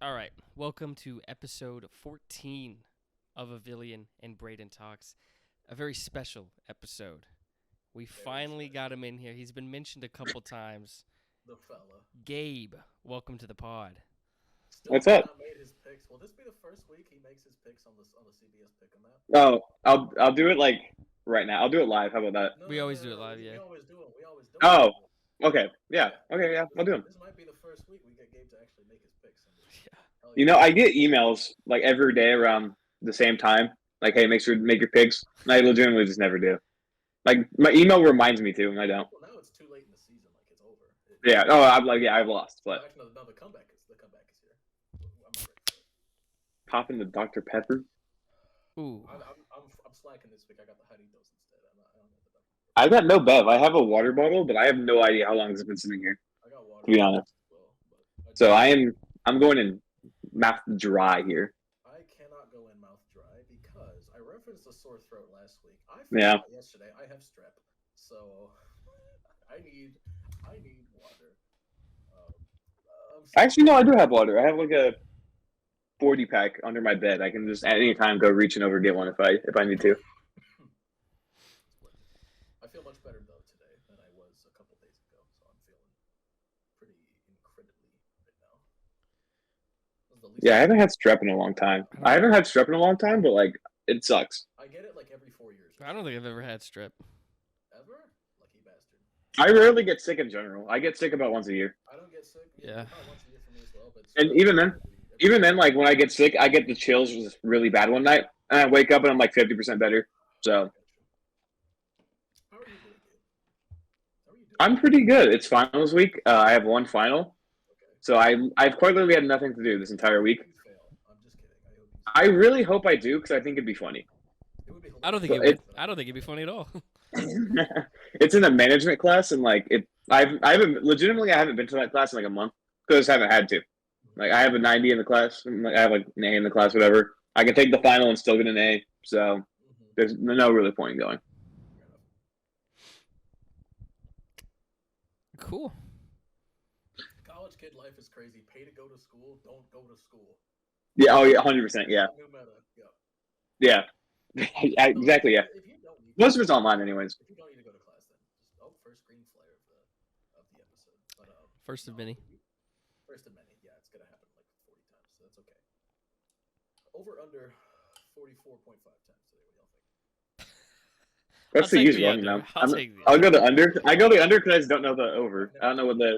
All right, welcome to episode 14 of Avillion and Brayden Talks. A very special episode. We Very finally got him in here. He's been mentioned a couple times. The fella. Gabe, welcome to the pod. Still What's has up? not made his picks. Will this be the first week he makes his picks on the CBS Pick'em app? Oh, I'll do it like right now. I'll do it live. How about that? No, We no, always no, do it no. live, We yeah. always do them. We always do Oh, them. okay. Yeah. Yeah. Okay. Yeah. I'll do them. This might be the first week we get Gabe to actually make his picks. Yeah. Hell You yeah. know, I get emails like every day around the same time. Like, hey, make sure to make your picks. And I legitimately just never do. Like my email reminds me to, and I don't. Well, now it's too late in the season. Like it's over. Yeah. Oh, I'm like, yeah, I've lost. No, But actually, no. The comeback is here. I'm not ready for it. popping the Dr Pepper. Ooh. I'm slacking this week. I got the Jaritos instead. I don't get the Dr. Pepper. I've got no bev. I have a water bottle, but I have no idea how long it's been sitting here. I got water To be honest. as well, but So I'm going in mouth dry here. I cannot go in mouth dry because I referenced a sore throat last week. I Yeah. forgot yesterday I have strep, so I need water. Actually, no, I do have water. I have like a 40 pack under my bed. I can just at any time go reaching over and get one if I need to. I feel much better though today than I was a couple days ago, so I'm feeling pretty incredibly right now. This is the least Yeah, I haven't had strep in a long time. I haven't had strep in a long time, but like it sucks. I get it like every 4 years. I don't think I've ever had strep. Ever? Lucky bastard. I rarely get sick in general. I get sick about once a year. I don't get sick. Yeah. Probably once a year for me as well, but And even then, like when I get sick, I get the chills just really bad one night, and I wake up and I'm like 50% better. So How are you doing, Gabe? How are you doing? I'm pretty good. It's finals week. I have one final, Okay. so I've quite literally had nothing to do this entire week. You fail. I'm just kidding. I hope you. I really hope I do because I think it'd be funny. It would be I don't think So it would. it- I don't think it'd be funny at all. It's in a management class, and like it, I haven't been to that class in like a month because I haven't had to. Like I have a 90 in the class, and like, I have like an A in the class, whatever. I can take the final and still get an A, so there's no really point in going. Fair enough. Cool. College kid life is crazy. Pay to go to school. Don't go to school. Yeah, oh yeah, 100%, yeah, New meta. yeah, exactly, yeah. If you don't need Most of it's online, anyways. if you don't need to go to class, then just first green flare of the episode. But First of many. First of many. Yeah, it's gonna happen like 40 times, so that's okay. Over under 44.5 times today. What do y'all think? That's I'll the take usual. the under. I'll go the under. I go the under because I just don't know the over. I don't know what the.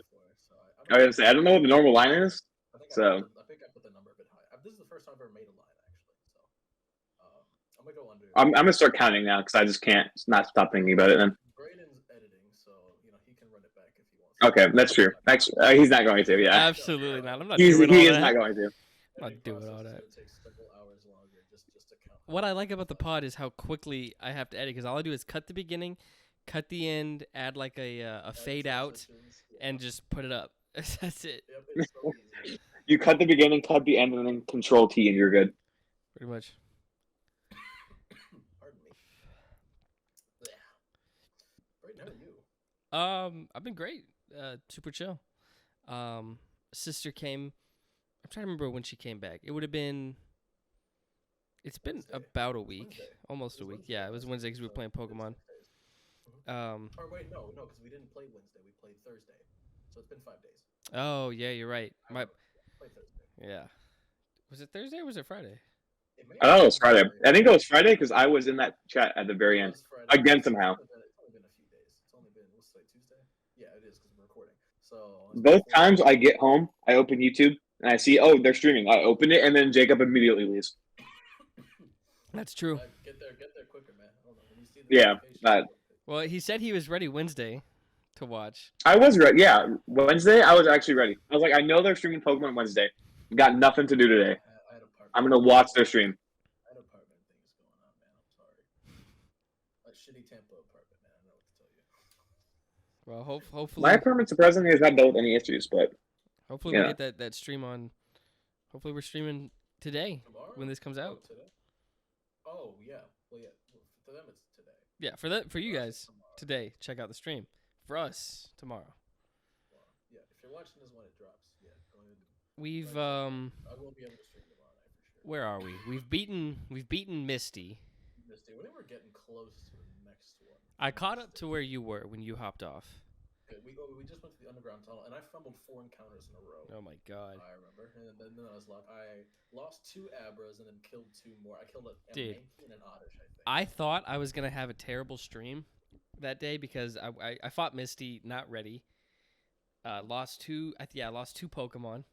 I was gonna say I don't know what the normal line is. So I think I put the number a bit high. This is the first time I've ever made a line actually. So I'm gonna go under. I'm gonna start counting now because I just can't not stop thinking about it. Then Brayden's editing, so he can run it back if he wants. okay, that's true. He's not going to. Yeah, Absolutely not. I'm not he doing all is that. not going to. I'm not doing all that. It takes several hours longer just to count. What I like about the pod is how quickly I have to edit because all I do is cut the beginning, cut the end, add like a fade out, and just put it up. That's it. Yep, it's so easy. You cut the beginning, cut the end, and then Control T, and you're good. Pretty much. Pardon me. Yeah. Brayden, how are you? I've been great. Super chill. Sister came. I'm trying to remember when she came back. It would have been. It's been Wednesday. about a week, Wednesday. almost It a was week. Wednesday Yeah, it was last Wednesday week, because we were so playing it's Pokemon. 6 days. Um. Or wait, no, because we didn't play Wednesday. We played Thursday, so it's been 5 days. Oh yeah, you're right. I played Thursday. Yeah. Was it Thursday or was it Friday? I thought it was Friday. I think it was Friday because I was in that chat at the very end. Again, somehow. It's only been a few days. It's only been what's today, Tuesday? Yeah, it is because we're recording. So Both times I get home, I open YouTube and I see, oh, they're streaming. I open it and then Jacob immediately leaves. That's true. Get there quicker, man. I don't know. When you see the Yeah, notification, Well, he said he was ready Wednesday to watch. I was ready. Yeah, Wednesday I was actually ready. I was like, I know they're streaming Pokemon Wednesday. Got nothing to do today. I had apartment. I'm gonna watch their stream. I had apartment things going on, man. I'm sorry. A shitty Tampa apartment, man. I don't know what to tell you. Well, hopefully, My apartment surprisingly has not dealt with any issues, but hopefully yeah. we get that stream on. Hopefully we're streaming today Tomorrow? when this comes Oh, out. today? Oh, yeah. Well, yeah. To them, it's today. Yeah, for you guys today, check out the stream. For us, tomorrow. Well, yeah. If you're watching this when it drops, yeah, go ahead. we've I will be able to stream tomorrow night for sure. where are we? We've beaten Misty. Misty, we were getting close to the next one. I caught up to where you were when you hopped off. Okay, we just went to the underground tunnel, and I fumbled 4 encounters in a row. Oh my god. I remember, and then I was like, I lost 2 Abras and then killed 2 more. I killed a Dude. Mankey and an Oddish, I think. I thought I was gonna have a terrible stream that day because I fought Misty not ready. Lost 2 Pokemon.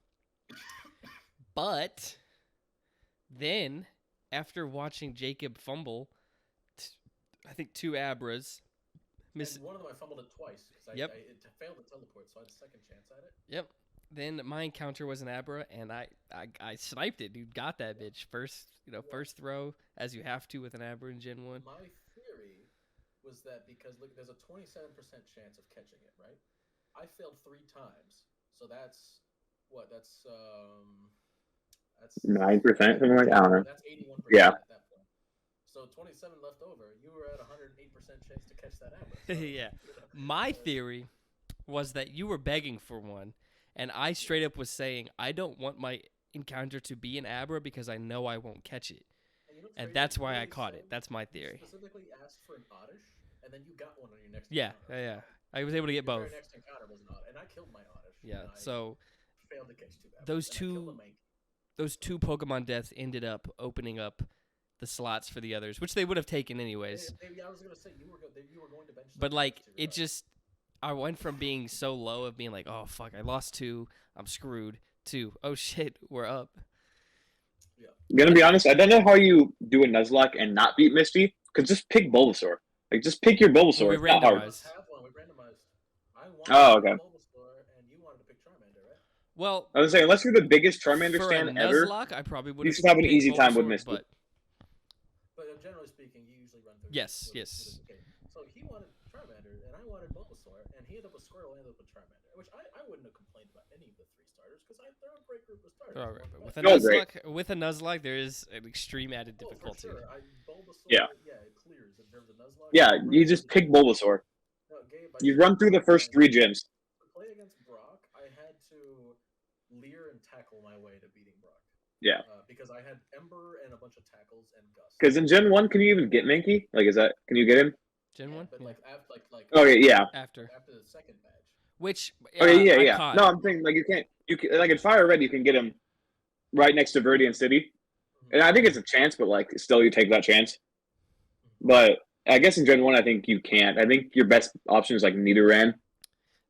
But then after watching Jacob fumble, I think 2 Abras. And one of them I fumbled it twice because Yep. it failed to teleport, so I had a second chance at it. Yep. Then my encounter was an Abra, and I sniped it, dude. Got that bitch first throw, as you have to with an Abra in Gen 1. My theory was that because look, there's a 27% chance of catching it, right? I failed 3 times, so that's what? That's 9%, something like that. I don't know. That's 81% Yeah. at that point. So 27 left over. You were at 108% chance to catch that Abra. So, Yeah. My theory was that you were begging for one, and I straight up was saying I don't want my encounter to be an Abra because I know I won't catch it, and that's why I caught it. That's my theory. You specifically asked for an Oddish, and then you got one on your next Yeah, encounter. yeah. I was able to get Your both. very next encounter was an Oddish, and I killed my Oddish. Yeah. and I So failed to catch 2 Abras. those and I killed a two- Mankey. those 2 Pokemon deaths ended up opening up the slots for the others, which they would have taken anyways. Yeah, I was gonna say you were going to bench. But some like too, it right? just, I went from being so low of being like, oh fuck, I lost 2, I'm screwed, to oh shit, we're up. Gonna be honest, I don't know how you do a Nuzlocke and not beat Misty. Cause just pick Bulbasaur. Like just pick your Bulbasaur. Well, we it's not hard. randomized. We randomized. I wanted Oh, to okay. pick Bulbasaur, and you wanted to pick Charmander, right? Well, I was saying, unless you're the biggest Charmander for stand a ever, Nuzlocke, I probably would you should have an picked easy time with Bulbasaur, Misty. But But generally speaking, you usually run through. Yes, with yes. okay. So he wanted Charmander, and I wanted Bulbasaur, and he ended up with Squirtle, and I ended up with Charmander, which I wouldn't have complained about any of the 3 starters because they're a great group of starters. all right, but with a No, great. Nuzlocke, there is an extreme added difficulty. For sure. Bulbasaur, Yeah. it clears in terms of Nuzlocke. yeah, you just pick Bulbasaur. No, Gabe, You run through the first 3 gyms. To play against Brock, I had to leer and tackle my way to beating Brock. Yeah. Because I had Ember and a bunch of tackles and Gust. Because in Gen 1, can you even get Mankey? Like, can you get him? Gen 1? But Yeah. like after Okay, yeah. After. the second badge. Which, Okay, I yeah. caught. No, I'm saying, like, you can, like, in Fire Red, you can get him right next to Viridian City. And I think it's a chance, but, like, still you take that chance. But I guess in Gen 1, I think you can't. I think your best option is, like, Nidoran.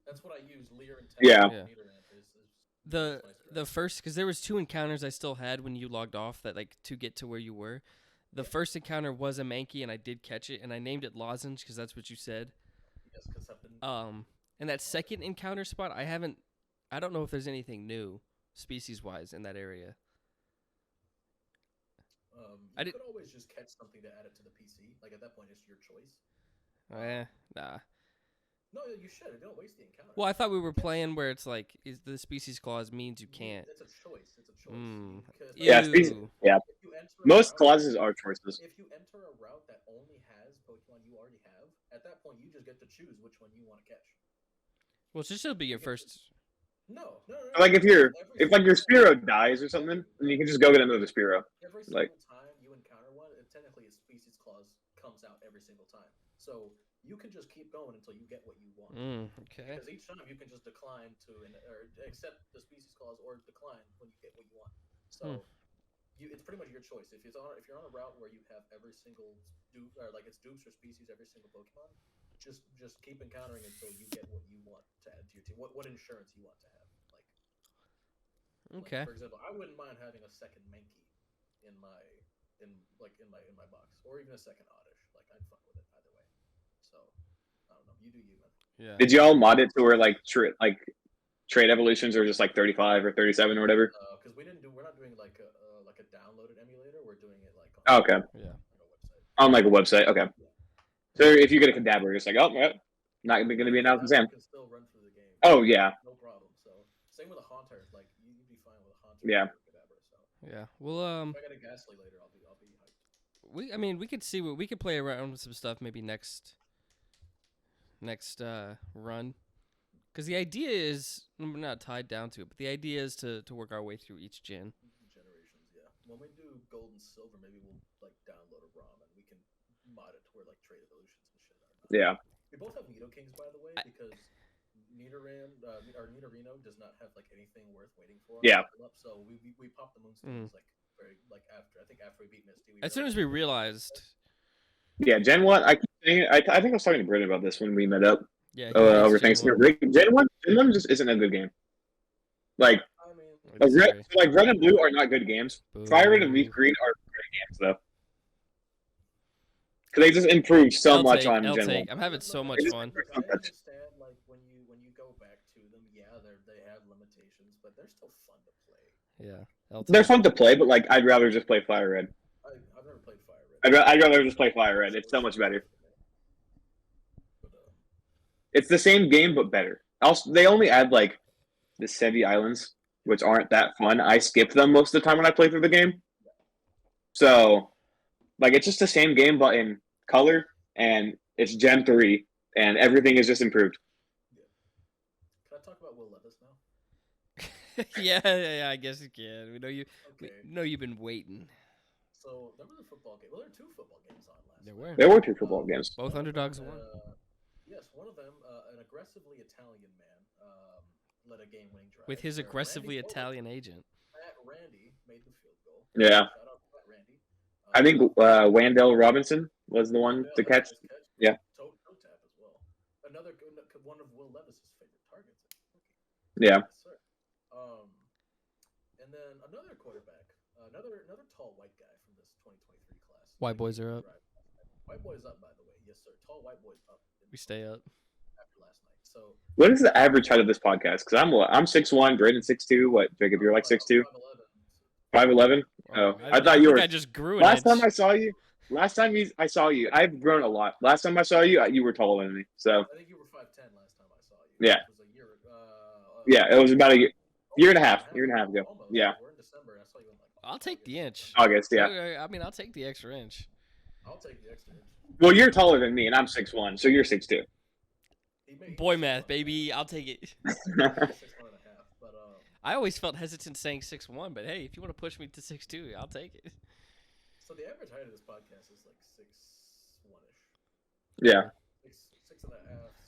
That's what I use, leer and tackle. Yeah. Yeah. Is The first, because there was 2 encounters I still had when you logged off that like to get to where you were. The first encounter was a Mankey, and I did catch it, and I named it Lozenge because that's what you said. yes, because I've been. And that second encounter spot, I don't know if there's anything new species wise in that area. You could always just catch something to add it to the PC. Like at that point, it's your choice. Nah. No, you should. Don't waste the encounter. Well, I thought we were playing where it's like, is the species clause means you can't. It's a choice. It's a choice. Because, Yeah, Ew. species. Yeah. if you enter a Most route- clauses are choices. If you enter a route that only has Pokemon you already have, at that point you just get to choose which one you want to catch. Well, it should be your first. No. Like, if your single Spearow time- dies or something, then you can just go get another Spearow. Every single like- time you encounter one, technically a species clause comes out every single time. So you can just keep going until you get what you want. Okay. Because each time you can just decline or accept the species clause or decline when you get what you want. So it's pretty much your choice. If you're on a route where you have every single dupe or like it's dupes or species every single Pokemon, just keep encountering until you get what you want to add to your team. What insurance you want to have. Okay. For example, I wouldn't mind having a second Mankey in my box, or even a second Oddish. Like I'd fuck with it either way. So I don't know. You do you, man. Yeah. Did y'all mod it to where, like, trade evolutions are just, like, 35 or 37 or whatever? Because we're not doing like a downloaded emulator. We're doing it like Oh, okay. Yeah. on a website. On, like, a website. Okay. So if you get a Kadabra, you're just like, oh, well, not going to be an Alpha Sam. You can still run through the game. Oh, yeah. No problem. So same with a Haunter. Like you'd be fine with a Haunter. Yeah. or Kadabra, so Yeah. Well, if I get a Ghastly later, I'll be hyped. we could see what we could play around with some stuff maybe next run, Because the idea is, we're not tied down to it, but the idea is to work our way through each gen. Generations, yeah. When we do gold and silver, maybe we'll like download a ROM and we can mod it to where like trade evolutions and shit are not. Yeah. We both have Nido Kings, by the way, because Nidoran or Nidorino does not have like anything worth waiting for. Yeah. So we popped the Moonstones like after we beat Misty. As soon as we realized. Yeah, Gen 1, I keep saying it, I think I was talking to Brayden about this when we met up. Yeah, over Thanksgiving. Gen 1 just isn't a good game. Like, Red and Blue are not good games. Fire Red and Leaf Green are great games, though. Because they just improved so much on Gen 1. I'm having so much fun. I understand, like, when you go back to them, yeah, they have limitations, but they're still fun to play. Yeah. They're fun to play, but, like, I'd rather just play Fire Red. I've never played Fire Red. I'd rather just play Fire Red. It's so much better. It's the same game, but better. Also, they only add, like, the Sevi Islands, which aren't that fun. I skip them most of the time when I play through the game. So, like, it's just the same game, but in color, and it's Gen 3, and everything is just improved. Can I talk about Will Levis now? yeah, I guess you can. We know you've been waiting. So, remember the football game? Well, there were 2 football games on last night. There were 2 football games. Both underdogs won. Yes, one of them, an aggressively Italian man, led a game-winning drive. With his aggressively Italian agent. Randy made the field goal. Yeah. Shout out to Randy. I think Wandell Robinson was the one to catch. Yeah. Toe tap as well. Another one of Will Levis's favorite targets. Yeah. Yes, sir. And then another quarterback, another tall white guy from this 2023 class. White boys are up. White boys up, by the way. Yes, sir. Tall white boys up. We stay up. After last night. So. What is the average height of this podcast? Because I'm 6'1", Brayden 6'2". What, Jacob? You're like 6'2". 5'11". Oh, I thought you were. I just grew. Last time I saw you, I've grown a lot. Last time I saw you, you were taller than me. So. I think you were 5'10" last time I saw you. Yeah. It was a year. Yeah, it was about a year and a half ago. Almost. Yeah. We're in December. I saw you in like. I'll take the inch. August, yeah. I mean, I'll take the extra inch. I'll take the extra inch. Well, you're taller than me, and I'm 6'1", so you're 6'2". Boy math, baby. I'll take it. 6'1.5", but I always felt hesitant saying 6'1", but hey, if you want to push me to 6'2", I'll take it. So the average height of this podcast is like 6'1"-ish. Yeah. 6.5.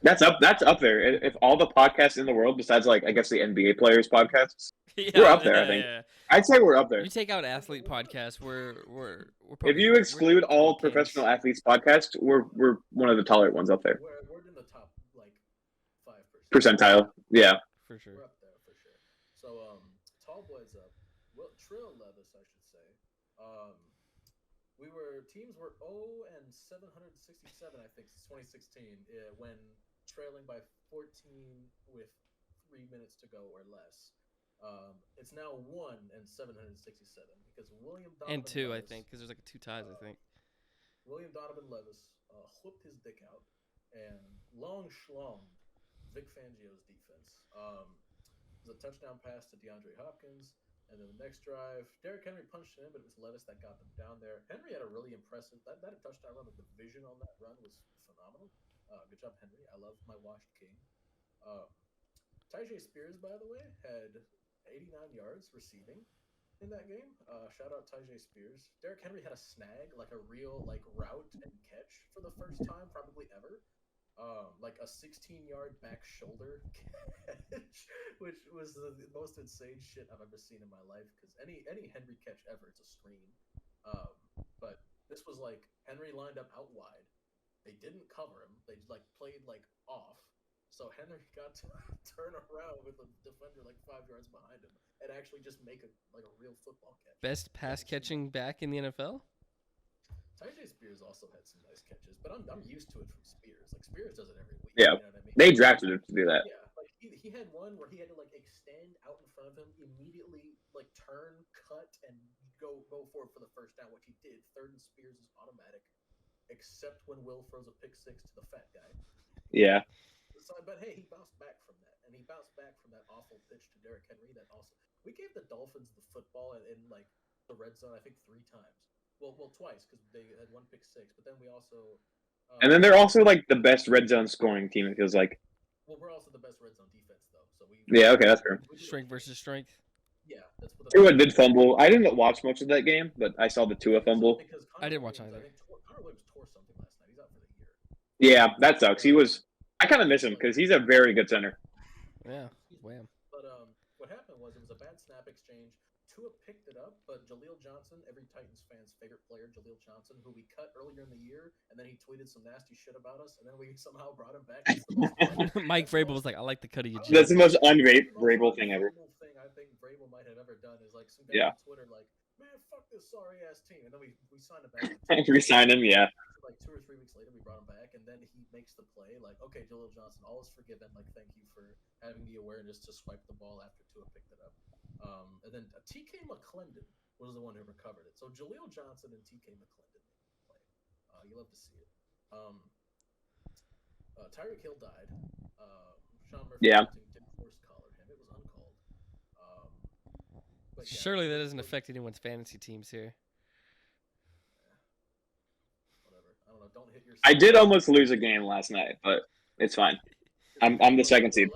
That's up there. If all the podcasts in the world, besides like I guess the NBA players podcasts, we're up there. I think. Yeah. I'd say we're up there. You take out athlete podcasts, we're if you exclude all professional athletes podcasts, we're one of the taller ones up there. We're in the top like 5%. Percentile, yeah. For sure. We're up there for sure. So tall boys up. Well, Trill Levis, I should say. Teams were 0-767, I think, since 2016, when trailing by 14 with 3 minutes to go or less. It's now 1-767 because William Donovan and 2, Levis, I think, because there's like 2 ties, I think. William Donovan Levis whooped his dick out and long schlonged Vic Fangio's defense. It was a touchdown pass to DeAndre Hopkins. And then the next drive, Derrick Henry punched it in, but it was Levis that got them down there. Henry had a really impressive that touchdown run. The vision on that run was phenomenal. Good job, Henry. I love my washed king. Tyjae Spears, by the way, had 89 yards receiving in that game. Shout out Tyjae Spears. Derrick Henry had a snag, like a real route and catch for the first time probably ever. Like a 16-yard back shoulder catch, which was the most insane shit I've ever seen in my life. Because any Henry catch ever, it's a screen. But this was like Henry lined up out wide. They didn't cover him. They played off. So Henry got to turn around with a defender 5 yards behind him and actually just make a real football catch. Best pass catching back in the NFL. Tyjae Spears also had some nice catches, but I'm used to it from Spears. Spears does it every week. Yeah, you know what I mean? They drafted him to do that. Yeah, he had one where he had to extend out in front of him, immediately turn, cut, and go for it for the first down, which he did. Third and Spears is automatic, except when Will throws a pick six to the fat guy. Yeah. So, but hey, he bounced back from that, and he bounced back from that awful pitch to Derrick Henry. That also, we gave the Dolphins the football in the red zone, I think 3 times. Well, twice because they had 1 pick six, but then we also. And then they're also the best red zone scoring team. It feels like. Well, we're also the best red zone defense, though. So we. Yeah, okay, that's fair. Strength versus strength. Yeah, that's what. Tua did fumble. I didn't watch much of that game, but I saw the Tua fumble. Because I didn't watch either. I think Connor Williams tore something last night. He's out for the year. Yeah, that sucks. I kind of miss him because he's a very good center. Yeah, wham. But what happened was it was a bad snap exchange. Tua picked it up, but Jaleel Johnson, every Titans fan's favorite player, Jaleel Johnson, who we cut earlier in the year, and then he tweeted some nasty shit about us, and then we somehow brought him back. Mike Vrabel was like, "I like the cut of your That's jeans." the most Vrabel thing ever. Thing I think Vrabel might have ever done is like some guy on Twitter like, man, fuck this sorry ass team, and then we signed him back. Re-signed him, yeah. Like 2 or 3 weeks later, we brought him back, and then he makes the play like, okay, Jaleel Johnson, all is forgiven. Like, thank you for having the awareness to swipe the ball after Tua picked it up. And then TK McClendon was the one who recovered it. So Jaleel Johnson and TK McClendon play. You love to see it. Tyreek Hill died. Sean Murphy did force collar him. It was uncalled. But yeah, Surely that doesn't affect anyone's fantasy teams here. Whatever. I don't know. Don't hit your. I did almost lose a game last night, but it's fine. I'm the second seed.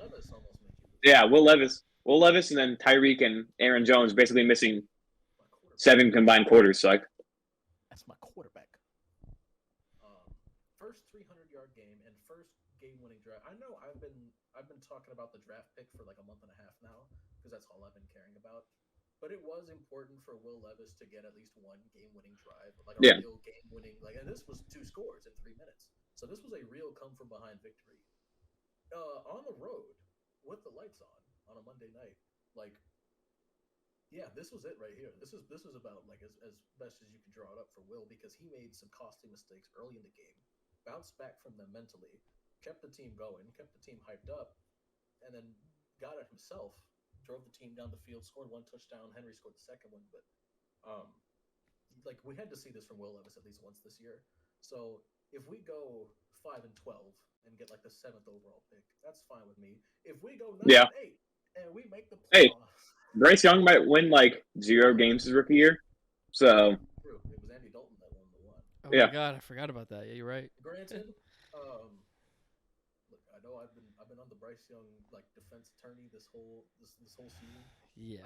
Yeah, Will Levis, and then Tyreek and Aaron Jones basically missing 7 combined quarters. So that's my quarterback. First 300-yard game and first game-winning drive. I know I've been talking about the draft pick for like a month and a half now because that's all I've been caring about. But it was important for Will Levis to get at least one game-winning drive, like a real game-winning. Like, and this was 2 scores in 3 minutes, so this was a real come-from-behind victory. On the road with the lights on a Monday night, like, yeah, this was it right here. This is about like as best as you can draw it up for Will because he made some costly mistakes early in the game, bounced back from them mentally, kept the team going, kept the team hyped up, and then got it himself. Drove the team down the field, scored 1 touchdown. Henry scored the second one, but like we had to see this from Will Levis at least once this year. So if we go 5-12 and get like the 7th overall pick, that's fine with me. If we go 9-8 and we make the playoffs, Bryce Young might win like 0 games his rookie year. So true. It was Andy Dalton that won the one. Oh my god, I forgot about that. Yeah, you're right. Granted, look, I know I've been on the Bryce Young like defense attorney this whole season. Yeah.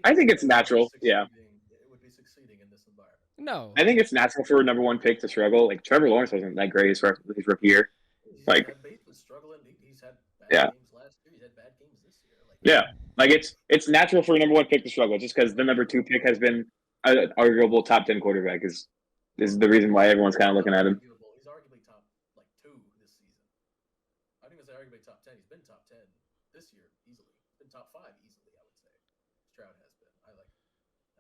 I think it's natural. Yeah. It would be succeeding in this environment. No. I think it's natural for a number 1 pick to struggle. Like Trevor Lawrence wasn't that great as far as his rookie year. He's been struggling. He's had bad games last year. He's had bad games this year. Like it's natural for a number 1 pick to struggle just because the number 2 pick has been an arguable top 10 quarterback is the reason why everyone's kind of looking at him. He's arguably top like 2 this season. I think it's arguably top 10. He's been top 10 this year easily. He's been top 5 easily. I would say Stroud has been.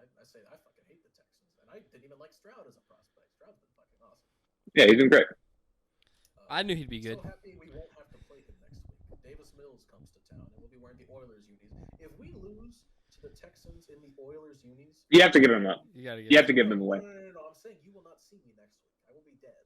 I say I fucking hate the Texans, and I didn't even like Stroud as a prospect. Stroud's been fucking awesome. Yeah, he's been great. I knew he'd be good. So happy we won't have to play him next week. Davis Mills comes to town, and we'll be wearing the Oilers unis. If we lose to the Texans in the Oilers unis, you have to give him up. You have to give them away. No, I'm saying you will not see me next week. I will be dead.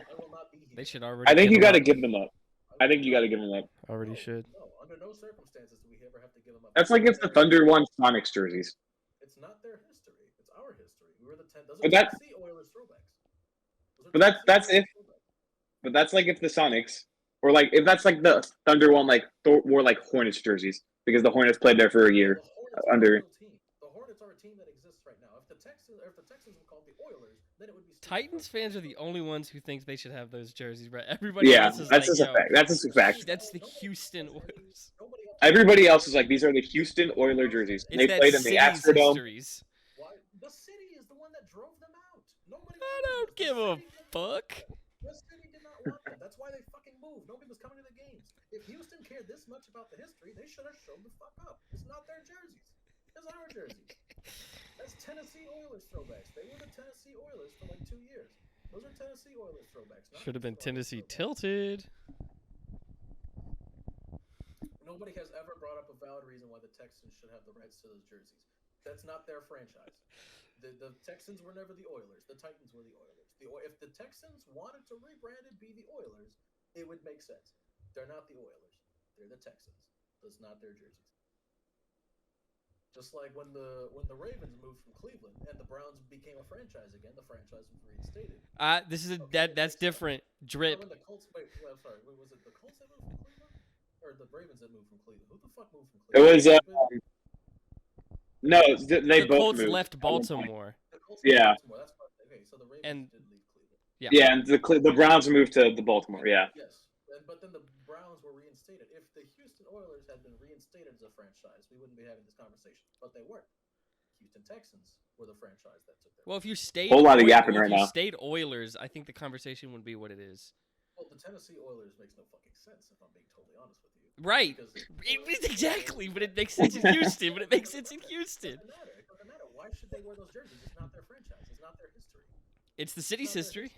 I will not be here. They should already. I think you got to give them up. I think you got to give them up. Already should. No, under no circumstances do we ever have to give them up. That's like if the Thunder won Sonics jerseys. It's not their history. It's our history. We were the 10. Those But are Tennessee Oilers throwbacks. That's if. But that's like if the Sonics, or like if that's like the Thunder won like wore like Hornets jerseys because the Hornets played there for a year under. The Hornets are a team that exists right now. If the Texans were called the Oilers, then it would be. Titans fans are the only ones who think they should have those jerseys, right? Everybody else is that's like, just a fact. That's just a fact. That's the Houston Oilers. Everybody else is like, these are the Houston Oilers jerseys. They played in the Astrodome. The city is the one that drove them out. I don't give a fuck. The city did not want them. That's why they fucking moved. Nobody was coming to the games. If Houston cared this much about the history, they should have showed the fuck up. It's not their jerseys. It's our jerseys. That's Tennessee Oilers throwbacks. They were the Tennessee Oilers for like 2 years. Those are Tennessee Oilers throwbacks. Should have been Tennessee tilted. Nobody has ever brought up a valid reason why the Texans should have the rights to those jerseys. That's not their franchise. The Texans were never the Oilers. The Titans were the Oilers. If the Texans wanted to rebrand and be the Oilers, it would make sense. They're not the Oilers. They're the Texans. That's not their jerseys. Just like when the Ravens moved from Cleveland and the Browns became a franchise again, the franchise was reinstated. That's different. Drip. When the Colts, I'm sorry. Was it the Colts that moved from Cleveland? or the Ravens that moved from Cleveland? Who the fuck moved from It Cleveland? was no, they The both Colts moved. left Baltimore. The Colts Yeah. Baltimore. That's what, okay. So the Ravens And- did leave Cleveland. Yeah, and the Browns moved to the Baltimore. Yeah. Yes, but then the Browns were reinstated. If the Houston Oilers had been reinstated as a franchise, we wouldn't be having this conversation. But they weren't. Houston Texans were the franchise that took their. Well, if you stayed Whole lot of yapping right if you now. stayed Oilers, I think the conversation would be what it is. Well, the Tennessee Oilers makes no fucking sense if I'm being totally honest with you. Right. Exactly, but it makes sense in Houston. But it makes sense in Houston. It doesn't matter. Why should they wear those jerseys? It's not their franchise. It's not their history. It's the city's history.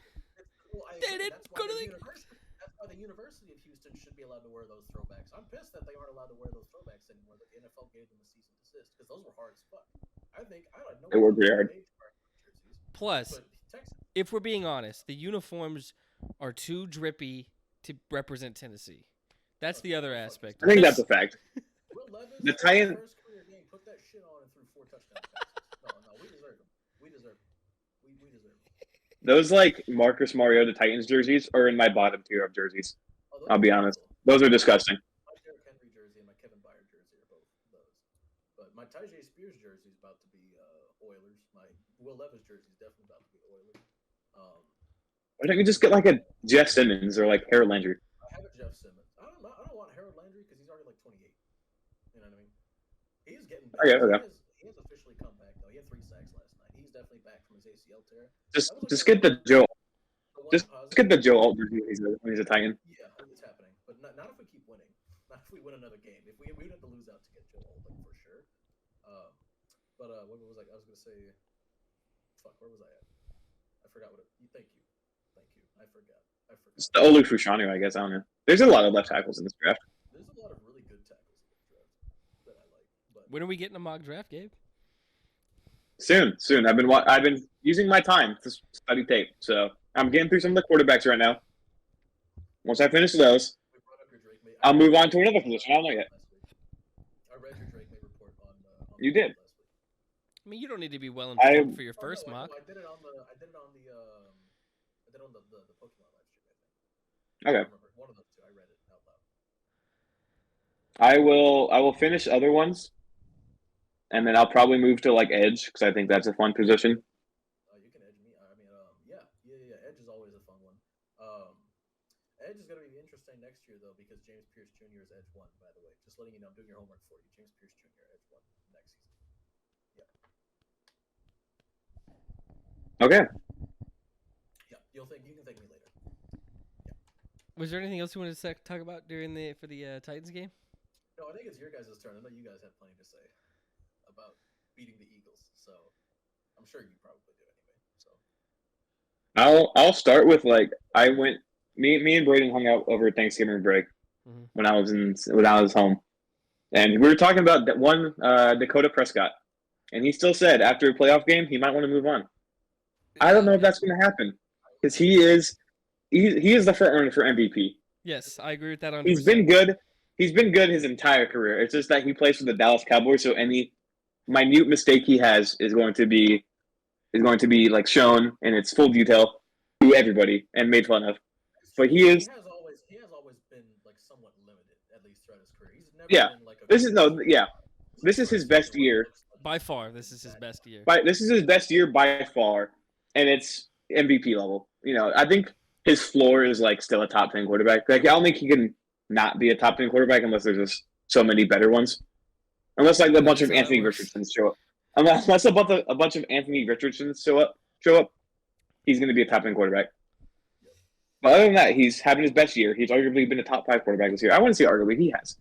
They didn't go to the. That's why the University of Houston should be allowed to wear those throwbacks. I'm pissed that they aren't allowed to wear those throwbacks anymore. The NFL gave them a cease and desist because those were hard as fuck. I don't know. They were pretty hard. Plus, if we're being honest, the uniforms are too drippy to represent Tennessee. That's the other aspect. I think that's a fact. Will Levis, The Titans. first career game, put that shit on and threw 4 touchdown passes. No, we deserve them. We deserve them. We deserve them. Those like Marcus Mariota Titans jerseys are in my bottom tier of jerseys. Oh, I'll be honest. Those are disgusting. My Derrick Henry jersey and my Kevin Byard jersey are both those. But my Tajay Spears jersey is about to be Oilers. My Will Levis jersey is definitely about to be Oilers. Why don't you just get like a Jeff Simmons or like Harold Landry? I have a Jeff Simmons. I don't want Harold Landry because he's already like 28. You know what I mean? He's getting back. Okay. He has officially come back though. He had 3 sacks last night. He's definitely back from his ACL tear. Just get the Joe. Just positive- get the Joe Alt jersey when he's a Titan. Yeah, it's happening. But not if we keep winning. Not if we win another game. If we would have to lose out to get Joe Oldham for sure. But what was I was gonna say? Fuck, where was I at? I forgot what it. Thank you. I forgot. It's the Olu Fushanu, I guess. I don't know. There's a lot of left tackles in this draft. There's a lot of really good tackles in this draft that I like. But When are we getting a mock draft, Gabe? Soon. I've been using my time to study tape, so I'm getting through some of the quarterbacks right now. Once I finish those, we brought up your Drake May. I'll move on to another position. I don't know yet. I read your Drake May report on You did. last week. I mean, you don't need to be well informed for your Oh, first no, mock. I did it on the Pokemon live stream. I think. Okay. I remember one of those two. I read it out loud. I will finish other ones, and then I'll probably move to like edge because I think that's a fun position. You can edge me. I mean, yeah. Edge is always a fun one. Edge is going to be interesting next year though because James Pierce Jr. is Edge 1. By the way, just letting you know, I'm doing your homework for you. James Pierce Jr. Edge 1 next season. Okay. Yeah, you can thank me later. Was there anything else you wanted to talk about for the Titans game? No, I think it's your guys' turn. I know you guys have plenty to say about beating the Eagles, so I'm sure you probably do anyway. So I'll start with like I went. Me and Brayden hung out over Thanksgiving break when I was home, and we were talking about that one Dakota Prescott, and he still said after a playoff game he might want to move on. I don't know if that's going to happen because he is the front runner for MVP. Yes, I agree with that. 100%. He's been good. He's been good his entire career. It's just that he plays for the Dallas Cowboys, so any minute mistake he has is going to be like shown in its full detail to everybody and made fun of. But he has always been like somewhat limited, at least throughout his career. He's never been like this is his best year. By far, this is his best year. This is his best year by far, and it's MVP level. You know, I think his floor is like still a top 10 quarterback. Like I don't think he can not be a top 10 quarterback unless there's just so many better ones. Unless like a bunch of Anthony Richardsons show up. Unless a bunch of Anthony Richardsons show up, he's going to be a top 10 quarterback. But other than that, he's having his best year. He's arguably been a top 5 quarterback this year. I wouldn't say arguably, he has.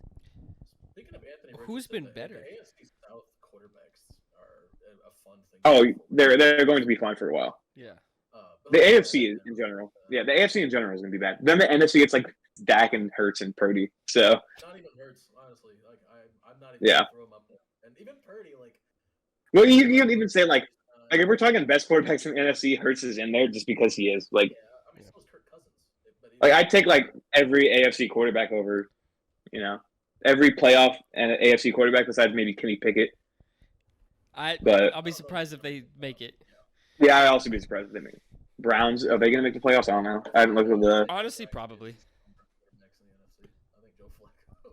Speaking of Anthony Who's Richardson, been better? The AFC South quarterbacks are a fun thing. Oh, they're going to be fun for a while. Yeah. The AFC in general. Yeah, the AFC in general is going to be bad. Then the NFC, it's like Dak and Hurts and Purdy. So not even Hurts, honestly. Like I'm not even gonna throw him up there. And even Purdy, like. Well, you can even say like if we're talking best quarterbacks in the NFC, Hurts is in there just because he is. Like, yeah, I mean, so is Kirk Cousins. Like I'd take like every AFC quarterback over, every playoff and AFC quarterback besides maybe Kenny Pickett. I'll be surprised if they make it. Yeah, I'd also be surprised if they make it. Browns, are they going to make the playoffs? I don't know. I haven't looked at the. Honestly, probably. Next in the NFC, I think Joe Flacco.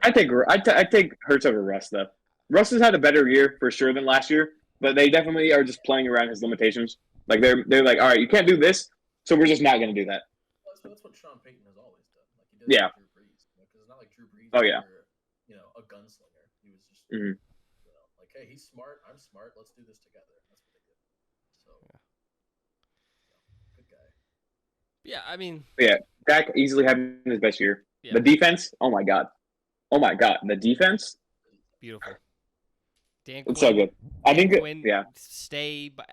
I take Hurts over Russ though. Russ has had a better year for sure than last year, but they definitely are just playing around his limitations. Like they're like, all right, you can't do this, so we're just not going to do that. Well, that's what Sean Payton has always done. Like he did Yeah. with Drew Brees, because it's not like Drew Brees. Oh, yeah. A gunslinger. He was just Mhm. like, hey, he's smart. I'm smart. Let's do this together. That's what they did. So, good guy. Yeah, I mean, Yeah, Dak easily having his best year. Yeah. The defense, oh my god, the defense, beautiful. Dan it's Quinn, so good. I think, Quinn, yeah, stay. But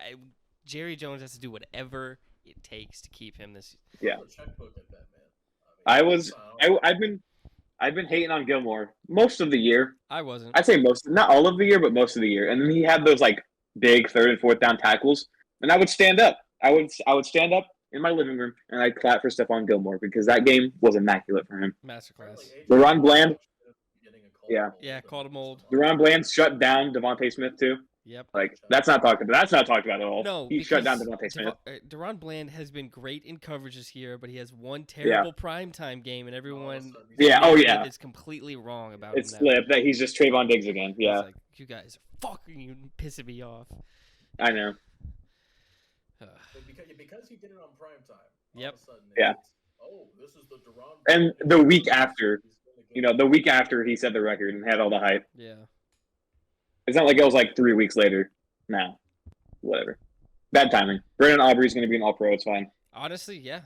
Jerry Jones has to do whatever it takes to keep him this. Yeah. Checkbook at that, man. I've been hating on Gilmore most of the year. I wasn't. I'd say not all of the year, but most of the year. And then he had those like big third and fourth down tackles, and I would stand up. I would stand up in my living room and I'd clap for Stephon Gilmore because that game was immaculate for him. Masterclass. Deron Bland, yeah, called him old. Deron Bland shut down Devontae Smith too. Yep. Like that's not talked about at all. No, he shut down Devontae Smith. Deron Bland has been great in coverages here, but he has one terrible primetime game, and everyone is completely wrong about it. It's slipped that he's just Trayvon Diggs again. Yeah, like, you guys are fucking pissing me off. I know. Because he did it on primetime. Yep. This is the Deron. And the week after, he set the record and had all the hype. Yeah. It's not like it was like 3 weeks later. No. Whatever. Bad timing. Brandon Aubrey's going to be an all-pro. It's fine. Honestly, yeah.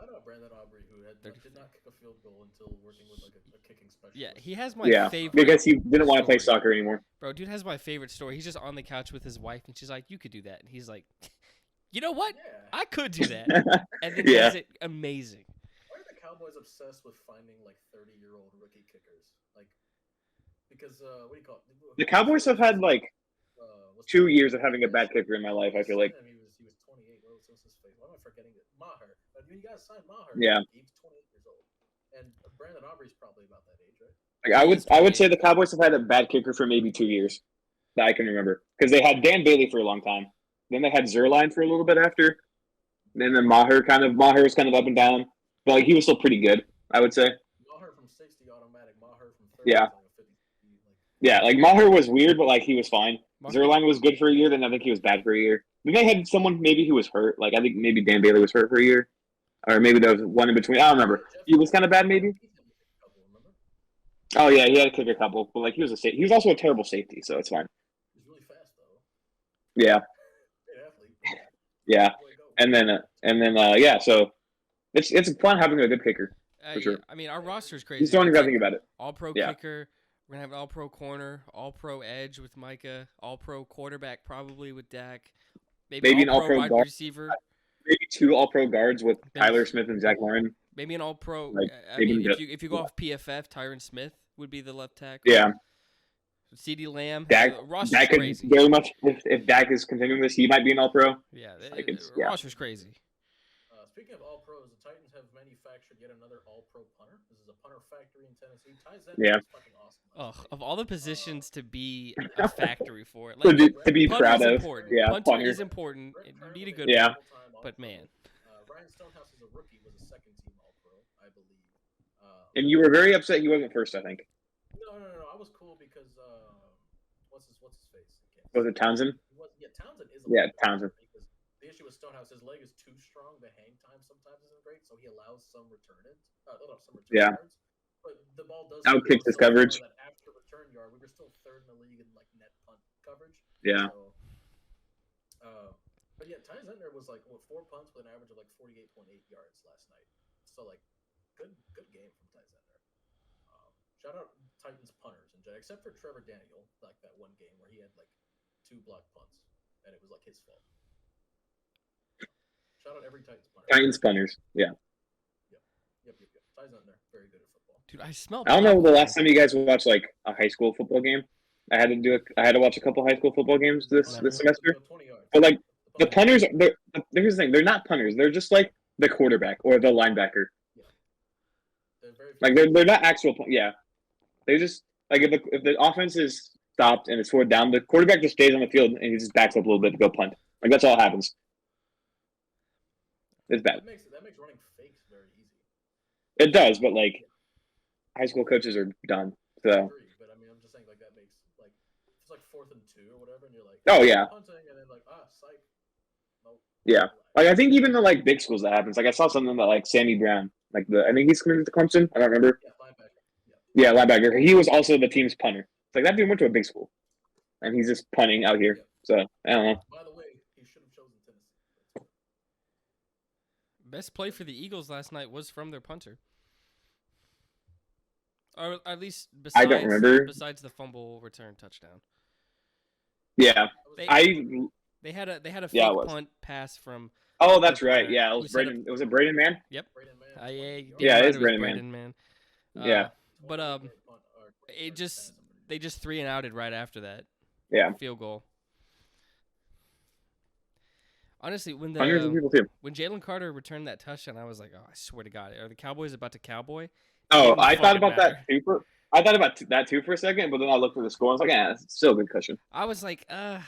I know Brandon Aubrey, who did not kick a field goal until working with like a kicking specialist. Yeah, he has my favorite. Because he didn't want to play soccer anymore. Bro, dude has my favorite story. He's just on the couch with his wife, and she's like, "You could do that." And he's like, "You know what? Yeah. I could do that." And then he does it amazing. Why are the Cowboys obsessed with finding like 30-year-old rookie kickers? Like, because what do you call it? The Cowboys have had like 2 years of having a bad kicker in my life. I feel like he was 28. What's his face? Why am I forgetting it? Maher. You guys signed Maher. Yeah. He's 28 years old, and Brandon Aubrey's probably about that age, right? Like I would say the Cowboys have had a bad kicker for maybe 2 years that I can remember because they had Dan Bailey for a long time. Then they had Zerline for a little bit after. And then Maher was kind of up and down, but like, he was still pretty good, I would say. Maher from 60 automatic. Maher from 30. Yeah. Yeah, like Maher was weird, but like he was fine. Maher. Zerline was good for a year, then I think he was bad for a year. Then they had someone maybe who was hurt. Like I think maybe Dan Bailey was hurt for a year, or maybe there was one in between. I don't remember. He was kind of bad, maybe. Oh yeah, he had to kick a couple, but like he was he was also a terrible safety, so it's fine. He's really fast though. Yeah. Yeah, and then so it's fun having a good kicker for sure. I mean, our roster's crazy. Just don't even think about it. All-pro kicker. We're gonna have an all-pro corner, all-pro edge with Micah, all-pro quarterback probably with Dak, maybe an all-pro wide guard. receiver. Maybe 2 all-pro guards with Tyler Smith and Zach Lauren. Maybe an all-pro. Like, I mean, if you go off PFF, Tyron Smith would be the left tackle. Yeah. CeeDee Lamb. Dak could crazy. very much, if Dak is continuing this, he might be an all-pro. Yeah, yeah. Roster's crazy. Speaking of all-pros, the Titans have manufactured yet another all-pro punter. This is a punter factory in Tennessee. Yeah. Is fucking awesome. Of all the positions to be a factory for it, like, to be proud of. Important. Yeah, punter is important. You need a good one. But man. Ryan Stonehouse as a rookie was a second-team all-pro, I believe. And you were very upset he wasn't first, I think. No. I was cool because what's his face? Was it Townsend? Townsend is. Townsend. Because the issue with Stonehouse, his leg is too strong. The hang time sometimes isn't great, so he allows some return yards. But the ball does. Outkicked his coverage. That after return yard, we were still third in the league in like net punt coverage. Yeah. So, but yeah, Ty Zentner was like 4 punts with an average of like 48.8 yards last night. So like, good game from Ty Zentner. Shout out Titans punters and except for Trevor Daniel, like that one game where he had like 2 blocked punts and it was like his fault. Shout out every Titans punter. Titans punters, yeah. Yep. Ty Zentner, very good at football. Dude, I don't know the last time you guys watched like a high school football game. I had to watch a couple high school football games this semester. But like the punters, here's the thing: they're not punters. They're just like the quarterback or the linebacker. Like they're not actual. Yeah, they just like if the offense is stopped and it's 4th down, the quarterback just stays on the field and he just backs up a little bit to go punt. Like that's all that happens. It's bad. That makes running fakes very easy. It does, but like high school coaches are done. So. I agree, but I mean, I'm just saying like that makes like it's like 4th and 2 or whatever, and you're like, Oh yeah, punting, and then like psych, nope. yeah. Like I think even the like big schools that happens. Like I saw something that like Sammy Brown, like I think he's coming to Clemson. I don't remember. Yeah, linebacker. Yeah, linebacker. He was also the team's punter. It's like that dude went to a big school, and he's just punting out here. Yeah. So I don't know. By the way, he should have chosen Tennessee. Best play for the Eagles last night was from their punter. Or at least I don't remember. Besides the fumble return touchdown. Yeah, They had a fake Yeah, it was. punt pass from. Oh, that's right. punter Yeah, it who was set Brayden. Was it Brayden, man? Yep. Brayden, man. Yeah, it is Brayden, Brayden, man. Yeah. But they just 3 and outed right after that. Yeah. Field goal. Honestly, when Hundreds of people too. when Jalen Carter returned that touchdown, I was like, oh, I swear to God, are the Cowboys about to cowboy? Oh, Didn't I thought fucking about matter. that too I thought about that too for a second, but then I looked at the score and I was like, it's still a good cushion. I was like, I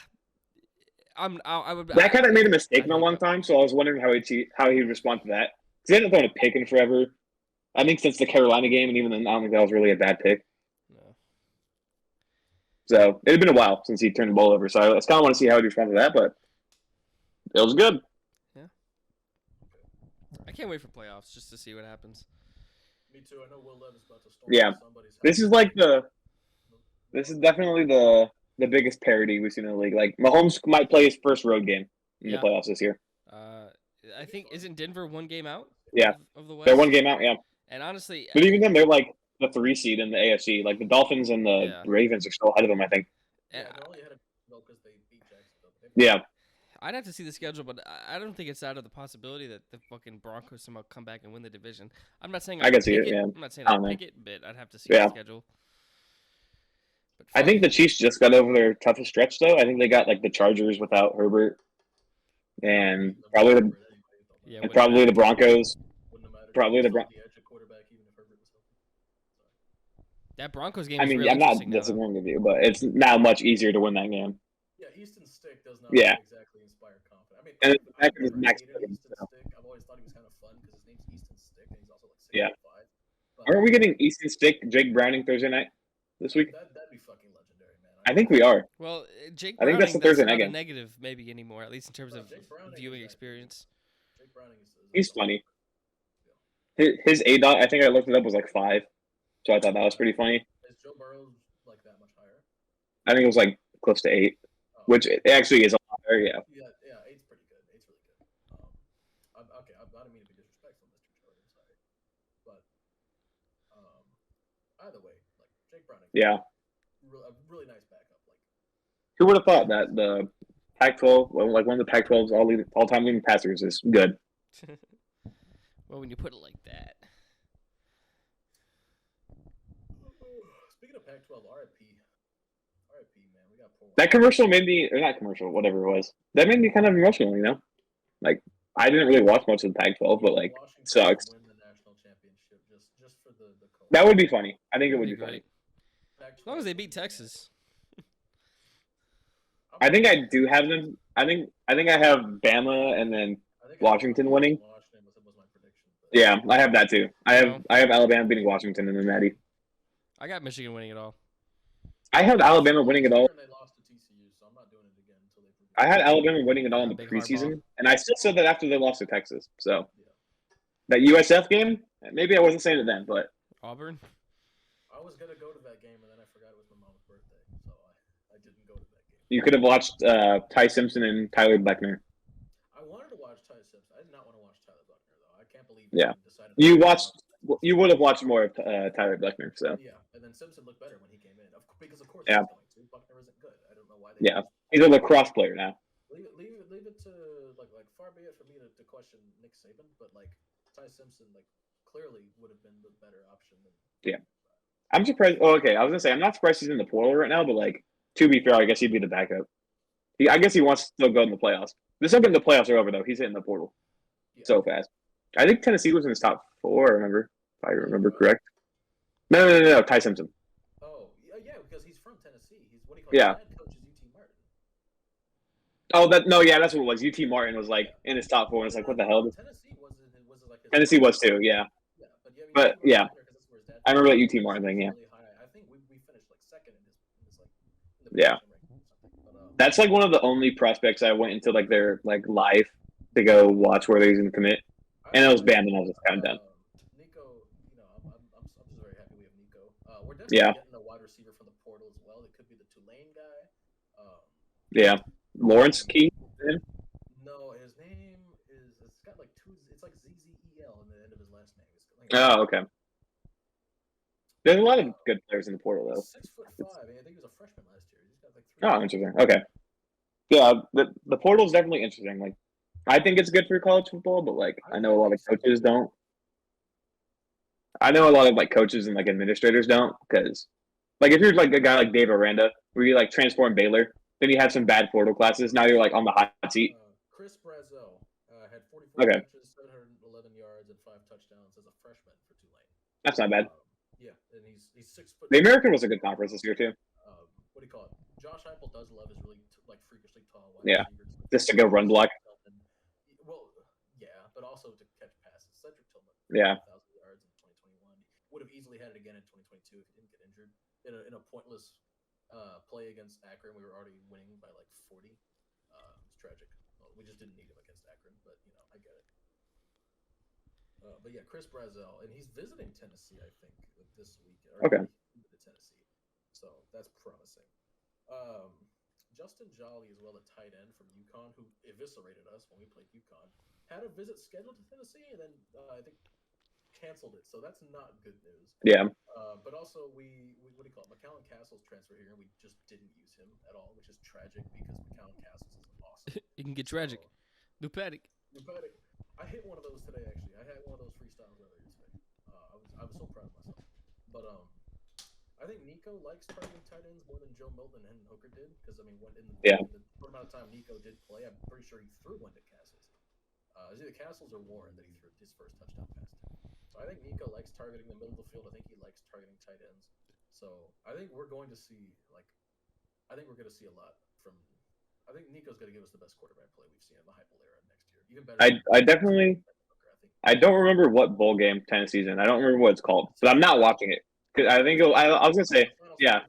would. That kind of made a mistake I'd that hook one up. time, so I was wondering how he'd respond to that. Because he hadn't thrown a pick in forever. I think since the Carolina game, and even then, I don't think that was really a bad pick. No. So it had been a while since he turned the ball over. So I just kind of want to see how he'd respond to that, but it was good. I can't wait for playoffs just to see what happens. Me too. I know Will Levis about to storm Yeah. somebody's house. This is definitely the biggest parody we've seen in the league. Like Mahomes might play his first road game in the playoffs this year. I think isn't Denver 1 game out? Yeah. Of the West. They're 1 game out. Yeah. And honestly, But even then, they're like the 3 seed in the AFC. Like the Dolphins and the Ravens are still ahead of them, I think. Yeah, they're only ahead of because they beat Jacksonville. Yeah. I'd have to see the schedule, but I don't think it's out of the possibility that the fucking Broncos somehow come back and win the division. I'm not saying I can see it. Yeah. I'm not saying I'll pick it, but I'd have to see Yeah. the schedule. But I think the Chiefs just got over their toughest stretch, though. I think they got like the Chargers without Herbert, and probably the Broncos. Probably the Broncos. That Broncos game. I is mean, really I'm not interesting now, though. disagreeing with you, but it's now much easier to win that game. Yeah, Easton Stick does not Yeah. exactly inspire confidence. I mean, And the fact I've that never Max hated Duggan, Easton so. Stick. I've always thought he was kind of fun because his name's Easton Stick, and he's also like 6'5". Yeah. But Are we getting Easton Stick, Jake Browning Thursday night this week? that'd be fucking legendary, man. I think we are. Well, Jake I think Browning, that's the Thursday not night a game. negative maybe anymore, at least in terms of Jake Browning viewing is experience. Jake Browning is He's funny. His ADOT, I think I looked it up, was like 5, so I thought that was pretty funny. Is Joe Burrow like that much higher? I think it was like close to 8, which it actually is a lot higher. Yeah. Yeah, 8's pretty good. 8's really good. I'm not mean to be disrespectful, Mr. Jordan. Sorry, but either way, like Jake Browning. Yeah. A really nice backup. Like, who would have thought that the Pac-12, like one of the Pac-12's all-time leading passers, is good? Well, when you put it like that. Speaking of Pac-12, RIP, man, we got poor. That commercial made me, or not commercial, whatever it was. That made me kind of emotional, you know. Like I didn't really watch much of the Pac-12, but like Washington sucks. Win the national championship just for the That would be funny. I think it would be Great. funny. As long as they beat Texas. I think I do have them. I think I have Bama and then Washington winning. Washington was my prediction. Yeah, I have that too. I have Alabama beating Washington and then Maddie. I got Michigan winning it all. I have Alabama winning it all. They lost to TCU, so I'm not doing it again until they prove it. I had Alabama winning it all in the Big preseason, Harbaugh. and I still said that after they lost to Texas. So Yeah. that USF game, maybe I wasn't saying it then, but Auburn. I was gonna go to that game, and then I forgot it was my mom's birthday, so I didn't go to that game. you could have watched Ty Simpson and Tyler Beckner. I wanted to watch Ty Simpson. I did not want to watch Tyler Buckner though. I can't believe Yeah. he decided. You would have watched more of Tyler Beckner. So Yeah, and then Simpson looked better when he came in, because of course Yeah. he's going to. Buckner isn't good. I don't know why they. Yeah. he's a lacrosse player now. Leave it to like far be it for me to question Nick Saban, but like Ty Simpson like clearly would have been the better option than. Yeah. I'm surprised. Oh, okay. I was gonna say I'm not surprised he's in the portal right now, but like to be fair, I guess he'd be the backup. I guess he wants to still go in the playoffs. The second the playoffs are over, though, he's hitting the portal so fast. I think Tennessee was in his top 4. If I remember correct. No. Ty Simpson. Oh yeah, because he's from Tennessee. He's what do you call Yeah. His head coach is UT Martin. Oh, that's what it was. UT Martin was like in his top 4, and it's like, what the hell? Tennessee was like his Tennessee was too, yeah. Yeah, But, yeah. because that's where his dad I remember that UT Martin thing, yeah. really high. I think we Yeah. rankings or something. But That's like one of the only prospects I went into like their like live to go watch where he's gonna commit, and it was banned, and I was just kind of done. Nico, I'm just very happy we have Nico. We're definitely Yeah. getting a wide receiver from the portal as well. It could be the Tulane guy. Yeah, Lawrence Key. No, his name is. It's got like two. It's like ZZEL in the end of his last name. It's like, Oh, okay. There's a lot of good players in the portal though. 6'5". I think he was a freshman last year. He's got like 3. Oh, interesting. Okay. Yeah, the portal is definitely interesting. Like, I think it's good for college football, but like, I know a lot of coaches don't. I know a lot of like coaches and like administrators don't, because like if you're like a guy like Dave Aranda, where you like transform Baylor, then you have some bad portal classes. Now you're like on the hot seat. Chris Brazel had 44 Okay. catches, 711 yards, and 5 touchdowns as a freshman for Tulane. That's not bad. Yeah, and he's 6 foot. The American was a good conference this year too. What do you call it? Josh Heupel does love his really like freakishly tall wide Yeah, receivers. just to go run block. Well, yeah, but also to catch passes. Cedric Tillman, Yeah, 1,000 yards in 2021. Would have easily had it again in 2022 if he didn't get injured in a pointless play against Akron. We were already winning by like 40. It's tragic. Well, we just didn't need him against Akron, but I get it. But yeah, Chris Brazel, and he's visiting Tennessee, I think, this week. Okay. To Tennessee, so that's promising. Justin Jolly as well, a tight end from UConn, who eviscerated us when we played UConn, had a visit scheduled to Tennessee, and then I think canceled it. So that's not good news. Yeah. But also we what do you call it? McAllen Castles transferred here, and we just didn't use him at all, which is tragic because McAllen Castles is awesome. It can get tragic. Lupatic. I hit one of those today. Actually, I had one of those freestyles earlier today. I was so proud of myself. But I think Nico likes targeting tight ends more than Joe Milton and Hendon Hooker did, because when in the short amount of time Nico did play, I'm pretty sure he threw one to Castles. It was either Castles or Warren that he threw his first touchdown pass to. So I think Nico likes targeting the middle of the field. I think he likes targeting tight ends. So I think we're going to see a lot from. I think Nico's going to give us the best quarterback play we've seen in the Heupel era next year. Even better. I definitely. I don't remember what bowl game Tennessee's in. I don't remember what it's called, but I'm not watching it. Cause I think I was gonna say, yeah.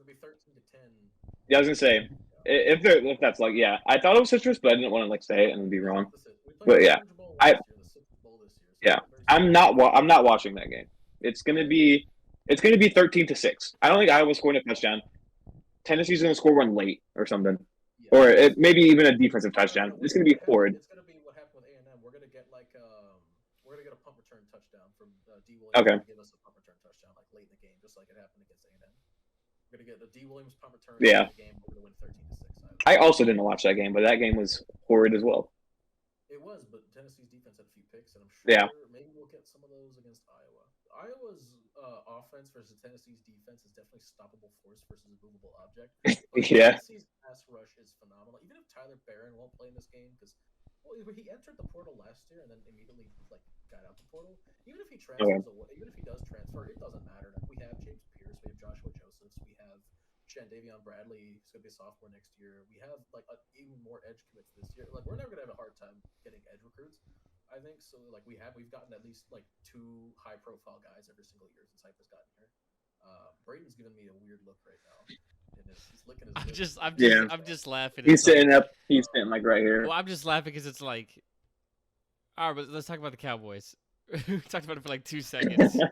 Yeah, I was gonna say, if that's like, yeah, I thought it was citrus, but I didn't want to like say it and be wrong. But yeah, I'm not watching that game. It's gonna be 13-6. I don't think Iowa's scoring a touchdown. Tennessee's gonna score one late or something, or maybe even a defensive touchdown. It's gonna be horrid. It's gonna be what happened with A&M. We're gonna get a punt return touchdown from D. Williams. Okay. Give us a punt return touchdown like late in the game, just like it happened against A&M. We're gonna get the D. Williams punt return. Yeah. In the game. We're gonna win 13-6. I also didn't watch that game, but that game was horrid as well. It was, but Tennessee's defense had a few picks, and I'm sure maybe we'll get some of those against Iowa. Iowa's offense versus Tennessee's defense is definitely stoppable force versus a movable object. Yeah. Tennessee's pass rush is phenomenal. Even if Tyler Barron won't play in this game, because he entered the portal last year and then immediately got out the portal. Even if he transfers away, even if he does transfer, it doesn't matter. We have James Pierce, we have Joshua Josephs, we have Davion Bradley, who's gonna be a sophomore next year. We have even more edge commits this year. We're never gonna have a hard time getting edge recruits, I think. So we've gotten at least 2 high profile guys every single year since Hyper's gotten here. Brayden's giving me a weird look right now. He's licking his I'm just laughing. He's sitting up. He's sitting like right here. Well, I'm just laughing because it's like, all right, but let's talk about the Cowboys. We talked about it for like 2 seconds. Right,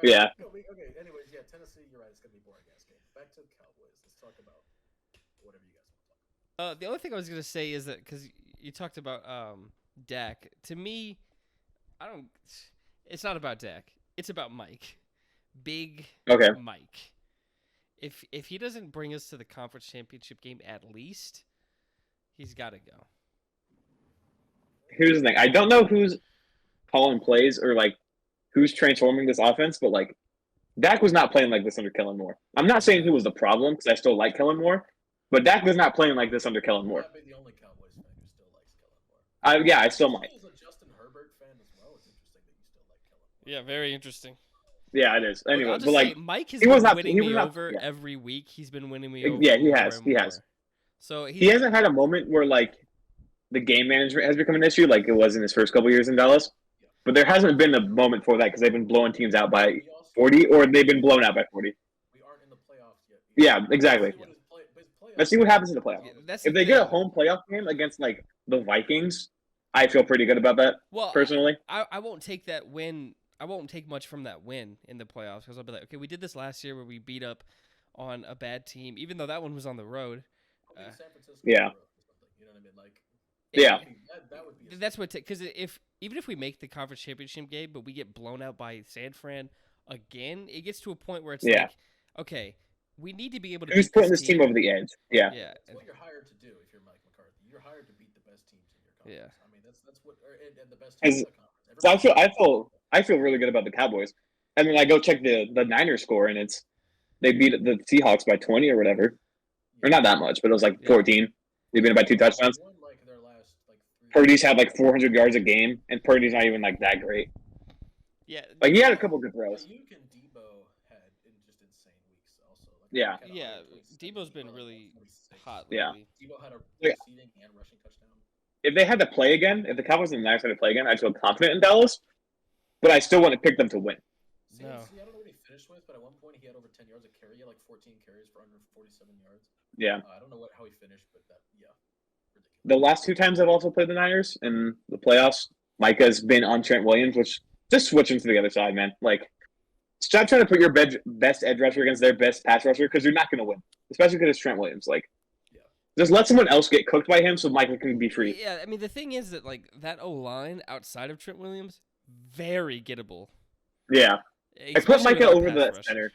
yeah. Okay. Anyways, yeah, Tennessee. You're right. It's gonna be a boring ass game. Back to the Cowboys. Let's talk about whatever you guys want to talk about. The only thing I was gonna say is that because you talked about Dak. To me, it's not about Dak. It's about Mike. Big Mike. If he doesn't bring us to the conference championship game at least, he's got to go. Here's the thing. I don't know who's calling plays or who's transforming this offense, but Dak was not playing like this under Kellen Moore. I'm not saying who was the problem because I still like Kellen Moore, but Dak was not playing like this under Kellen Moore. You might be the only Cowboys fan who still likes Kellen Moore. I still might. As a Justin Herbert fan as well, it's interesting that you still like Kellen Moore. Yeah, very interesting. Yeah, it is. Anyway, I'll just say, Mike has been winning me over every week. He's been winning me over. Yeah, he has. He has. So he hasn't had a moment where the game management has become an issue like it was in his first couple years in Dallas. Yeah. But there hasn't been a moment for that because they've been blowing teams out by 40 or they've been blown out by 40. We aren't in the playoffs yet. Yeah, exactly. His Let's see what happens in the playoffs. Yeah, that's If the they get a thing. home playoff game against like the Vikings, I feel pretty good about that. Well, personally, I won't take that win. I won't take much from that win in the playoffs because I'll be like, okay, we did this last year where we beat up on a bad team, even though that one was on the road. San Francisco yeah. or something. You know what I mean? Like, Yeah. that would be. That's what because even if we make the conference championship game, but we get blown out by San Fran again, it gets to a point where it's like, okay, we need to be able to. Who's beat putting this team over the edge? Yeah. Yeah. That's what you're hired to do if you're Mike McCarthy. You're hired to beat the best teams in your conference. Yeah. I mean, that's what and the best teams in the conference. So I feel really good about the Cowboys. And then I go check the Niners score, and they beat the Seahawks by 20 or whatever, or not that much, but it was like 14. They beat it by 2 touchdowns. Won, like, their last, like, 3 Purdy's had like 400 yards a game, and Purdy's not even like that great. Yeah. Like he had a couple good throws. You and Debo had just insane weeks also. Like, Yeah. Yeah. Debo's been really hot Yeah. lately. Debo had a receiving and rushing touchdown. If they had to play again, if the Cowboys and the Niners had to play again, I'd feel confident in Dallas, but I still want to pick them to win. See, I don't know what he finished with, but at one point he had over 10 yards a carry. He had like 14 carries for under 47 yards. Yeah. I don't know how he finished, but ridiculous. The last 2 times I've also played the Niners in the playoffs, Micah's been on Trent Williams, which just switching to the other side, man. Like, stop trying to put your best edge rusher against their best pass rusher because you're not going to win, especially because it's Trent Williams. Like, just let someone else get cooked by him so Micah can be free. Yeah, I mean, the thing is that, like, that O-line outside of Trent Williams, very gettable. Yeah. I put Micah over the rush. center.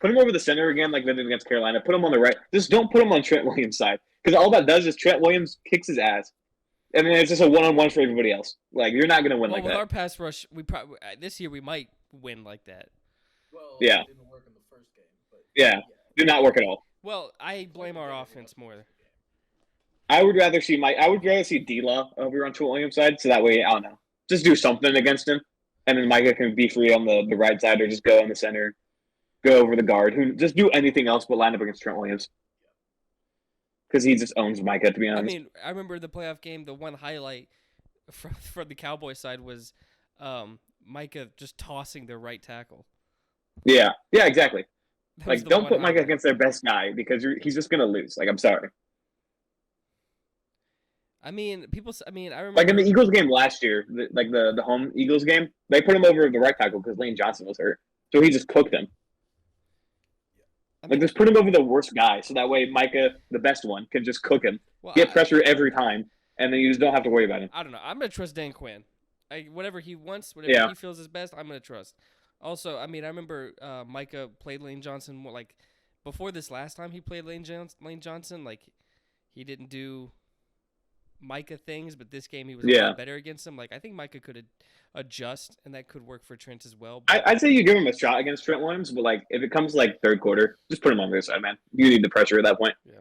Put him over the center again like they did against Carolina. Put him on the right. Just don't put him on Trent Williams' side because all that does is Trent Williams kicks his ass. And then it's just a one-on-one for everybody else. Like, you're not going to win like with that. our pass rush, we probably this year we might win like that. Well, yeah. It didn't work in the first game, but did not work at all. Well, I blame our offense more. I would rather see D-Law over on Trent Williams' side, so that way, I don't know, just do something against him, and then Micah can be free on the right side or just go in the center, go over the guard, just do anything else but line up against Trent Williams. Because he just owns Micah, to be honest. I mean, I remember the playoff game, the one highlight from the Cowboys side was Micah just tossing their right tackle. Yeah, exactly. Like, don't put Micah against their best guy because he's just going to lose. Like, I'm sorry. I mean, I remember. Like, in the Eagles game last year, the home Eagles game, they put him over the right tackle because Lane Johnson was hurt. So he just cooked him. Just put him over the worst guy, so that way Micah, the best one, can just cook him, get pressure every time, and then you just don't have to worry about him. I don't know. I'm gonna trust Dan Quinn. Whatever he wants, whatever he feels is best, I'm gonna trust. Also, I mean, I remember Micah played Lane Johnson more like before this last time he played Lane Johnson. Like he didn't do Micah things, but this game he was a lot better against him. Like I think Micah could adjust, and that could work for Trent as well. But I'd say you give him a shot against Trent Williams, but like if it comes like third quarter, just put him on the other side, man. You need the pressure at that point. Yeah.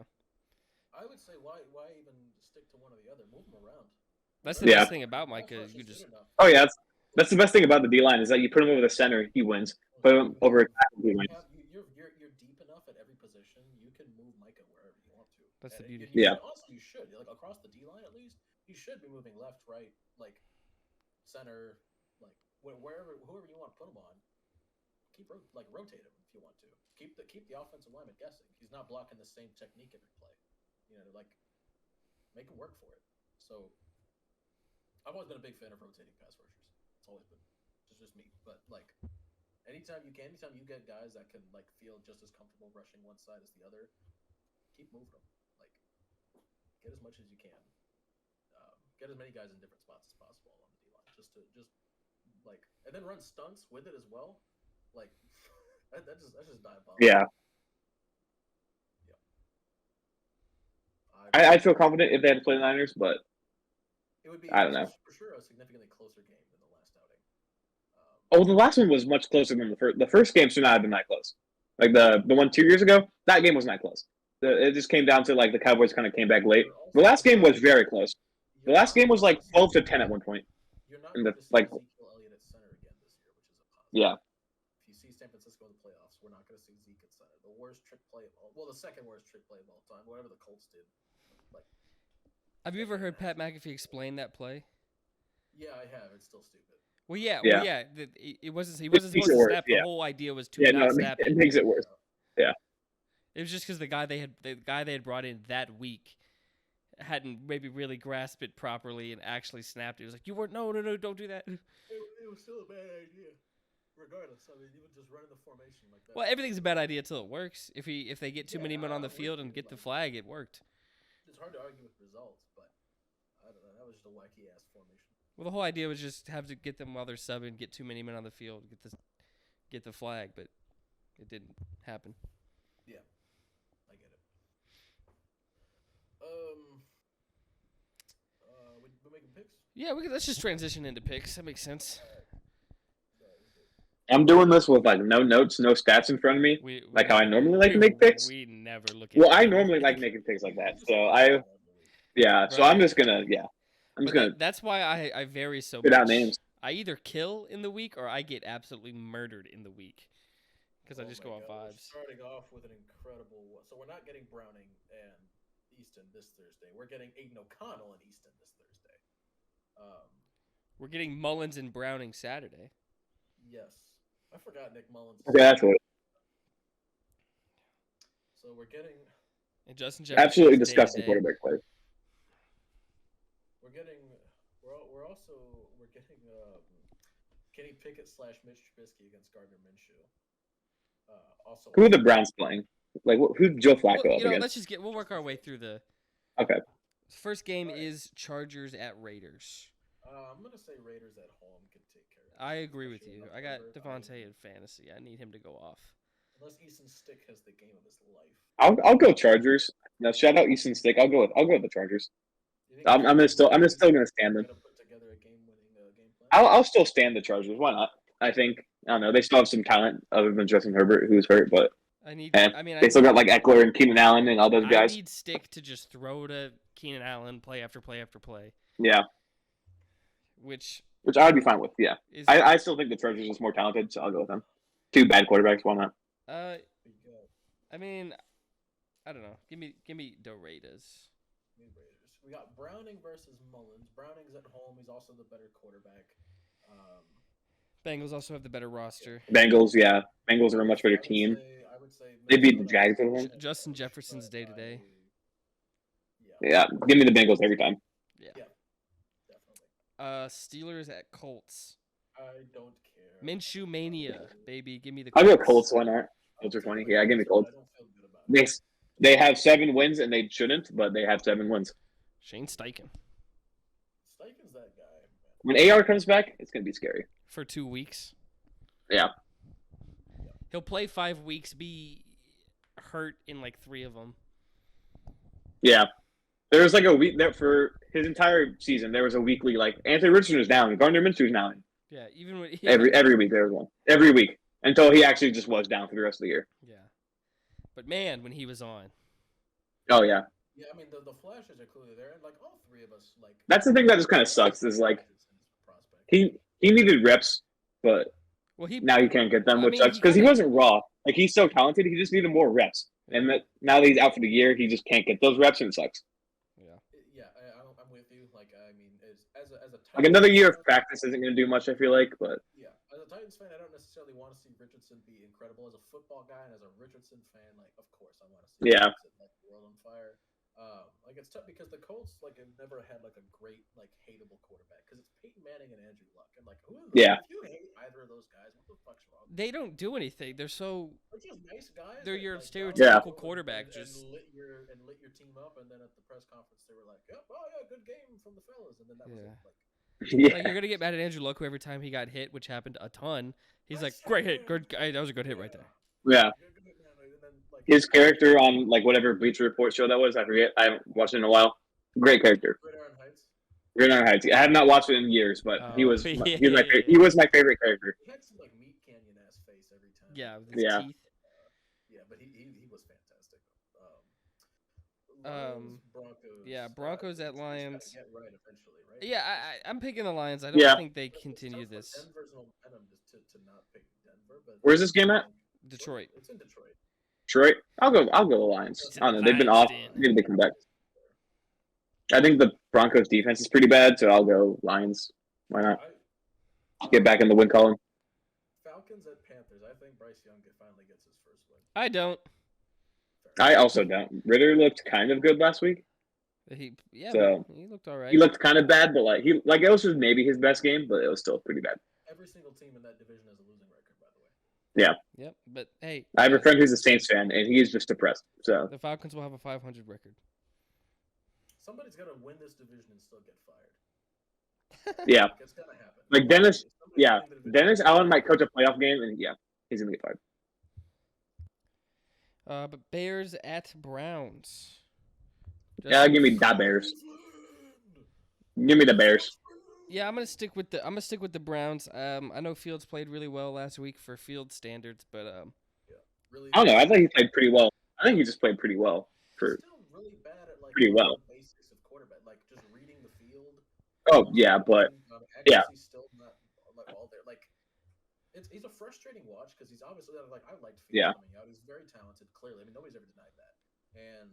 I would say why even stick to one or the other? Move them around. That's the best thing about Micah. You just that's the best thing about the D-line is that you put him over the center, he wins. Put him over a tackle, he wins. You're deep enough at every position. You can move Micah wherever you want to. That's the beauty. Also, you should like across the D line at least. You should be moving left, right, like center, like whoever you want to put him on. Rotate him if you want to. Keep the offensive lineman guessing. He's not blocking the same technique every play. You know, like make him work for it. So I've always been a big fan of rotating pass rushers. It's always been just me. But like anytime you get guys that can like feel just as comfortable rushing one side as the other, keep moving them. Like get as much as you can. Get as many guys in different spots as possible on the D line. Just and then run stunts with it as well. Like that's just diabolical. Yeah. I feel confident if they had to play the Niners, but it would be I don't know. For sure a significantly closer game than the last outing. The last one was much closer than the first. The first game should not have been that close. Like the one 2 years ago, that game was not close. It just came down to like the Cowboys kind of came back late. The last game was very close. The last game was like 12-10 at one point. You're not in going the to see like. Ezekiel Elliott at center again this year, which is a positive. Yeah. If you see San Francisco in the playoffs, we're not going to see Zeke at center. The worst trick play of all. Well, the second worst trick play of all time. Whatever the Colts did. Like. Have you ever heard Pat McAfee explain that play? Yeah, I have. It's still stupid. Well, yeah. He wasn't It supposed makes to it worse, snap. The whole idea was to Yeah, not no, snap it makes it worse. Yeah. It was just because the guy they had brought in that week hadn't maybe really grasped it properly and actually snapped it. It was like, no, don't do that. It was still a bad idea. Regardless, I mean, even just running the formation like that. Well, everything's a bad idea until it works. If they get too many men on the field and get the flag, it worked. It's hard to argue with results, but I don't know. That was just a wacky ass formation. Well, the whole idea was just have to get them while they're subbing, get too many men on the field, get the flag, but it didn't happen. Yeah, I get it. We're making picks. Yeah, let's just transition into picks. That makes sense. I'm doing this with like no notes, no stats in front of me, like how I normally like to make picks. We never look. Well, I normally like making picks like that, so So I'm just gonna That's why I vary so spit much. out names. I either kill in the week or I get absolutely murdered in the week because I just go on vibes. We're starting off with an incredible one. So we're not getting Browning and Easton this Thursday. We're getting Aiden O'Connell and Easton this Thursday. We're getting Mullins and Browning Saturday. Yes. I forgot Nick Mullins. Okay, that's what. So we're getting. And Justin Jefferson. Absolutely disgusting quarterback play. We're getting. We're getting Kenny Pickett / Mitch Trubisky against Gardner Minshew. Also. Who are the Browns playing? Like who's Joe Flacco up against? We'll work our way through the. Okay. First game is Chargers at Raiders. I'm gonna say Raiders at home can take care of it. I agree with you. I got Devontae in fantasy. I need him to go off. Unless Easton Stick has the game of his life. I'll go Chargers. Now shout out Easton Stick. I'll go with the Chargers. I'm still gonna stand them. Put together a game-winning game plan? I'll still stand the Chargers. Why not? I don't know. They still have some talent other than Justin Herbert, who's hurt, but they still got like Eckler and Keenan Allen and all those guys. I need Stick to just throw to Keenan Allen play after play after play. Yeah. Which I'd be fine with. Yeah. I still think the Chargers is more talented, so I'll go with them. Two bad quarterbacks. Why not? I mean, I don't know. Give me the Raiders. We got Browning versus Mullins. Browning's at home. He's also the better quarterback. Bengals also have the better roster. Bengals, yeah. Bengals are a much better team. I would say they beat the Jags at home. Justin Jefferson's day to day. Yeah, give me the Bengals every time. Yeah, definitely. Steelers at Colts. I don't care. Minshew mania, baby. Give me the Colts. Colts. I'll go Colts. Why not? Colts are funny. Yeah, give me Colts. I don't feel good about it. They have 7 wins, and they shouldn't, but they have 7 wins. Shane Steichen. Steichen's that guy. When AR comes back, it's going to be scary. For 2 weeks. Yeah. He'll play 5 weeks, be hurt in like 3 of them. Yeah. There was like a week that for his entire season, there was a weekly, like, Anthony Richardson was down, Gardner Minshew was down. Yeah, even when every week there was one. Every week. Until he actually just was down for the rest of the year. Yeah. But man, when he was on. Oh, yeah. Yeah, I mean, the flashes are clearly there. And, like, all 3 of us, like... That's the thing that just kind of sucks is, like, he needed reps, but now he can't get them, which sucks. Because he wasn't raw. Like, he's so talented, he just needed more reps. Yeah. And now that he's out for the year, he just can't get those reps, and it sucks. Yeah, I'm with you. Like, I mean, as a Titans like, another year of practice isn't going to do much, I feel like, but... Yeah, as a Titans fan, I don't necessarily want to see Richardson be incredible. As a football guy and as a Richardson fan, like, of course, I want to see Richardson light the world on fire. Like, it's tough because the Colts, like, have never had, like, a great, like, hateable quarterback. Because it's Peyton Manning and Andrew Luck. And, like, if you hate either of those guys, what the fuck's wrong with They don't do anything. They're just nice guys. They're your like, stereotypical quarterback. And lit your team up. And then at the press conference, they were like, yep, oh, yeah, good game from the fellas. And then that was it. Like, yeah. Like, you're going to get mad at Andrew Luck every time he got hit, which happened a ton. He's like, great hit. Good guy. That was a good hit right there. Yeah. His character on, like, whatever Bleacher Report show that was, I forget. I haven't watched it in a while. Great character. Gridiron Heights. I have not watched it in years, but he was my favorite. He was my favorite character. He had some, like, meat canyon ass face every time. Yeah, with his teeth. Yeah, but he was fantastic. Broncos. Broncos at Lions. Get right eventually, right? Yeah, I'm picking the Lions. I don't think they continue this. Denver's momentum just to not pick Denver, but where's this game at? Detroit. It's in Detroit. Detroit. I'll go the Lions. I don't know. They've been off. Maybe they come back. I think the Broncos defense is pretty bad, so I'll go Lions. Why not? Get back in the win column. Falcons at Panthers. I think Bryce Young finally gets his first win. I don't. Fair I also don't. Ritter looked kind of good last week. So he looked all right. he looked kind of bad, but like it was just maybe his best game, but it was still pretty bad. Every single team in that division has a losing record, by the way. Yeah. Yep, but hey, I have a friend who's a Saints fan, and he is just depressed. So the Falcons will have a 500 record. Somebody's gonna win this division and still get fired. yeah, It's gonna happen. like Dennis. Somebody's Yeah, winning the division. Dennis Allen might coach a playoff game, and yeah, he's gonna get fired. But Bears at Browns. Yeah, give me the Bears. Give me the Bears. Yeah, I'm gonna stick with the Browns. I know Fields played really well last week for Fields standards, but Really I don't know. I thought he played pretty well. I think he just played pretty well for still really bad at like pretty well. the basics of quarterback, like just reading the field. Oh yeah, but yeah. Accuracy's still not like all there. Like he's a frustrating watch because he's obviously like I liked Fields coming out. He's very talented, clearly. I mean, nobody's ever denied that. And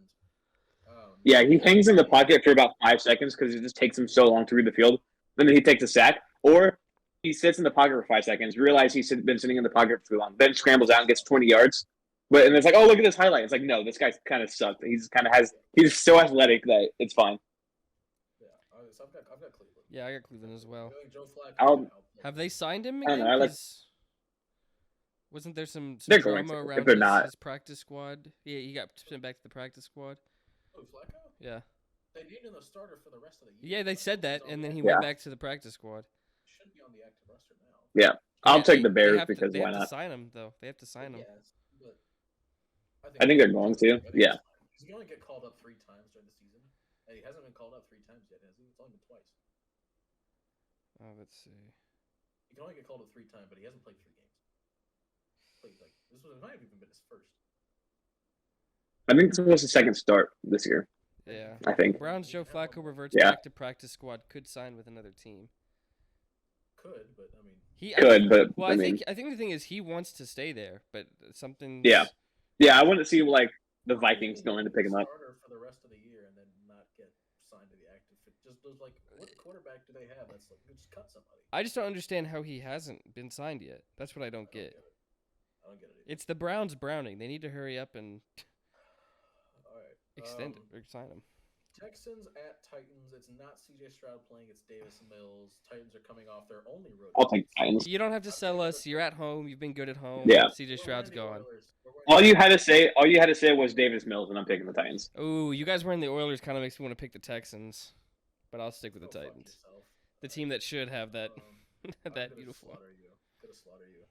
yeah, he hangs in the pocket for about 5 seconds because it just takes him so long to read the field. Then he takes a sack, or he sits in the pocket for 5 seconds, realizes he's been sitting in the pocket for too long, then scrambles out and gets 20 yards. And it's like, oh, look at this highlight. It's like, no, this guy kind of sucked. He's so athletic that it's fine. Yeah, so I've got Cleveland. Yeah, I got Cleveland as well. Joe Flacco. Have they signed him I again? don't know. Wasn't there some They're drama going to, around if they're not. his practice squad? Yeah, he got sent back to the practice squad. Oh, Flacco? Yeah. They needed him a starter for the rest of the year. Yeah, they said that, and then he Yeah. went back to the practice squad. He should be on the active roster now. Yeah, I'll take the They Bears have to- because they why have to not? sign him though. They have to sign him. Yes, but I think they're going to. Yeah. He's going to get called up 3 times during the season, and he hasn't been called up 3 times yet, has he? It's only been twice. Let's see. He can only get called up 3 times, but he hasn't played 3 games. This might have even been his first. I think this was his second start this year. Yeah. I think. Browns Joe Flacco reverts Yeah. back to practice squad. Could sign with another team. Could, but I mean, I mean, think the thing is he wants to stay there, but something. Yeah. Yeah, I want to see like the Vikings going to pick him up. Starter for the rest of the year and then not get signed to the active. Just those like, what quarterback do they have that's like just cut somebody? I just don't understand how he hasn't been signed yet. That's what I don't get. I don't get it. It's the Browns Browning. They need to hurry up and All right. extend it or sign him. Texans at Titans. It's not C.J. Stroud playing. It's Davis Mills. Titans are coming off their only road. I'll take Titans. You don't have to sell us. You're at home. You've been good at home. Yeah. CJ Stroud's gone. All you had to say was Davis Mills, and I'm taking the Titans. Ooh, you guys wearing the Oilers kind of makes me want to pick the Texans, but I'll stick with the Titans. The team that should have that that uniform. Gonna slaughter you.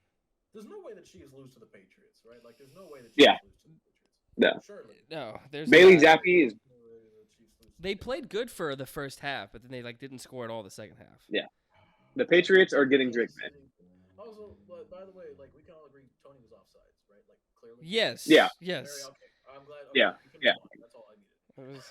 There's no way the Chiefs lose to the Patriots, right? Like, there's no way the Chiefs lose to the Patriots. No. Surely. No, there's Bailey Zappi is. They played good for the first half, but then they didn't score at all the second half. Yeah. The Patriots are getting Drake, man. Also, by the way, like we can all agree, Tony was offsides, right? Like clearly. Yes. Yeah. Yes. Okay. I'm glad. Yeah. Yeah. That's all I needed.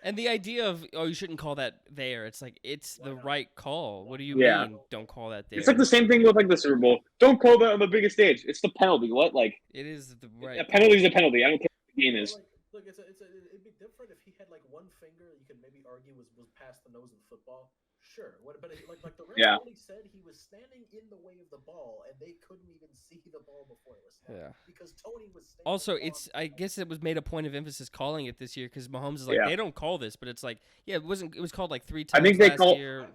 And the idea of you shouldn't call that there. It's like it's the right call. What do you Yeah. mean? Don't call that there. It's like the same thing with like the Super Bowl. Don't call that on the biggest stage. It's the penalty. What like? It is the right. A penalty is a penalty. I don't care what the game is. Look, it'd be different if he had like one finger. You could maybe argue was past the nose of the football. Sure, but like the ref only said he was standing in the way of the ball, and they couldn't even see the ball before it was snapped. Yeah. Because Tony was standing. Also, I guess it was made a point of emphasis calling it this year because Mahomes is like they don't call this, but it's like it was called like 3 times. I think they last year.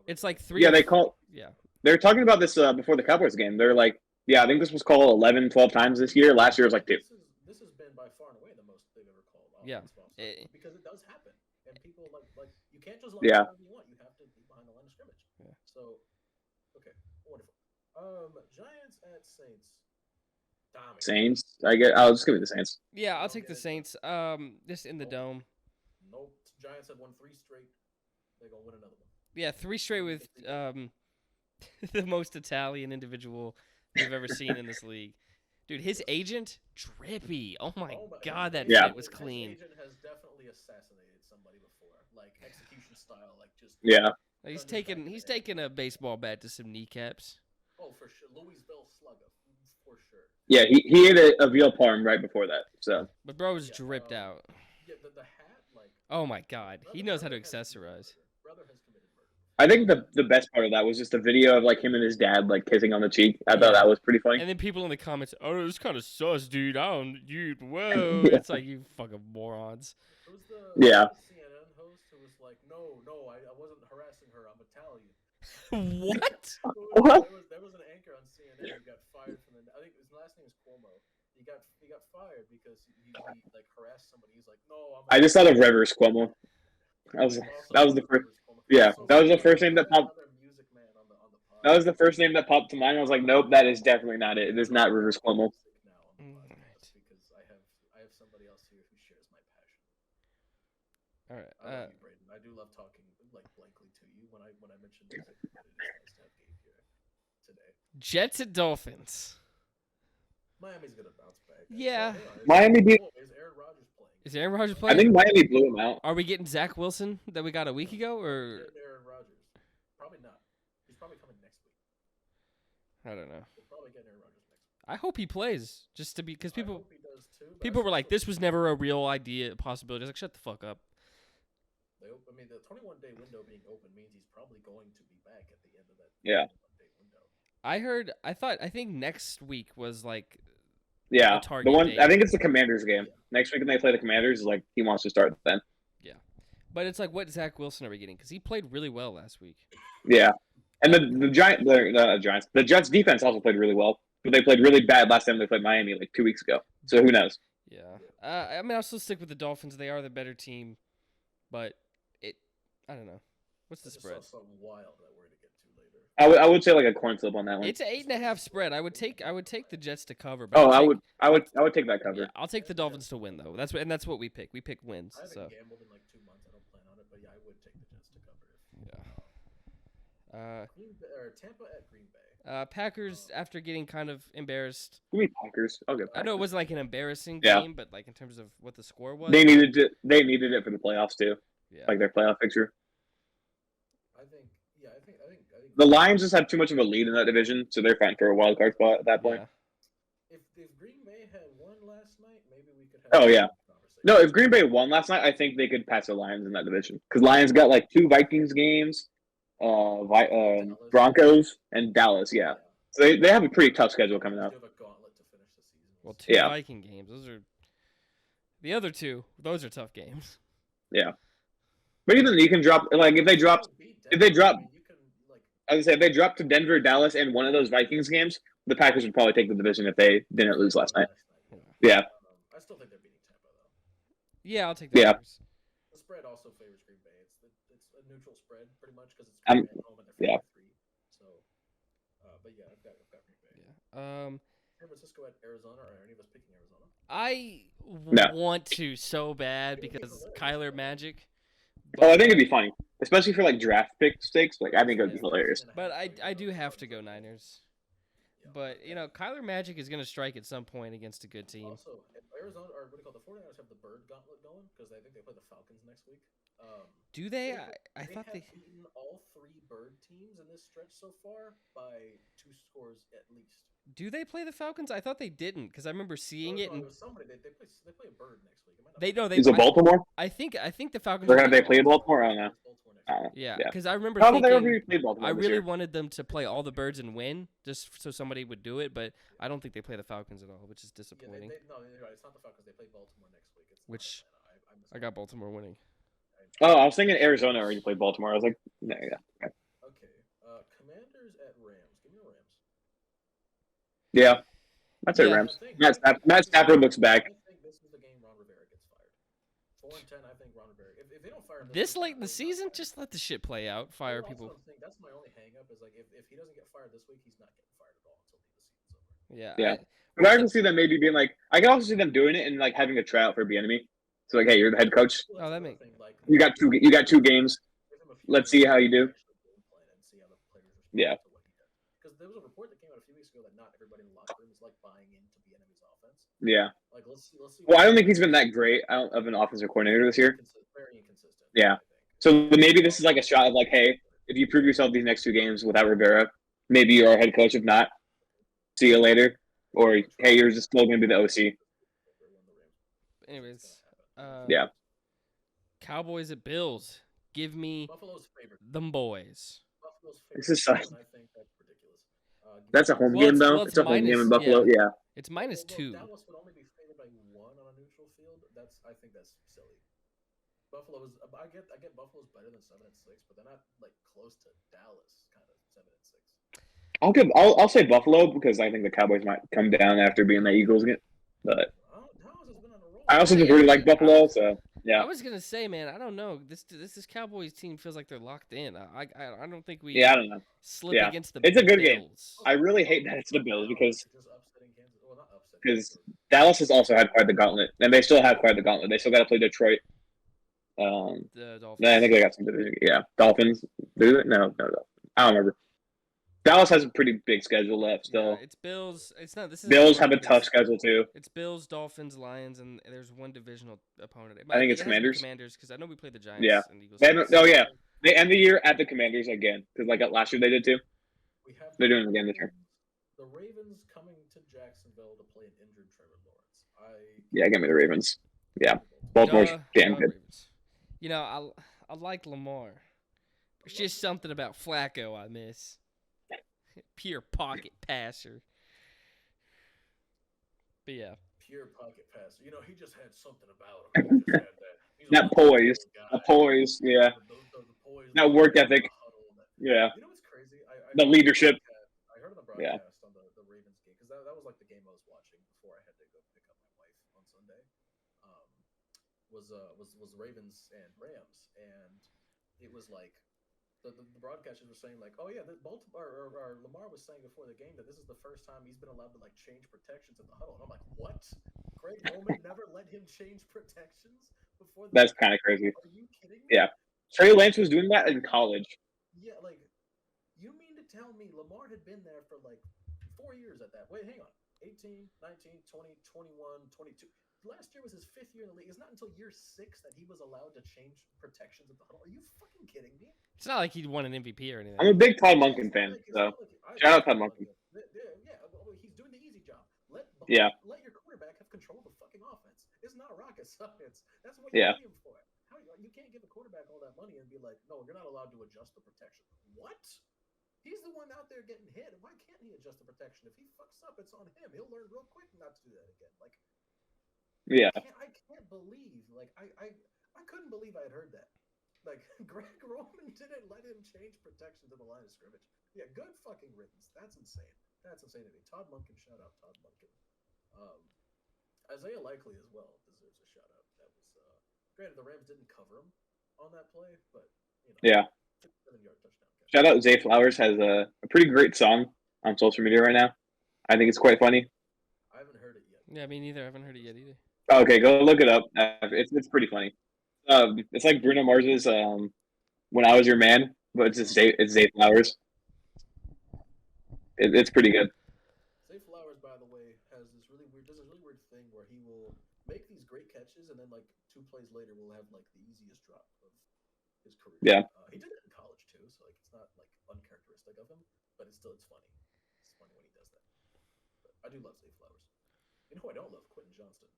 It's like 3. Yeah, they call. Yeah. They're talking about this before the Cowboys game. They're like, yeah, I think this was called 11, 12 times this year. Last year was like 2. This has been by far and away the most they've ever called. Yeah. Because it does happen, and people like you can't just Yeah. whatever you want. You have to be behind the line of scrimmage. Yeah. So, okay, wonderful. Giants at Saints. Dominant. Saints. I'll just give me the Saints. Yeah, I'll take the Saints. Just in the dome. Nope. Giants have won 3 straight. They're gonna win another one. Yeah, 3 straight with the most Italian individual we've ever seen in this league. Dude, his agent, drippy. Oh my god, that shit was clean. His agent has definitely assassinated somebody before, like execution style, like just. Yeah. He's taking a baseball bat to some kneecaps. Oh, for sure, Louisville Slugger, for sure. Yeah, he ate a veal parm right before that. So. But bro was dripped out. Yeah, the hat, like. Oh my god, he knows how to accessorize. Brother has committed murder. I think the best part of that was just the video of like him and his dad like kissing on the cheek. I thought that was pretty funny. And then people in the comments, oh, this kind of sus, dude. Whoa. Yeah. It's like, you fucking morons. It was the Yeah. CNN host who was like, no, I wasn't harassing her. I'm Italian. What? What? There was an anchor on CNN who got fired from I think his last name is Cuomo. He got fired because he like harassed somebody. He's like, no, I just thought of Rivers Cuomo. That was the first. Yeah, that was the first name that popped. That was the first name that popped to mind. I was like, nope, that is definitely not it. It is not Rivers Cuomo. Because I have somebody else here who shares my passion. All right. I love you, Brayden. I do love talking like blankly to you when I mentioned music. It is nice to have Gabe here today. Jets and Dolphins. Miami's gonna bounce back. Yeah. Miami beat. Is Aaron Rodgers playing? Is Aaron Rodgers playing? I think Miami blew him out. Are we getting Zach Wilson that we got a week ago, or Aaron Rodgers? Probably not. He's probably coming next week. I don't know. We'll probably get Aaron Rodgers next week. I hope he plays, just to be, because I people hope he does too, but people were like, this was never a real idea, possibility. I was like, shut the fuck up. I mean, the 21-day window being open means he's probably going to be back at the end of that. Yeah. 21-day window. I think next week was like. Yeah, target the one date. I think it's the Commanders game next week, when they play the Commanders. Like he wants to start then. Yeah, but it's like, what Zach Wilson are we getting? Because he played really well last week. Yeah, and the Giants, the Jets defense also played really well, but they played really bad last time they played Miami like 2 weeks ago. So who knows? Yeah, I mean, I'll still stick with the Dolphins. They are the better team, but I don't know. What's the spread? Saw something wild that we're gonna get to later. I would say like a coin flip on that one. It's an 8.5 spread. I would take the Jets to cover. But Oh, I would take that cover. Yeah, I'll take the Dolphins to win though. That's what we pick. We pick wins. I haven't So gambled in like 2 months. I don't plan on it, but yeah, I would take the Jets to cover. Tampa at Green Bay. Packers, after getting kind of embarrassed. Give me Packers. I'll get Packers. I know it wasn't like an embarrassing Yeah. game, but like in terms of what the score was. They needed it. They needed it for the playoffs too, Yeah. like their playoff picture. I think The Lions just had too much of a lead in that division, so they're fine for a wild card spot at that point. Yeah. If Green Bay had won last night, maybe we could have. Oh, yeah. Conversation. No, if Green Bay won last night, I think they could pass the Lions in that division, because Lions got like 2 Vikings games, Broncos, and Dallas. Yeah, so they have a pretty tough schedule coming up. They have a gauntlet to finish the season. Well, 2 Yeah. Viking games. Those are the other 2. Those are tough games. Yeah, but even you can drop like if they drop. You can like. I was gonna say if they dropped to Denver, Dallas, and one of those Vikings games, the Packers would probably take the division if they didn't lose last night. Yeah. I still think they're beating Tampa though. Yeah, I'll take the Yeah. Packers. The spread also favors Green Bay. It's a neutral spread pretty much because it's Um, Green Bay at home and they're yeah. 3. So, but yeah, I've got Green Bay. Yeah. San Francisco at Arizona, or are any of us picking Arizona? I No. want to so bad because Kyler Magic. Oh, I think it'd be funny, especially for like draft pick stakes. Like I think it would be hilarious. But I do have to go Niners. But Kyler Magic is gonna strike at some point against a good team. Also, Arizona, or what do you call it, the 49ers have the bird gauntlet going because I think they play the Falcons next week. Do they? I they thought have they. beaten all 3 bird teams in this stretch so far by 2 scores at least. Do they play the Falcons? I thought they didn't because I remember seeing it. No, And it was somebody. They play a bird next week. It might not they be- know they. Is it Baltimore? I think the Falcons. Or have they played Baltimore? I don't know. It's Baltimore next week. Yeah, Yeah. because I remember How have they thinking ever played Baltimore I this really year? wanted them to play all the birds and win, just so somebody would do it. But I don't think they play the Falcons at all, which is Yeah, disappointing. no, you're right. It's not the Falcons. They play Baltimore next week. It's Which Atlanta. I got Baltimore winning. Oh, I was thinking Arizona already played Baltimore. I was like, no, yeah. Okay. Okay. Commanders at Rams. Give me the Rams. Yeah, that's it, Yeah. Rams. Matt Stafford looks back. I think this is the game Ron Rivera gets fired. 4-10. I think Ron Rivera. If they don't fire him This week, late in the they're probably not season, fired. just let the shit play out. Fire Well, people. That's, what I'm saying. That's my only hang up is like if he doesn't get fired this week, he's not getting fired at all until the season's over. Yeah. Yeah. But I can see them maybe being like, I can also see them doing it and like having a tryout for Bieniemy. So like, hey, you're the head coach. Well, Oh, that that's makes- another thing, like, You got 2 games. give him a few Let's games see how you to do. actually game plan and see how the players respond Yeah. to what he does. Because there was a report that came out a few weeks ago that not everybody in the locker room is like buying into Bieniemy's offense. Yeah. Like let's see. Well, I don't think he's been that great of an offensive coordinator this year. Very inconsistent. Yeah. I think. So maybe this is like a shot of like, hey, if you prove yourself these next 2 games without Rivera, maybe you're our head coach. If not, see you later. Or hey, you're just still going to be the OC. Anyways, Yeah. Cowboys at Bills. Give me Buffalo's favorite. them boys. Buffalo's This favorite is team, such. and I think that's ridiculous. Give me That's a Dallas. home game though. It's It's a home game in minus. Buffalo. Yeah, Yeah. it's minus Well, 2. Dallas would only be favored by 1 on a neutral field. I think that's silly. Buffalo's. I get Buffalo's better than 7-6, but they're not like close to Dallas kind of 7-6. I'll say Buffalo because I think the Cowboys might come down after being the Eagles again. But Dallas has been on a roll. I also just really like Buffalo, so yeah. I was gonna say, man, I don't know. This Cowboys team feels like they're locked in. I don't think we Yeah, I don't know. slip Yeah. against the It's a good game. Bills. I really hate that it's the Bills because Just upsetting Kansas. Well, not upsetting. because Dallas has also had quite the gauntlet, and they still have quite the gauntlet. They still got to play Detroit. The Dolphins. I think they got some. Yeah, Dolphins. Do they? No. I don't remember. Dallas has a pretty big schedule left still. Yeah, it's Bills. It's not. This is Bills have a tough schedule too. It's Bills, Dolphins, Lions, and there's one divisional opponent. I think it's Commanders. Commanders, because I know we played the Giants. Yeah. And Eagles. Yeah, they end the year at the Commanders again because like last year they did too. They're doing it again this year. The Ravens coming to Jacksonville to play an injured Trevor Lawrence. Yeah, give me the Ravens. Yeah, Baltimore's damn good. Ravens. You know, I like Lamar. There's just something about Flacco I miss. Pure pocket passer. But yeah. Pure pocket passer. You know, he just had something about him. He just had that. That poise. A poise, yeah. The poise. That work ethic. Yeah. You know what's crazy? The leadership. I heard on the broadcast on the Ravens game, because that was like the game I was watching before I had to go pick up my wife on Sunday. Was Ravens and Rams, and it was like the broadcasters were saying like, oh yeah, Baltimore or Lamar was saying before the game that this is the first time he's been allowed to like change protections in the huddle, and I'm like, what? Greg Roman never let him change protections before. That's kind of crazy. Are you kidding me? Yeah, Trey Lance was doing that in college. Yeah, like you mean to tell me Lamar had been there for like 4 years at that? Wait, hang on. 18, 19, 20, 21, 22. Last year was his 5th year in the league. It's not until year 6 that he was allowed to change protections at the huddle. Are you fucking kidding me? It's not like he won an MVP or anything. I'm a big Todd Monken fan, so shout out Todd Monken. Yeah, he's doing the easy job. Let your quarterback have control of the fucking offense. It's not rocket science. That's what you pay him for. You can't give a quarterback all that money and be like, no, you're not allowed to adjust the protection. What? He's the one out there getting hit. Why can't he adjust the protection? If he fucks up, it's on him. He'll learn real quick not to do that again. Like, yeah, I can't believe. Like, I couldn't believe I had heard that. Like, Greg Roman didn't let him change protection to the line of scrimmage. Yeah, good fucking riddance. That's insane. That's insane to me. Todd Monken, shout out Todd Monken. Isaiah Likely as well deserves a shout out. That was granted the Rams didn't cover him on that play, but you know, yeah. 7-yard touchdown catch. Shout out Zay Flowers has a pretty great song on social media right now. I think it's quite funny. I haven't heard it yet. Yeah, me neither. I haven't heard it yet either. Okay, go look it up. It's pretty funny. It's like Bruno Mars's "When I Was Your Man," but it's Zay Flowers. It's pretty good. Zay Flowers, by the way, does this really weird thing where he will make these great catches, and then like 2 plays later, will have like the easiest drop of his career. Yeah. He did it in college too, so like it's not like uncharacteristic of him, but it's funny. It's funny when he does that. But I do love Zay Flowers. You know who I don't love? Quentin Johnston.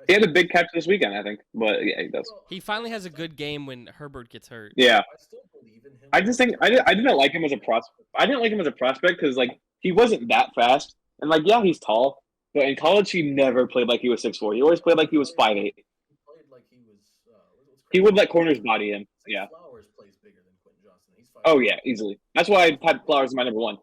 He had a big catch this weekend, I think, but yeah, he does. He finally has a good game when Herbert gets hurt. Yeah. I still believe in him. I just think I didn't like him as a prospect. I didn't like him as a prospect because like he wasn't that fast, and like yeah, he's tall, but in college he never played like he was 6'4". He always played like he was 5'8". He played like he was. He would let corners body him. Yeah. Flowers plays bigger than Quentin Johnston. He's 5'8". Oh yeah, easily. That's why I had Flowers as my number 1.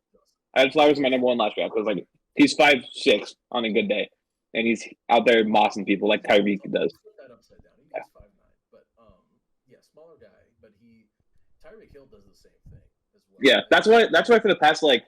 I had Flowers as my number 1 last draft because like he's 5'6" on a good day, and he's out there mossing people like Tyreek does. Put that upside down. He gets 5'9", but yeah, smaller guy, but Tyreek Hill does the same thing as well. Yeah, that's why for the past like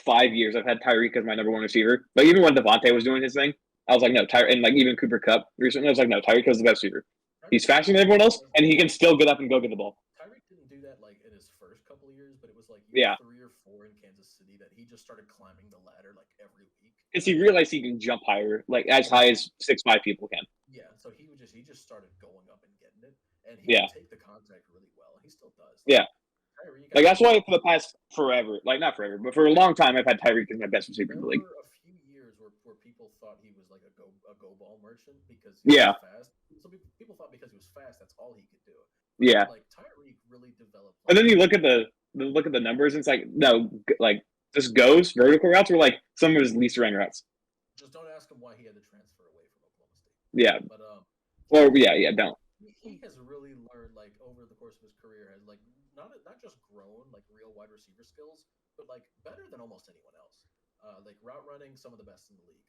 5 years I've had Tyreek as my number 1 receiver. But even when Devontae was doing his thing, I was like, no, Tyreek, and like even Cooper Kupp recently, I was like, no, Tyreek is the best receiver. He's faster than everyone else, and he can still get up and go get the ball. Tyreek didn't do that like in his first couple of years, but it was like 3 or 4 in Kansas City that he just started climbing the ladder like every week. Because he realized he can jump higher, like as high as 6'5" people can. Yeah, so he just started going up and getting it, and he would take the contact really well, and he still does. Like, Tyreek, like that's why for the past forever, like not forever, but for a long time, I've had Tyreek as my best receiver in the league. There were a few years where people thought he was like a go ball merchant because he was fast. people thought because he was fast, that's all he could do. Yeah. Like Tyreek really developed. And then you look at the numbers, and it's like no, like just goes vertical routes were like some of his least ran routes. Just don't ask him why he had to transfer away from Oklahoma State. Yeah. But Or don't. He has really learned, like, over the course of his career, has like not just grown like real wide receiver skills, but like better than almost anyone else. Like route running, some of the best in the league.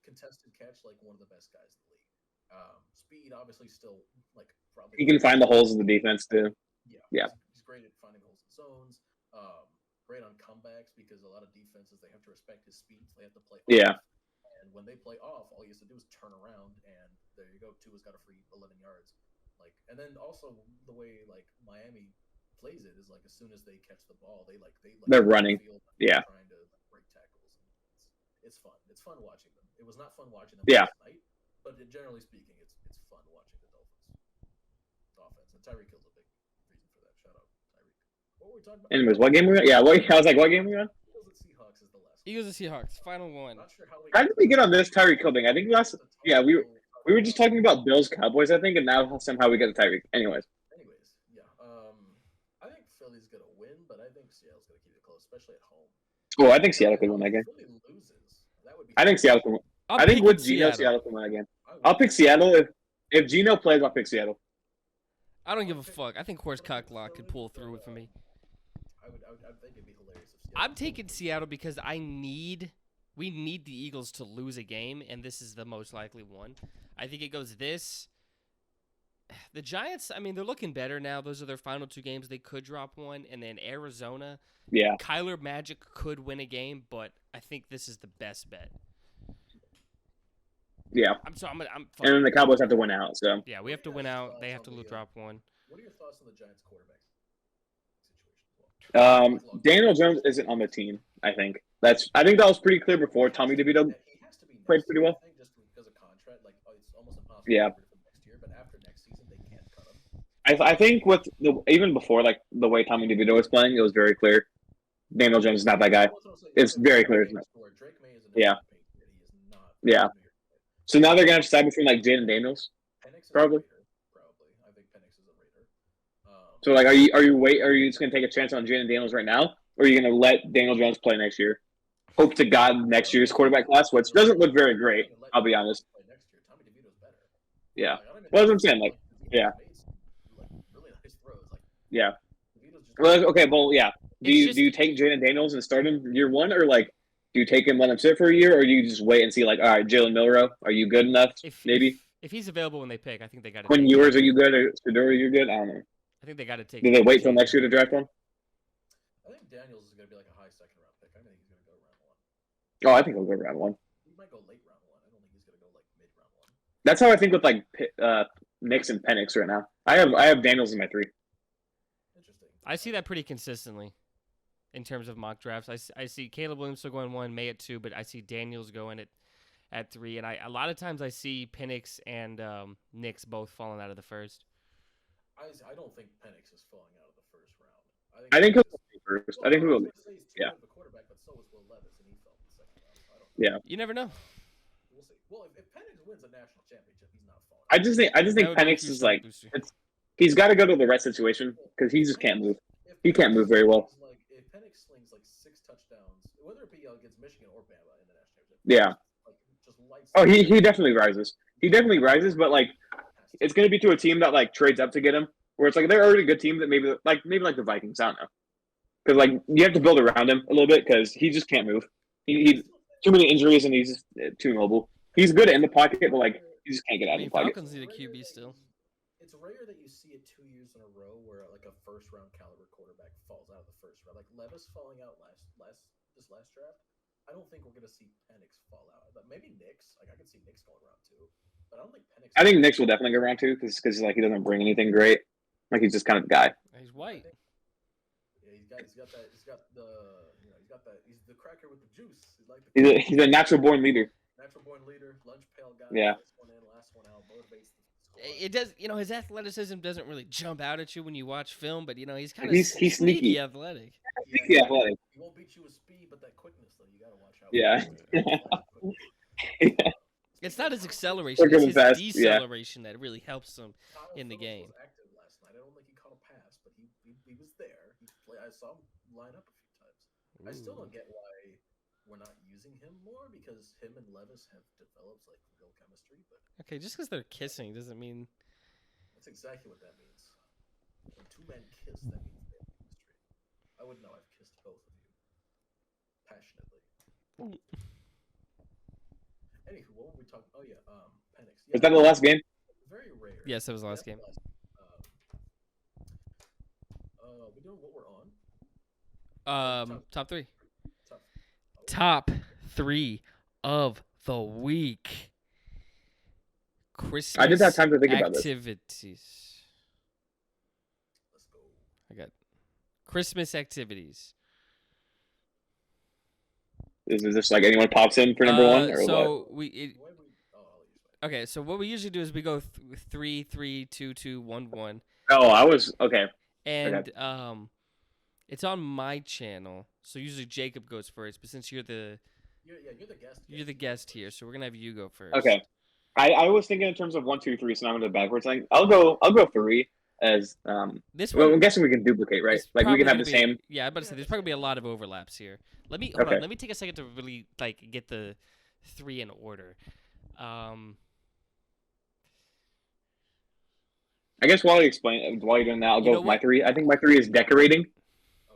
Contested catch, like one of the best guys in the league. Speed, obviously, still like probably. He can find the holes in the defense too. Yeah. He's great at finding holes in zones. Great on comebacks because a lot of defenses they have to respect his speed. So they have to play. Yeah. And when they play off, all he has to do is turn around, and there you go. Tua's got a free 11 yards. Like, and then also the way like Miami plays it is like as soon as they catch the ball, they're running. Trying to break tackles. It's fun. It's fun watching them. It was not fun watching them last night, but generally speaking, it's fun watching the Dolphins offense. And Tyreek Hill's a big reason for that. Shout out Tyreek. What were we talking about? Anyways, what game were we on? Yeah, I was like, what game were we on? Seahawks is the last. Eagles and Seahawks, final one. Not sure how did we get on this Tyreek Hill thing? I think we were just talking about Bills Cowboys, I think, and now somehow we get to Tyreek. Anyways, yeah. I think Philly's gonna win, but I think Seattle's gonna keep it close, especially at home. Oh, I think Seattle could win that game. Philly loses, that would be. I think Seattle can win. I think with Geno, Seattle can win again. I'll pick Seattle if Geno plays. I'll pick Seattle. I don't give a fuck. I think Horse Cocklock could pull through for me. I think it'd be hilarious if Seattle. I'm taking Seattle because we need the Eagles to lose a game, and this is the most likely one. I think it goes this. The Giants, I mean, they're looking better now. Those are their final two games. They could drop one, and then Arizona. Yeah. Kyler Magic could win a game, but I think this is the best bet. Yeah. I'm and then the Cowboys have to win out. So yeah, we have to win out. They have to drop one. What are your thoughts on the Giants quarterback situation? Daniel Jones isn't on the team. I think that was pretty clear before. Tommy DeVito played pretty well. Just because of contract, like it's almost impossible. Yeah. For next year, but after next season, they can't cut him. I think with even before like the way Tommy DeVito was playing, it was very clear. Daniel Jones is not that guy. It's very clear. Drake May is yeah. He is not. Yeah. So now they're gonna have to decide between like Jaden Daniels, probably. I think Penix is a Raider. So like, are you just gonna take a chance on Jaden Daniels right now, or are you gonna let Daniel Jones play next year? Hope to God next year's quarterback class, which doesn't look very great. I'll be honest. Next year, Tommy DeVito's better. Yeah. Well, that's what I'm saying. Like, yeah. Really nice throws. Like, yeah. Well, okay. Well, yeah. Do you take Jaden Daniels and start him year one, or like do you take him, let him sit for a year, or do you just wait and see? Like, all right, Jalen Milroe, are you good enough? Maybe. If he's available when they pick, I think they got to. Quinn Ewers, are you good? Or Sedura, you're good. I don't know. I think they got to take. Do they wait till next year to draft one? I think Daniels is going to be like a high second round pick. I think he's going to go round one. Oh, I think he'll go round one. He might go late round one. I don't think he's going to go like mid round one. That's how I think with like Nix and Penix right now. I have Daniels in my 3. Interesting. I see that pretty consistently in terms of mock drafts. I see Caleb Williams still going 1, May at 2, but I see Daniels going at 3, and a lot of times I see Penix and Nix both falling out of the first. I don't think Penix is falling out of the first round. I think he'll be first. I think he'll be. Yeah. The quarterback, but so was Will Levis, and he fell in the second round. So I don't know. Yeah. You never know. We'll see. Well, if Penix wins a national championship, he's not falling. I just think Penix is like he's got to go to the right situation because he just can't move. He can't move very well. Like if Penix slings like 6 touchdowns, whether it be against Michigan or Bama in the national championship. Yeah. Like, just lights. Oh, he definitely rises. He definitely rises, but like it's going to be to a team that like trades up to get him, where it's like they're already a good team that maybe like the Vikings. I don't know, because like you have to build around him a little bit because he just can't move. He too many injuries and he's just too mobile. He's good in the pocket, but like he just can't get out of the pocket. Falcons need a QB still. It's rare that you see it 2 years in a row where like a first round caliber quarterback falls out of the first round. Like Levis falling out this last draft. I don't think we're gonna see Penix fall out. But maybe Nix. Like I could see Nix going round 2, but I don't think Penix. I think Nix will definitely go round 2 because like he doesn't bring anything great. Like he's just kind of the guy. He's white. Yeah, he's got that. He's the cracker with the juice. He's a natural born leader. Natural born leader, lunch pail guy. Yeah. This one in, last one out, motivates the squad. It does, his athleticism doesn't really jump out at you when you watch film, but he's kind of he's sneaky athletic. Sneaky athletic. He won't beat you with speed, but that quickness though, you gotta watch out. Yeah. Yeah. It's not his acceleration; Quicker it's than his fast, yeah. deceleration that really helps him Kyle in the Phillips game. was active last night. I don't think he caught a pass, but he was there. I saw him line up a few times. I still don't get why we're not using him more because him and Levis have developed like real chemistry. But Okay, just because they're kissing doesn't mean. that's exactly what that means. When two men kiss, that means they have chemistry. I would know. I've kissed both of you passionately. Anywho, what were we talking? Oh yeah, Penix. Yeah, Is that the last game? very rare. Yes, that was the last game. We doing what we're on? Top three. Top. Top 3 of the week. Christmas I did have time to think about this. activities. Let's go. I got Christmas activities. Is it just like anyone pops in for number one, or what? so I'll use mine. okay. So what we usually do is we go 3, 3, 2, 2, 1, 1, Oh, I was okay. and it's on my channel. So usually Jacob goes first, but since you're the You're the guest. here, so we're gonna have you go first. Okay. I was thinking in terms of 1, 2, 3, so now I'm going to backwards thing. I'll go 3 as This well, one, I'm guessing we can duplicate, right? it's Like we can have probably the gonna be- same. Yeah, I'm about to say there's probably gonna be a lot of overlaps here. Let me hold Okay. on. Let me take a second to really like get the 3 in order. I guess while you're doing that, I'll You go know with my what? 3. I think my 3 is decorating.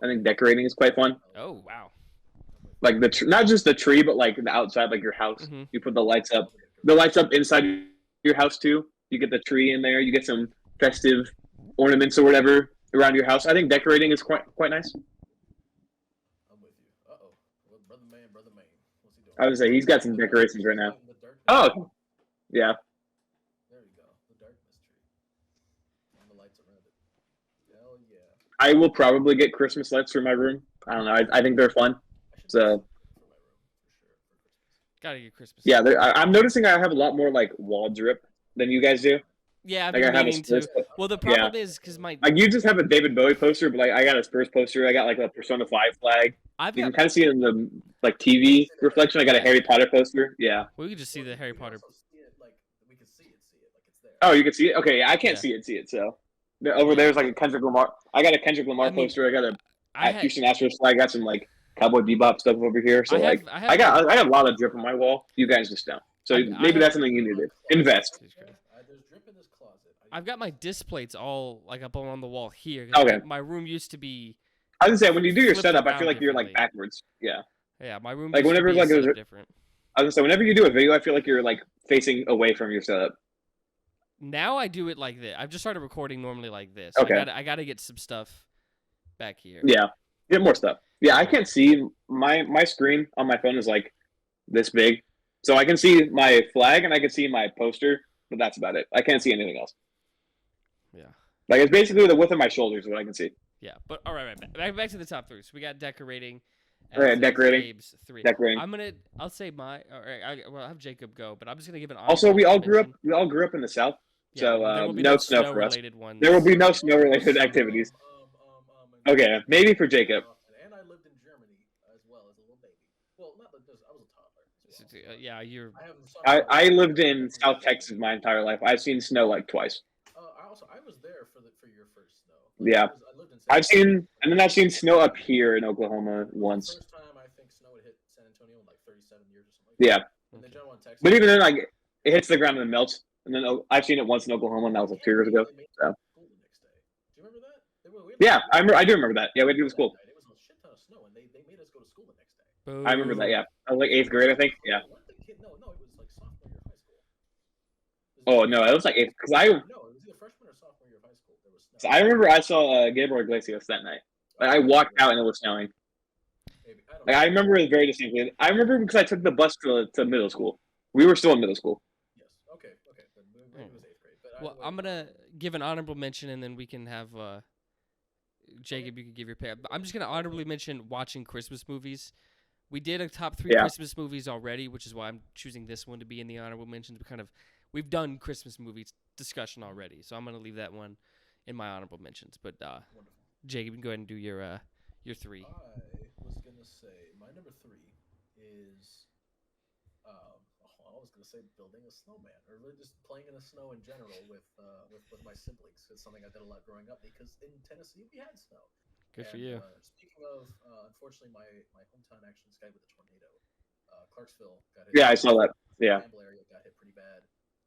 I think decorating is quite fun. Oh wow. Like not just the tree, but like the outside, like your house. Mhm. You put the lights up. The lights up inside your house too. You get the tree in there. You get some festive ornaments or whatever around your house. I think decorating is quite nice. I'm with you. Brother man. What's he doing? I would say he's got some decorations right now. The darkness Oh, tree. yeah. There we go. The darkness tree. And the lights around it. Hell yeah. I will probably get Christmas lights for my room. I don't know. I think they're fun. I should So- do something for my room for sure for Christmas. Gotta get Christmas. Yeah, I'm noticing I have a lot more like wall drip than you guys do. Yeah, I've Like been I have a meaning to. Spurs. Well, the problem is because my Like you just have a David Bowie poster, but like I got a Spurs poster. I got like a Persona 5 flag. I've You can got. kind of see it in the like TV reflection. I got a Harry Potter poster. Yeah. We could just see the Harry We can Potter. also see it, like, we can see it, like it's there. Oh, you can see it. Okay, I can't Yeah. see it. So over there's like a Kendrick Lamar. I got a Kendrick Lamar I mean, poster. I got a I had. Houston Astros flag. I got some like Cowboy Bebop stuff over here. So I like have I got a lot of drip on my wall. You guys just don't. So I maybe have- that's something you need to invest. Jesus Christ. There's drip in this closet. I've got my disc plates all like up on the wall here. Okay. My room used to be. I was gonna say when you do your Flip setup, I around feel like you're like differently. backwards. Yeah. Yeah, my room Like, used whenever, to be like, set there's up a- different. I was gonna say whenever you do a video, I feel like you're like facing away from your setup. Now I do it like this. I've just started recording normally like this. Okay. I gotta get some stuff back here. Yeah. Get more stuff. Yeah, I can't see my screen on my phone is like this big. So I can see my flag and I can see my poster, but that's about it. I can't see anything else. Yeah. Like it's basically the width of my shoulders what I can see. Yeah, but all right, back to the top 3. So we got decorating. Okay, as decorating. Gabe's 3. Decorating. I'll say my. All right, I'll have Jacob go, but I'm just gonna give an. Also, we all grew up mention. in the South. Yeah, So there will be no snow for us. related ones. There will be no snow related activities. Okay, maybe for Jacob. And I lived in Germany as well as a little baby. Well, not like this. I was a toddler. as well. Yeah, you're. I lived in South Texas my entire life. I've seen snow like twice. I was there for your first snow. Yeah. I lived in I've seen snow up here in Oklahoma once. The first time I think snow had hit San Antonio in like 37 years or something. Yeah. And then John Texas. But even then, like it hits the ground and it melts. And then I've seen it once in Oklahoma, and that was like 2 years ago. So. School the next day. Do you remember that? Yeah, I do remember that. Yeah, we had to go to school. It was a shit ton of snow, and they made us go to school the next day. Boo. I remember that. Yeah, I was like 8th grade, I think. Yeah. No, it was like sophomore year of high school. Oh no, it was like 8th because No, it was either freshman or sophomore year of high school. There was snow. I remember I saw Gabriel Iglesias that night. Like I walked out and it was snowing. Maybe. I don't Like know. I remember it very distinctly. I remember because I took the bus to middle school. We were still in middle school. Yes. Okay. Then maybe it was 8th grade. But Well, either way, I'm gonna give an honorable mention, and then we can have Jacob. You can give your pick. But I'm just gonna honorably mention watching Christmas movies. We did a top 3 Yeah. Christmas movies already, which is why I'm choosing this one to be in the honorable mentions. We've done Christmas movies discussion already, so I'm gonna leave that one in my honorable mentions. But Wonderful. Jacob, you can go ahead and do your 3. I was gonna say my number 3 is. I was gonna say building a snowman, or really just playing in the snow in general with my siblings. It's something I did a lot growing up because in Tennessee we had snow. Good for And you. speaking of, unfortunately, my hometown actually was hit with a tornado. Clarksville got hit. Yeah, I saw that. Yeah. Campbell area got hit pretty bad.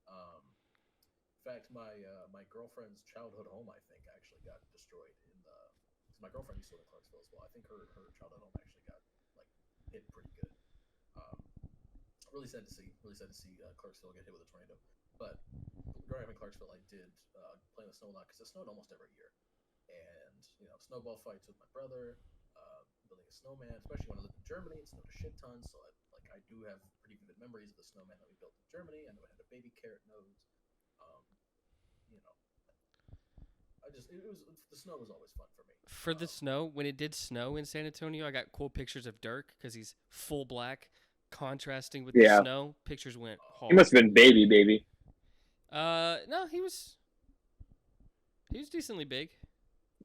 In fact, my girlfriend's childhood home, I think, actually got destroyed in the. Cause my girlfriend used to live in Clarksville as well. I think her childhood home actually got like hit pretty good. Really sad to see. Really sad to see Clarksville get hit with a tornado. But growing up in Clarksville, I did play in the snow a lot because it snowed almost every year. And snowball fights with my brother, building a snowman. Especially when I lived in Germany, it snowed a shit ton. So I do have pretty vivid memories of the snowman that we built in Germany. I know it had a baby carrot nose. The snow was always fun for me. For the snow, when it did snow in San Antonio, I got cool pictures of Dirk because he's full black, contrasting with the snow. Pictures went hard. He must have been baby. No, he was decently big.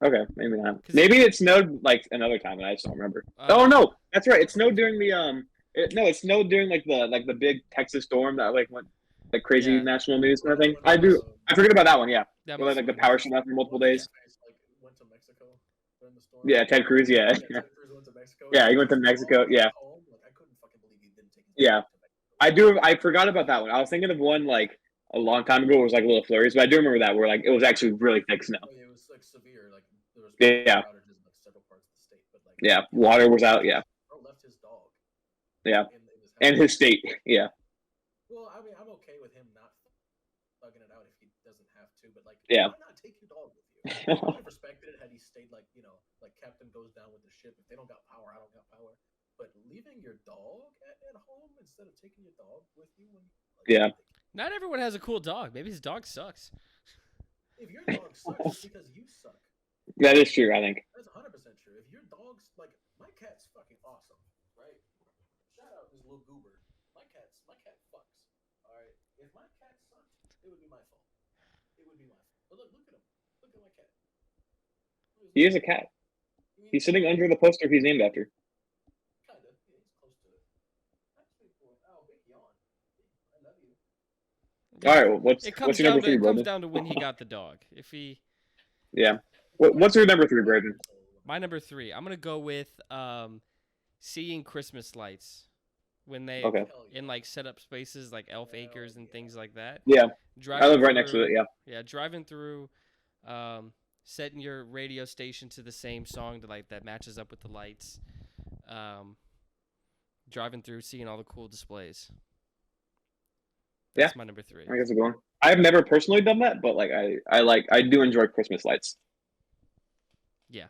Okay, maybe not. Maybe it snowed like another time, and I just don't remember. Oh no, that's right. It snowed during the it snowed during like the big Texas storm that like went like crazy national news kind of thing. I forget about that one. Yeah, where like the power shut off for multiple days. Like went to Mexico during the storm. Yeah, Ted Cruz. Yeah. Ted Cruz went to Mexico. Yeah, he went to Mexico. Yeah. I couldn't fucking believe he didn't take his to I Mexico. I forgot about that one. I was thinking of one like a long time ago. It was like a little flurries, but I do remember that where like it was actually really thick snow. It was like severe. Like there was outages in like several parts of the state, but like water was out. Yeah. Bro left his dog. Yeah. In his house. And his state. Yeah. Well, I mean, I'm okay with him not thugging it out if he doesn't have to, but like, why not take your dog with you? I would have respected it had he stayed like like captain goes down with the ship. If they don't got power, I don't got power. But leaving your dog at home instead of taking your dog with you when Not everyone has a cool dog. Maybe his dog sucks. If your dog sucks, it's because you suck. That is true, I think. That's 100% true. If your dog's like my cat's fucking awesome, right? Shout out this little goober. My cat fucks. All right. If my cat sucked, it would be my fault. It would be my fault. But look at him. Look at my cat. He is a cat. He's sitting under the poster he's named after. Kinda. Yeah, he's close to it. Actually, big yawn. I love you. All right. Well, what's your number 3, It Brayden? comes down to when he got the dog. If he. Yeah. What's your number 3, Brayden? My number 3. I'm gonna go with seeing Christmas lights when they in like set up spaces like Elf Acres and things like that. Yeah. Driving I live right next to it. Yeah. Yeah, driving through, setting your radio station to the same song that matches up with the lights. Driving through, seeing all the cool displays. That's my number 3. I guess I'm going. I've never personally done that, but like I do enjoy Christmas lights. Yeah.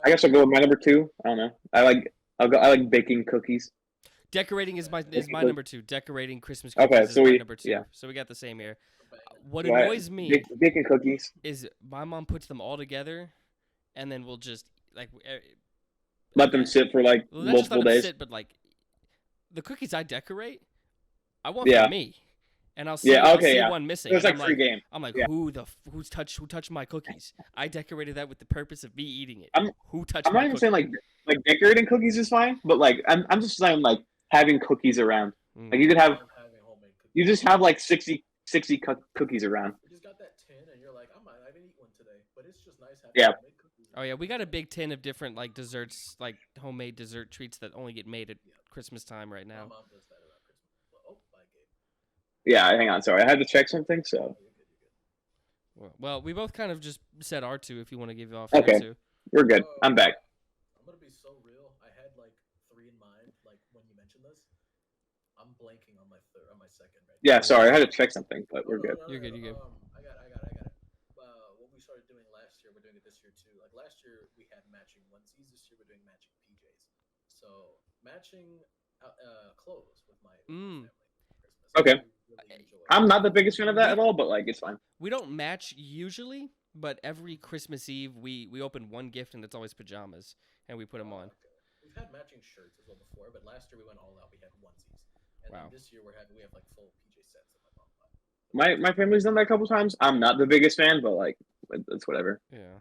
I guess I'll go with my number 2. I don't know. I like baking cookies. Decorating is my number 2. Decorating Christmas cookies is my number 2. Yeah. So we got the same here. What annoys me baking cookies is my mom puts them all together, and then we'll just like let them sit for like multiple days. But like the cookies I decorate, I want for me, and I'll see one missing. It's like free game. I'm like, who touched my cookies? I decorated that with the purpose of me eating it. Who touched? I'm not even saying like decorating cookies is fine, but like I'm just saying like having cookies around. Like you just have like 60 cookies around. You just got that tin, and you're like, I didn't eat one today, but it's just nice having homemade cookies. Oh yeah, we got a big tin of different like desserts, like homemade dessert treats that only get made at Christmas time right now. My mom does that around Christmas. Oh, bye, Gabe. Yeah, hang on. Sorry, I had to check something. So. Well, we both kind of just said our 2. If you want to give off okay, your 2. We're good. I'm back. I'm gonna be so real. I had like 3 in mind. Like when you mentioned this, I'm blanking on my second. Right yeah, sorry, I had to check something, but we're good. You're good. You're good. I got it. What we started doing last year, we're doing it this year too. Like last year, we had matching onesies. This year, we're doing matching PJs. So matching clothes with my family. Okay. Really I'm not the biggest fan of that at all, but like it's fine. We don't match usually, but every Christmas Eve we open one gift and it's always pajamas and we put them on. Okay. We've had matching shirts as well before, but last year we went all out. We had onesies, and then this year we have like full PJ sets that my mom bought. My family's done that a couple times. I'm not the biggest fan, but like it's whatever. Yeah.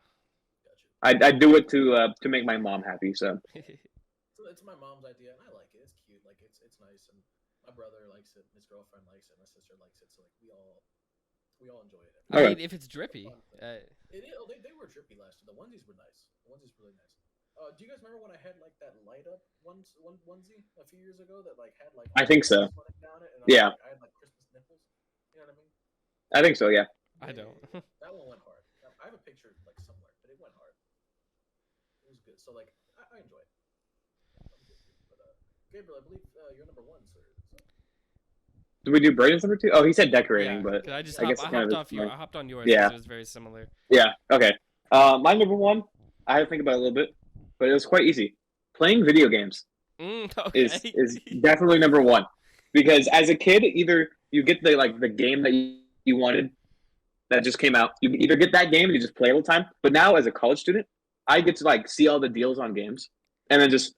Gotcha. I do it to make my mom happy. So. It's my mom's idea, and I like it. It's cute. Like it's nice, and My brother likes it. His girlfriend likes it. My sister likes it. So like we all enjoy it. I Okay. mean, if it's drippy, It is. Oh, they were drippy last year. The onesies were nice. The onesies were really nice. Do you guys remember when I had like that light up onesie a few years ago that like had like I think so. running down it, and Yeah. I had like Christmas nipples. You know what I mean? I think so. Yeah. I don't. That one went hard. I have a picture like somewhere, but it went hard. It was good. So like I enjoy it. I'm good. But Gabriel, I believe you're number one, sir. So. Did we do Brayden's number 2? Oh, he said decorating, Yeah, but 'cause I just I guess I it kind hopped of off is you. like- I hopped on yours. Yeah. 'Cause it was very similar. yeah. Okay. My number 1, I had to think about it a little bit, but it was quite easy. Playing video games Okay. is definitely number 1, because as a kid, either you get the game that you wanted that just came out. You either get that game and you just play all the time. But now, as a college student, I get to like see all the deals on games, and then just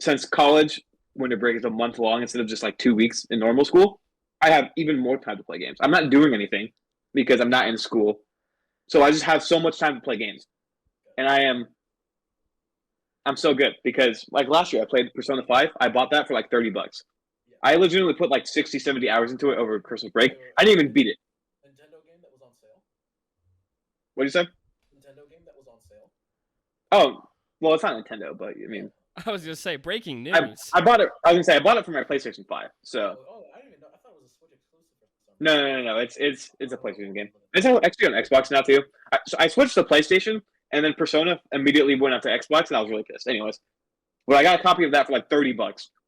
since college winter break is a month long instead of just like 2 weeks in normal school, I have even more time to play games. I'm not doing anything because I'm not in school, so I just have so much time to play games, and I'm so good because like last year I played Persona 5. I bought that for like $30. Yeah. I legitimately put like 60, 70 hours into it over Christmas break. I didn't even beat it. Nintendo game that was on sale. What did you say? Nintendo game that was on sale. Oh, well, it's not Nintendo, but I mean, I was gonna say breaking news. I bought it. I was gonna say I bought it for my PlayStation 5. So Oh, I didn't even know. I thought it was a Switch exclusive for some reason. no. It's a PlayStation game. It's actually on Xbox now too. So I switched to PlayStation, and then Persona immediately went up to Xbox, and I was really pissed. Anyways, but I got a copy of that for like $30.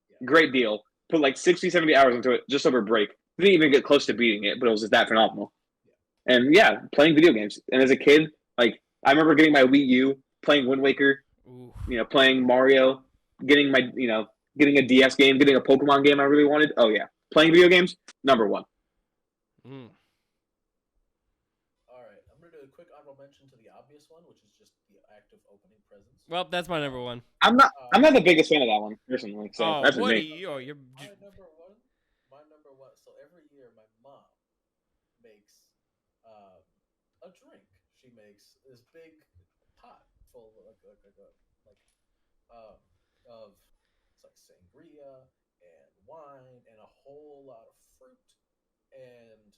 Yeah. Great deal. Put like 60, 70 hours into it just over break. Didn't even get close to beating it, but it was just that phenomenal. Yeah. And yeah, playing video games. And as a kid, like I remember getting my Wii U, playing Wind Waker, Ooh. playing Mario, getting my, getting a DS game, getting a Pokemon game I really wanted. Oh yeah, playing video games, number 1. Mm. All right, I'm gonna do a quick honorable mention to the obvious one, which is just the act of opening presents. Well, that's my number 1. I'm not the biggest fan of that one personally. So Oh, that's just what are me. you? Oh, you're. My number one. So every year, my mom makes a drink. She makes this big pot full of of it's like sangria and wine and a whole lot of fruit, and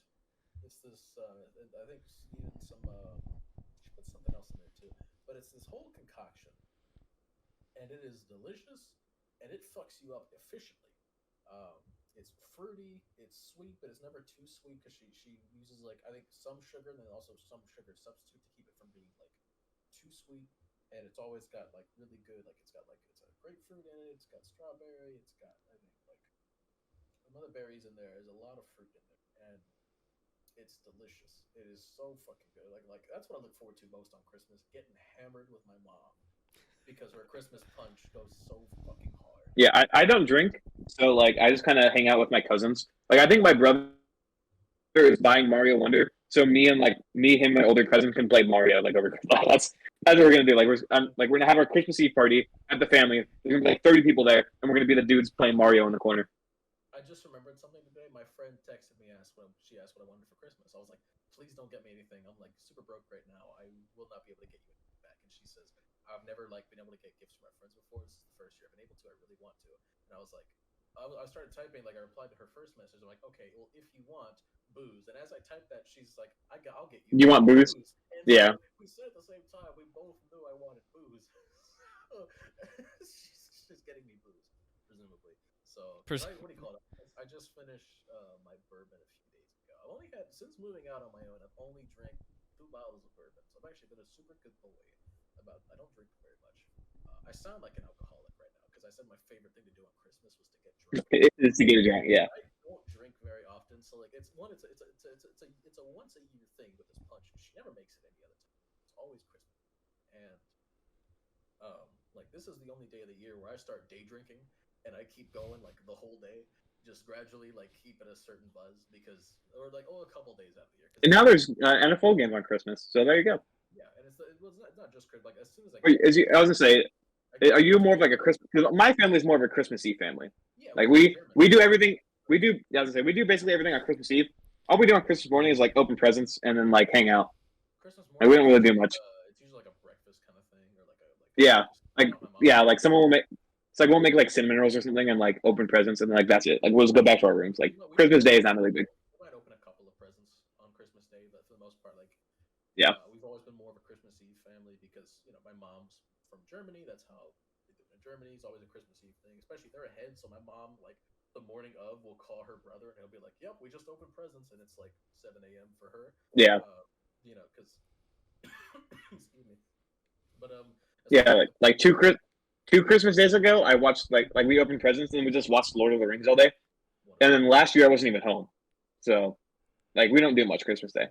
it's this. I think even some. She put something else in there too, but it's this whole concoction, and it is delicious, and it fucks you up efficiently. It's fruity, it's sweet, but it's never too sweet because she uses like I think some sugar and then also some sugar substitute to keep it from being like too sweet. And it's always got like really good it's a grapefruit in it, it's got strawberry, it's got I think like some other berries in there. There's a lot of fruit in there, and it's delicious. It is so fucking good. Like that's what I look forward to most on Christmas, getting hammered with my mom because her Christmas punch goes so fucking hard. Yeah, I don't drink, so like I just kind of hang out with my cousins. Like I think my brother is buying Mario Wonder, so me, him, my older cousin can play Mario like over. That's what we're gonna do. Like we're gonna have our Christmas Eve party at the family. There's gonna be like 30 people there, and we're gonna be the dudes playing Mario in the corner. I just remembered something today. My friend texted me, she asked what I wanted for Christmas. I was like, please don't get me anything. I'm like super broke right now. I will not be able to get you anything back. And she says, I've never been able to get gifts from my friends before. This is the first year I've been able to. I really want to. And I was like, I started typing, I replied to her first message. I'm like, okay, well, if you want booze. And as I typed that, she's like, I'll get you. You want booze? And yeah. So we said at the same time, we both knew I wanted booze. She's getting me booze, presumably. So, what do you call it? I just finished my bourbon a few days ago. I've only had, since moving out on my own, I've only drank 2 bottles of bourbon. So I've actually been a super good boy I don't drink very much. I sound like an alcoholic right now because I said my favorite thing to do on Christmas was to get drunk. It's to get drunk, yeah. I don't drink very often, so like it's a once a year thing with this punch. She never makes it any other time. It's always Christmas, and like this is the only day of the year where I start day drinking, and I keep going like the whole day, just gradually like keep at a certain buzz because or like a couple days out of the year. And now there's NFL games on Christmas, so there you go. Yeah, and it's not just Christmas. Like as soon as I I was gonna say, are you more of like a Christmas? Because my family's more of a Christmas Eve family. Yeah, like we do everything. We do. I was gonna say we do basically everything on Christmas Eve. All we do on Christmas morning is like open presents and then like hang out. Christmas morning. Like, we don't really do much. It's usually like a breakfast kind of thing, or like like someone It's like we'll make like cinnamon rolls or something and like open presents and like that's it. Like we'll just go back to our rooms. Like Christmas Day is not really big. We might open a couple of presents on Christmas Day, but for the most part, like Yeah. we've always been more of a Christmas Eve family because my mom's from Germany. That's how they do it in Germany. It's always a Christmas Eve thing, especially if they're ahead. So my mom, like the morning of, will call her brother and he'll be like, "Yep, we just opened presents," and it's like 7 a.m. for her. Yeah. Because excuse me. But as far Yeah. as Like two Christmas days ago, I watched like we opened presents and we just watched Lord of the Rings all day. And then last year I wasn't even home, so like we don't do much Christmas Day.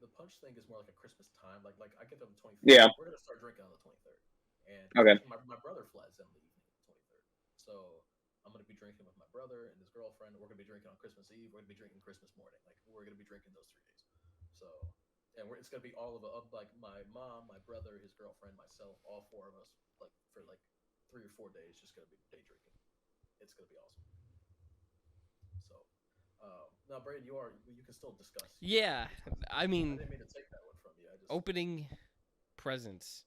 The punch thing is more like a Christmas time. Like I get them 23rd. Yeah. We're gonna start drinking on the 23rd, and Okay. my brother flies in the evening of the 23rd, so I'm gonna be drinking with my brother and his girlfriend. We're gonna be drinking on Christmas Eve. We're gonna be drinking Christmas morning. Like we're gonna be drinking those 3 days. So, and it's gonna be all of like my mom, my brother, his girlfriend, myself, all 4 of us, like for like 3 or 4 days, just gonna be day drinking. It's gonna be awesome. So, now Brayden, you can still discuss. Yeah, I mean, I didn't mean to take that one from you. opening presents.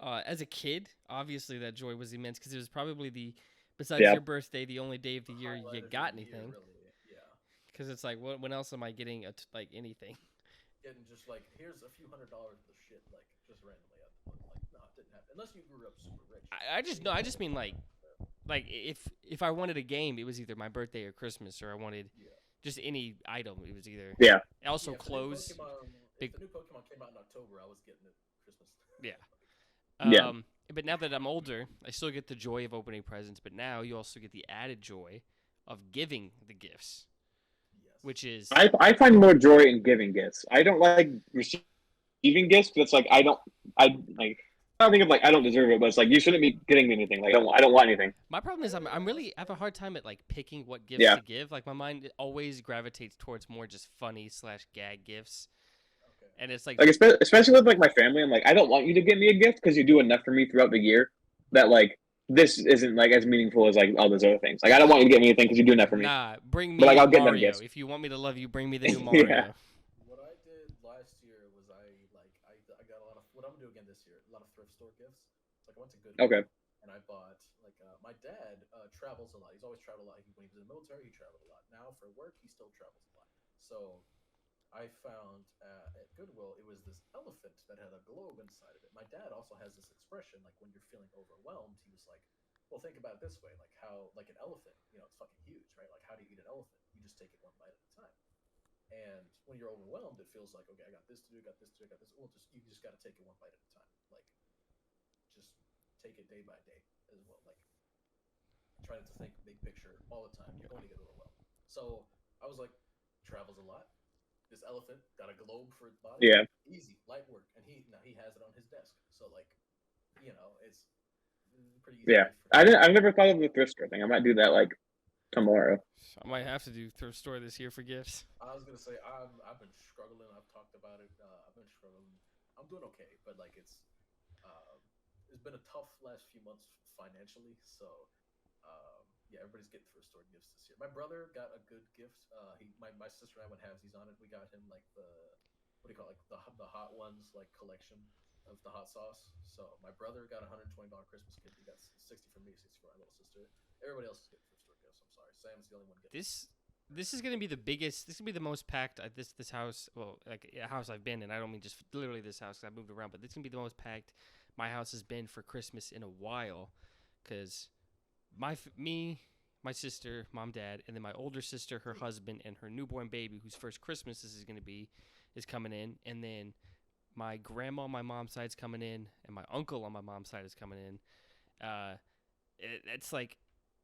As a kid, obviously that joy was immense because it was probably besides your birthday, the only day of the year you got anything. Really, yeah. Because it's like, when else am I getting like anything? Getting just like, here's a few $100s worth of shit, like just randomly. Like, no, it didn't happen unless you grew up super rich. I just mean like if I wanted a game, it was either my birthday or Christmas, or I wanted just any item. It was either Also clothes. If the new Pokemon came out in October, I was getting it Christmas. Yeah. But now that I'm older, I still get the joy of opening presents, but now you also get the added joy of giving the gifts. Yes. Which is I find more joy in giving gifts. I don't like receiving gifts, but it's like I don't think of like I don't deserve it, but it's like you shouldn't be getting me anything. Like I don't want anything. My problem is I have a hard time at like picking what gifts to give. Like my mind always gravitates towards more just funny / gag gifts. And it's like especially with like my family, I'm like, I don't want you to get me a gift because you do enough for me throughout the year that like this isn't like as meaningful as like all those other things. Like I don't want you to get me anything because you do enough for me. Nah, bring me but, like, I'll Mario. Get them gifts. If you want me to love you, bring me the new Mario. What I did last year was I got a lot of what I'm gonna do again this year. A lot of thrift store gifts. Like I went to Goodwill. Okay. And I bought like my dad travels a lot. He's always traveled a lot. When he was in the military, he traveled a lot. Now for work, he still travels a lot. So I found at Goodwill, it was this elephant that had a globe inside of it. My dad also has this expression, like when you're feeling overwhelmed, he was like, well, think about it this way, like how, like an elephant, it's fucking huge, right? Like how do you eat an elephant? You just take it one bite at a time. And when you're overwhelmed, it feels like, okay, I got this to do, got this to do, got this. Well, you just got to take it one bite at a time. Like, just take it day by day as well. Like, try to think big picture all the time. You're going to get overwhelmed. So I was like, travels a lot. This elephant got a globe for its body. Yeah. Easy, light work, and he has it on his desk. So like, it's pretty easy. Yeah, I've never thought of the thrift store thing. I might do that like tomorrow. I might have to do thrift store this year for gifts. I was gonna say I've been struggling. I've talked about it. I've been struggling. I'm doing okay, but like it's been a tough last few months financially. So everybody's getting thrift store gifts this year. My brother got a good gift. My sister and I went halvesies on it. We got him like the the hot ones like collection of the hot sauce. So my brother got a $120 Christmas gift. He got 60 from me, 60 from my little sister. Everybody else is getting thrift store gifts. I'm sorry, Sam's the only one getting. This is gonna be the biggest. This is gonna be the most packed. This house. Well, like a house I've been in. I don't mean just literally this house. 'Cause I moved around, but this is gonna be the most packed my house has been for Christmas in a while. 'Cause my sister, mom, dad, and then my older sister, her husband, and her newborn baby, whose first Christmas this is gonna be, is coming in, and then my grandma on my mom's side is coming in, and my uncle on my mom's side is coming in. It's like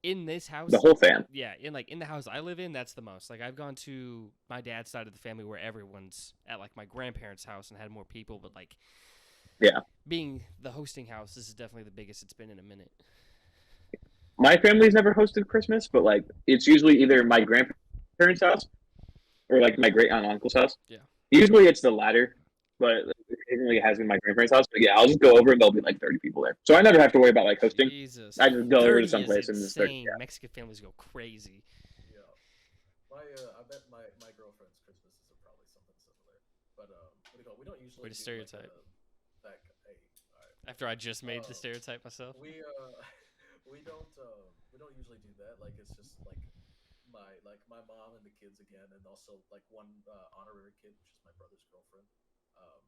in this house, the whole fam. Yeah, in the house I live in, that's the most. Like I've gone to my dad's side of the family where everyone's at like my grandparents' house and had more people, but like being the hosting house, this is definitely the biggest it's been in a minute. My family's never hosted Christmas, but like it's usually either my grandparents' house or like my great aunt and uncle's house. Yeah. Usually it's the latter, but occasionally it has been my grandparents' house. But yeah, I'll just go over and there'll be like 30 people there. So I never have to worry about like hosting. Jesus. I just go over to someplace and just start. Yeah. Mexican families go crazy. Yeah. I bet my girlfriend's Christmases are probably something similar. But what do you call it? We don't usually Way to stereotype. After I just made the stereotype myself. We we don't usually do that. Like it's just my mom and the kids again, and also like one honorary kid, which is my brother's girlfriend. Um,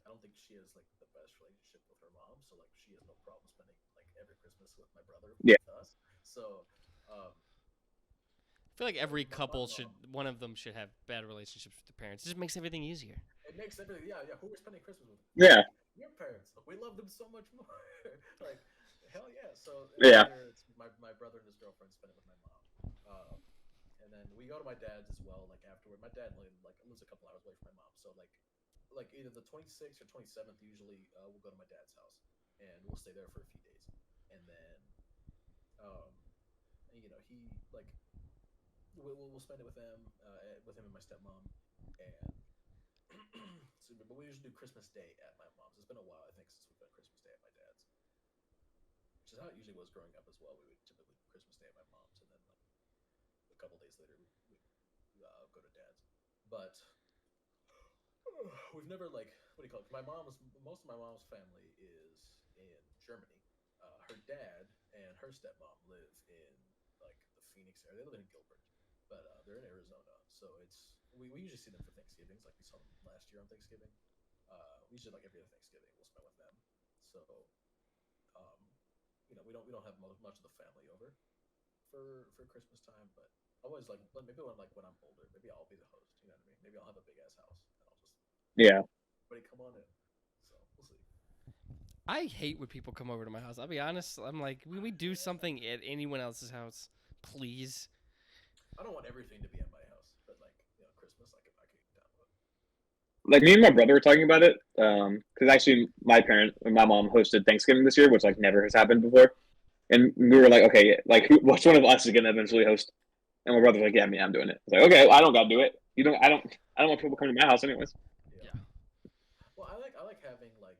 I don't think she has like the best relationship with her mom, so like she has no problem spending like every Christmas with my brother Yeah. with us. So um, I feel like every my couple mom, one of them should have bad relationships with their parents. It just makes everything easier. it makes everything yeah. Who we're spending Christmas with? Yeah. Your parents. We love them so much more. Like hell yeah. So Yeah. it's my brother and his girlfriend spend it with my mom. And then we go to my dad's as well. Like afterward, my dad lives a couple hours away from my mom. So like either the 26th or 27th, usually we'll go to my dad's house and we'll stay there for a few days. And then um, he like we'll spend it with him and my stepmom. And but we usually do Christmas Day at my mom's. It's been a while, I think, since we've done Christmas Day at my dad's, which is how it usually was growing up as well. We would typically do Christmas Day at my mom's, and then like a couple days later we go to dad's. But we've never like what do you call it? Most of my mom's family is in Germany. Her dad and her stepmom live in like the Phoenix area. They live in Gilbert, but they're in Arizona. So we usually see them for Thanksgivings. Like we saw them last year on Thanksgiving. We usually like every other Thanksgiving we'll spend with them. So um, we don't have much of the family over for Christmas time, but I always like maybe when I'm older, maybe I'll be the host. You know what I mean? Maybe I'll have a big ass house and I'll just everybody come on in. So we'll see. I hate when people come over to my house. I'll be honest. I'm like, when we do something at anyone else's house, please. I don't want everything to be at my house, but like Christmas, I could get down with it. Like me and my brother were talking about it, because actually my mom hosted Thanksgiving this year, which like never has happened before, and we were like, okay, like which one of us is gonna eventually host? And my brother's like, yeah, me, I'm doing it. It's like, okay, well, I don't gotta do it. I don't want people coming to my house anyways. Yeah. Well, I like having like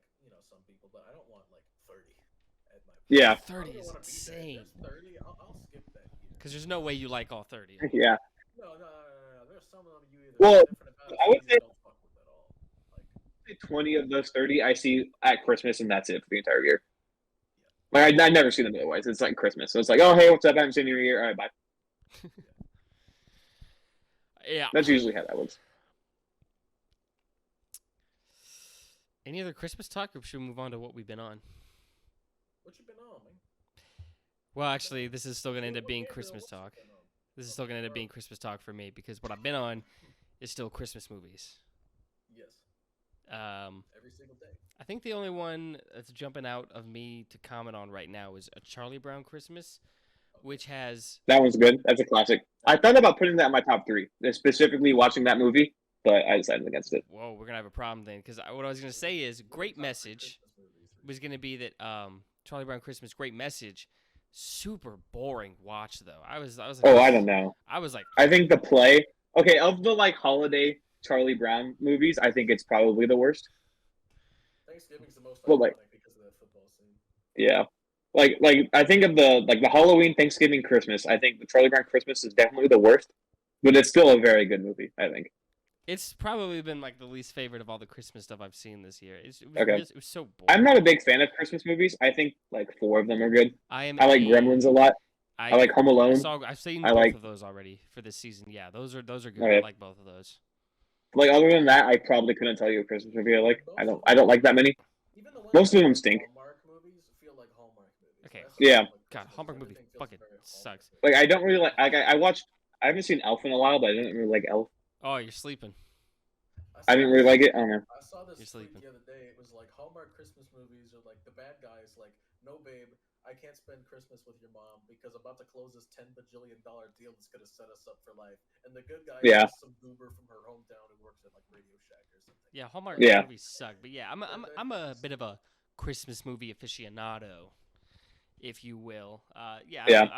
some people, but I don't want like 30 at my. Yeah. 30 is insane. 30, I'll skip that. Because there's no way you like all 30. Yeah. No. There's some of them you either. Well, different about I would say don't fuck with at all. Like 20 of those 30 I see at Christmas, and that's it for the entire year. Like I never see them otherwise. It's like Christmas, so it's like, oh hey, what's up? I haven't seen you in a year. All right, bye. Yeah. That's usually how that works. Any other Christmas talk, or should we move on to what we've been on? What you been on, man? Well, actually, this is still going to end up being Christmas talk. This is still going to end up being Christmas talk for me, because what I've been on is still Christmas movies. Yes. Every single day. I think the only one that's jumping out of me to comment on right now is A Charlie Brown Christmas, which has... That one's good. That's a classic. I thought about putting that in my top 3, specifically watching that movie, but I decided against it. Whoa, we're going to have a problem then, because what I was going to say is great message was going to be that Charlie Brown Christmas, great message. Super boring watch, though. I was like... Oh, I don't know. I was like... I think the play... Okay, of the like holiday Charlie Brown movies, I think it's probably the worst. Thanksgiving's the most Well, iconic because of that football scene. Yeah. Like I think of the Halloween, Thanksgiving, Christmas. I think the Charlie Brown Christmas is definitely the worst, but it's still a very good movie, I think. It's probably been like the least favorite of all the Christmas stuff I've seen this year. It was so boring. I'm not a big fan of Christmas movies. I think like 4 of them are good. I like Gremlins a lot. I like Home Alone. I've seen both of those already for this season. Yeah, those are good. Okay. I like both of those. Like other than that, I probably couldn't tell you a Christmas movie I like. I don't like that many. Even the ones Most of them stink. Hallmark movies feel like Hallmark movies. Okay. Yeah. God, Hallmark movie fucking sucks. Like I don't really like. I haven't seen Elf in a while, but I didn't really like Elf. Oh, you're sleeping. I didn't really like it. I don't know. I saw this tweet the other day. It was like Hallmark Christmas movies are like the bad guys. Like, no, babe, I can't spend Christmas with your mom because I'm about to close this $10 bajillion deal that's gonna set us up for life. And the good guy is some goober from her hometown who works at like Radio Shack or something. Yeah, Hallmark movies suck. But yeah, I'm a bit of a Christmas movie aficionado, if you will. I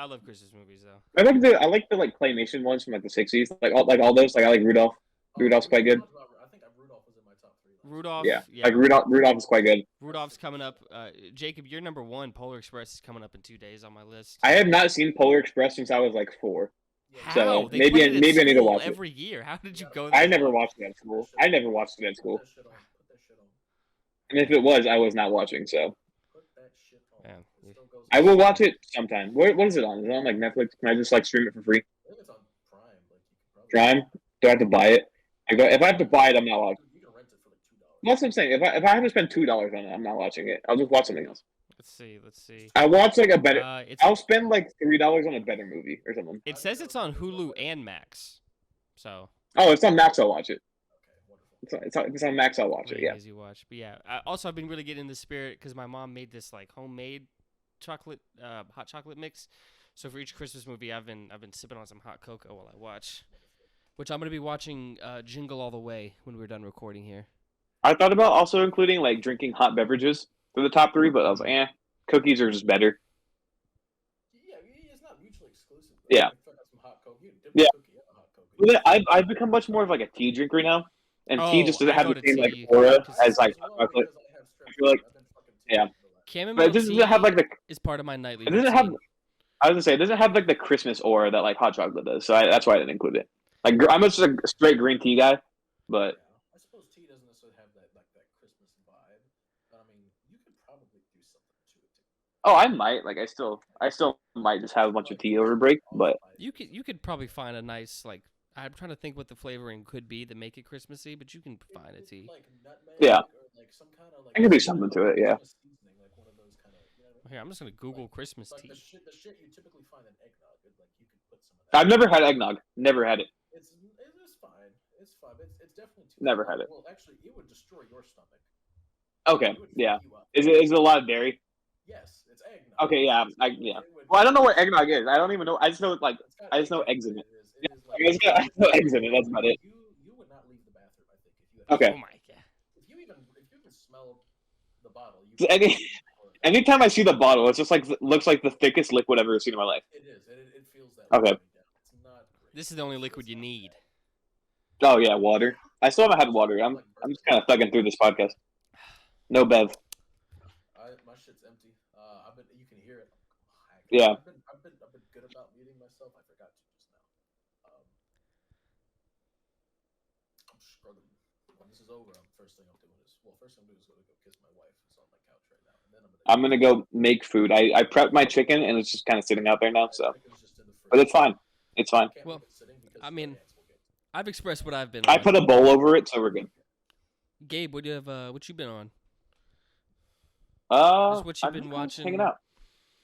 love Christmas movies though. I like the claymation ones from like the 60s. Like all those. Like I like Rudolph. Rudolph's quite good. I think Rudolph was in my top 3. Rudolph, like Rudolph is quite good. Rudolph's coming up. Jacob, you're number 1. Polar Express is coming up in 2 days on my list. I have not seen Polar Express since I was like 4. How? So they maybe I need to watch every year. How did you go? I never watched it at school. And if it was, I was not watching. So shit home. Man, It still goes. I will watch it sometime. What is it on? Is it on like Netflix? Can I just like stream it for free? I think it's on Prime. Like you could probably. Prime? Do I have to buy it? If I have to buy it, I'm not watching. You can rent it for like $2. That's what I'm saying. If I have to spend $2 on it, I'm not watching it. I'll just watch something else. Let's see. I watch like a better. It's I'll spend like $3 on a better movie or something. It says it's on Hulu and Max. So. Oh, it's on Max. I'll watch it. Okay, wonderful. It's on Max. I'll watch it. Really Yeah. easy watch. But yeah, also I've been really getting in the spirit because my mom made this like homemade chocolate, hot chocolate mix. So for each Christmas movie, I've been sipping on some hot cocoa while I watch. Which I'm gonna be watching Jingle All the Way when we're done recording here. I thought about also including like drinking hot beverages for the top 3, but I was like, cookies are just better. Yeah, it's not mutually exclusive. Though. Yeah. Some hot coke. You dip Yeah. a cookie in a hot coke. Well, I've become much more of like a tea drinker now, and tea just doesn't I have go the to same like tea aura because- as like Well, hot chocolate. because I have strep I feel like- throat, I've been fucking tea yeah. for the last- Chamomile But it just doesn't have like the. is part of my nightly It doesn't routine. have. I was gonna say it doesn't have like the Christmas aura that like hot chocolate does, so that's why I didn't include it. Like I'm just a straight green tea guy, but Yeah. I suppose tea doesn't necessarily have that that Christmas vibe, but I mean, you could probably do something to it. oh, I might like I still might just have a bunch of tea over break, but You could probably find a nice like. I'm trying to think what the flavoring could be to make it Christmassy, but you can find a tea. Like nutmeg, Yeah. or like some kind of like. I can do something to it, yeah. Christmas seasoning, like one of those kind of. You know what I mean? Here, I'm just gonna Google Christmas Like tea. the shit you typically find in eggnog, like you could put some of that. I've never had eggnog. Never had it. It's fine. It's fine. It's definitely too. Never had it. Well, actually, it would destroy your stomach. Okay, It would fuck yeah. you up. Is it a lot of dairy? Yes, it's eggnog. Okay, yeah, It would- Well, I don't know what eggnog is. I don't even know. I just know like it's got I just know egg eggs in it. It is like, I know eggs in it. That's about it. You would not leave the bathroom. I think if you. Had Okay. Oh my god. If you even smell the bottle, you. So anytime I see the bottle, it's just like looks like the thickest liquid I've ever seen in my life. It is. It feels that. Okay. way. It's not great. This is the only liquid you need. Oh yeah, water. I still haven't had water. I'm just kind of thugging through this podcast. No bev. My shit's empty. You can hear it. Yeah. I've been good about muting myself. I forgot to just now. I'm struggling. When this is over, first thing I'm doing is go kiss my wife who's on my couch right now, and then I'm gonna go make food. I prepped my chicken and it's just kind of sitting out there now. So, Chicken's just in the fridge. but it's fine. It's fine. I can't Well, leave it sitting because I the mean, ants will get to it. I've expressed what I've been. I on. put a bowl over it, so we're good. Gabe, what do you have? What you been on? Just what you've been just watching. hanging out.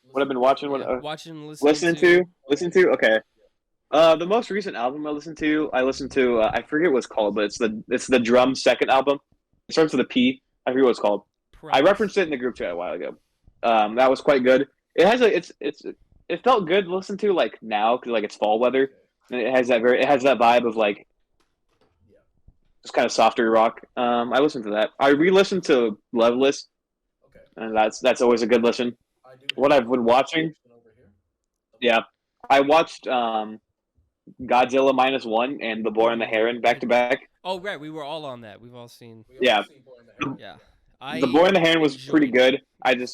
What I've been watching. What Watching, listen to. Okay. The most recent album I listened to, I forget what it's called, but it's the Drum second album. It starts with a P. I forget what it's called. I referenced it in the group chat a while ago. That was quite good. It has it felt good to listen to like now because like it's fall weather, and it has that vibe of like just kind of softer rock. I listened to that. I re-listened to Loveless, Okay. and that's always a good listen. I do What have I've been watching, over here. yeah, I watched Godzilla -1 and The Boy and the Heron back to back. Oh right, we were all on that. We've all seen. We Yeah. all seen Boy in the Heron. Yeah. The Boy and the Heron was pretty enjoyed good.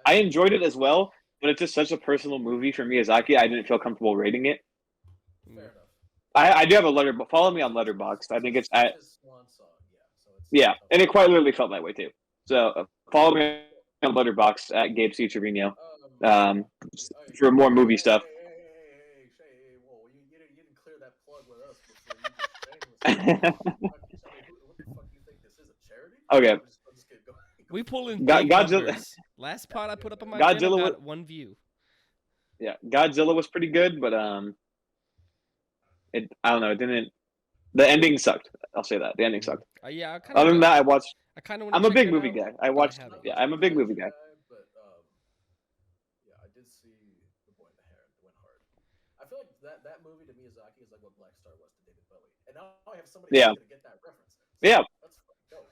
I enjoyed it as well, but it's just such a personal movie for Miyazaki. I didn't feel comfortable rating it. Mm. Fair enough. I do have a letter, but follow me on Letterboxd. I think it's at his swan song, so it's and it quite literally felt that way too. So follow me on Letterboxd at Gabe C. Trevino for more movie stuff. Hey, whoa, you didn't clear that plug with us before you just shameless. What the fuck you think this is, a charity? Okay. I'll just get going. We pull in Go- big Godzilla- numbers. Last pod I put up on my Godzilla channel was- got 1 view. Yeah, Godzilla was pretty good, but I don't know. It didn't. The ending sucked. I'll say that the ending sucked. Yeah. I Other than that, I watched. I kind of. I'm a big movie guy. I watched. haven't. Yeah, I'm a big movie guy. But yeah, I did see The Boy and the Heron. It went hard. I feel like that movie to Miyazaki is like what Black Star was to David Bowie, and now I have somebody Yeah. who's gonna get that reference. So Yeah. let's fucking go.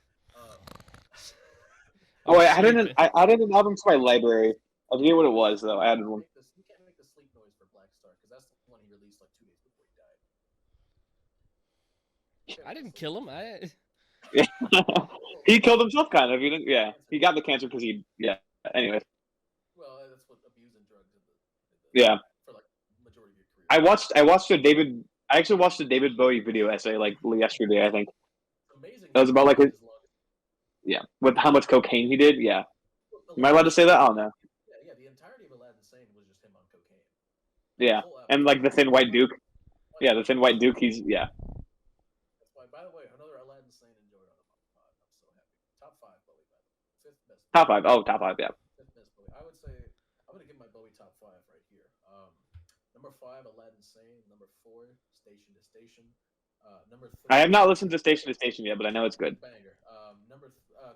Oh wait, I sleeping. added an album to my library. I forget what it was though. I added one. You can't make the sleep noise for Black Star because that's the one he released like 2 days before he died. I didn't kill him. He killed himself, kind of. He didn't. Yeah, he got the cancer because he. Yeah. Anyways, Well, that's what abusing drugs did. yeah. For like majority of your career. I actually watched a David Bowie video essay like yesterday. I think Amazing. that was about like his longest. with how much cocaine he did. Yeah. Am I allowed to say that? I don't know. Yeah, the entirety of Aladdin Sane was just him on cocaine. Yeah, The whole and album. like the Thin White Duke. Yeah, the Thin White Duke. He's yeah. That's why. By the way, another Aladdin Sane enjoyed on the pod. I'm so happy. Top 5 Bowie, by the way. Fifth best. Top 5. Oh, top 5. Yeah. Fifth best Bowie. I would say I'm gonna give my Bowie top 5 right here. Number 5, Aladdin Sane. Number 4, Station to Station. Number 3. I have not listened to Station yet, but I know it's good. Banger.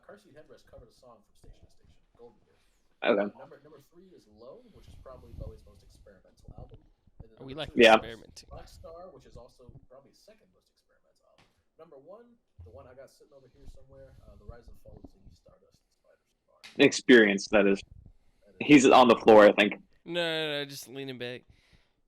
Car Seat Headrest covered a song from Station to Station. Golden Years. Okay. Number 3 is Low, which is probably Bowie's most experimental album. We like Yeah. experimenting. Black Star, which is also probably his second most experimental album. Number 1, the one I got sitting over here somewhere, The Rise and Fall of Ziggy Stardust and Spider Star. Experience, that is. He's on the floor, I think. No, just leaning back.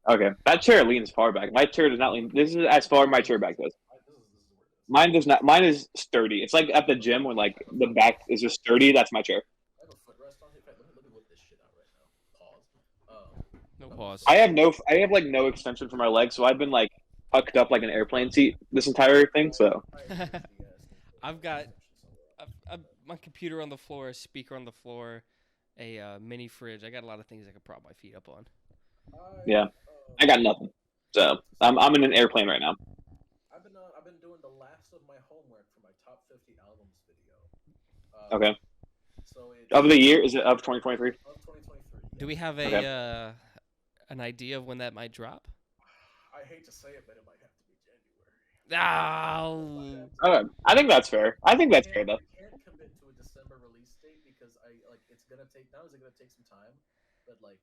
Okay. That chair leans far back. My chair does not lean. This is as far as my chair back goes. This is where it is. Mine does not. Mine is sturdy. It's like at the gym when like the back is just sturdy. That's my chair. I have a footrest on here. Let me whip this shit out right now. Pause. No pause. I have like no extension for my legs, so I've been like hucked up like an airplane seat this entire thing. So I've got my computer on the floor, a speaker on the floor, a mini fridge. I got a lot of things I could prop my feet up on. yeah, I got nothing. So I'm in an airplane right now. I've been doing the last of my homework for my top 50 albums video. Okay. So Of the year, is it of 2023? Of 2023. Yeah. Do we have a Okay. an idea of when that might drop? I hate to say it, but it might have to be January. Oh, Okay. I think that's fair. I think that's fair though. I can't commit to a December release date because it's gonna take. Not only is it gonna take some time, but like.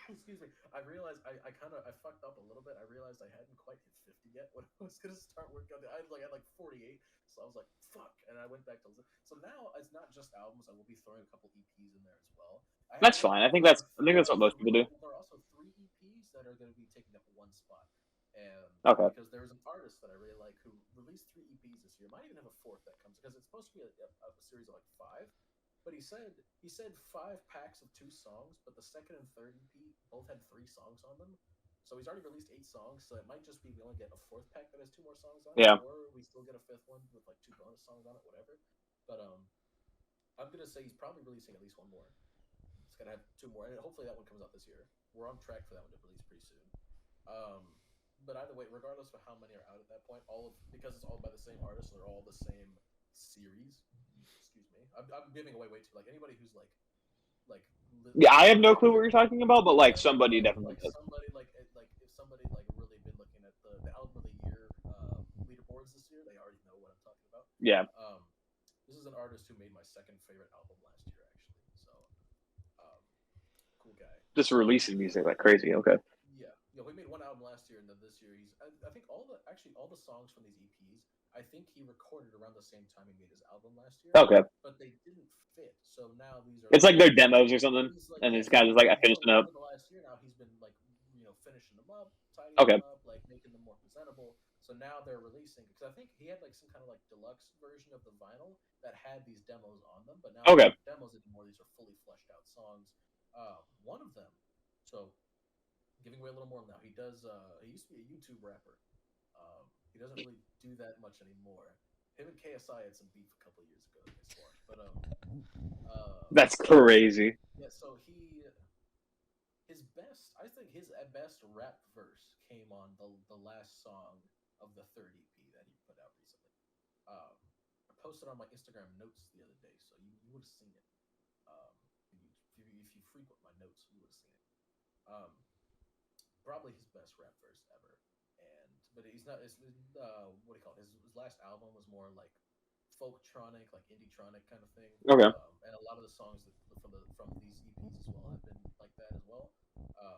Excuse me. I realized I fucked up a little bit. I realized I hadn't quite hit 50 yet when I was gonna start working on it. I had like 48, so I was like, "Fuck!" And I went back to. So now it's not just albums. I will be throwing a couple EPs in there as well. That's fine. I think that's what most people do. There are also 3 EPs that are going to be taking up one spot, and Okay. because there's an artist that I really like who released 3 EPs this year. Might even have a 4th that comes because it's supposed to be a series of like 5. But he said 5 packs of 2 songs, but the second and third EP both had 3 songs on them. So he's already released 8 songs, so it might just be we only get a 4th pack that has 2 more songs on it, Yeah. or we still get a 5th one with like 2 bonus songs on it, whatever. But I'm gonna say he's probably releasing at least one more. It's gonna have 2 more, and hopefully that one comes out this year. We're on track for that one to release pretty soon. But either way, regardless of how many are out at that point, because it's all by the same artist, they're all the same series. Excuse me, I'm giving away way too. Like anybody who's like. Yeah, I have no clue what you're talking about, but like somebody definitely does. Somebody if somebody like really been looking at the album of the year leaderboards this year, they already know what I'm talking about. Yeah. This is an artist who made my second favorite album last year, actually. So, cool guy. Just releasing music like crazy. Okay. Yeah, we made one album last year, and then this year I think all the songs from these EPs, I think he recorded around the same time he made his album last year. Okay. But they didn't fit, so now these are. It's like their demos or something, and it's kind of just like I finished it up. The last year now he's been like finishing them up, tidying Okay. them up, like making them more presentable. So now they're releasing because I think he had like some kind of like deluxe version of the vinyl that had these demos on them, but now Okay. they're not demos anymore. These are fully fleshed out songs. One of them, so giving away a little more now. He does. He used to be a YouTube rapper. He doesn't really do that much anymore. Him and KSI had some beef a couple years ago. But That's crazy. Yeah, so his best rap verse came on the last song of the third EP that he put out recently. I posted on my Instagram notes the other day, so you would have seen it. If you frequent my notes, you would have seen it. Probably his best rap verse ever, but he's not. It's what do you call it? His last album was more like folktronic, like indie-tronic kind of thing. Okay. And a lot of the songs from these EPs as well have been like that as well.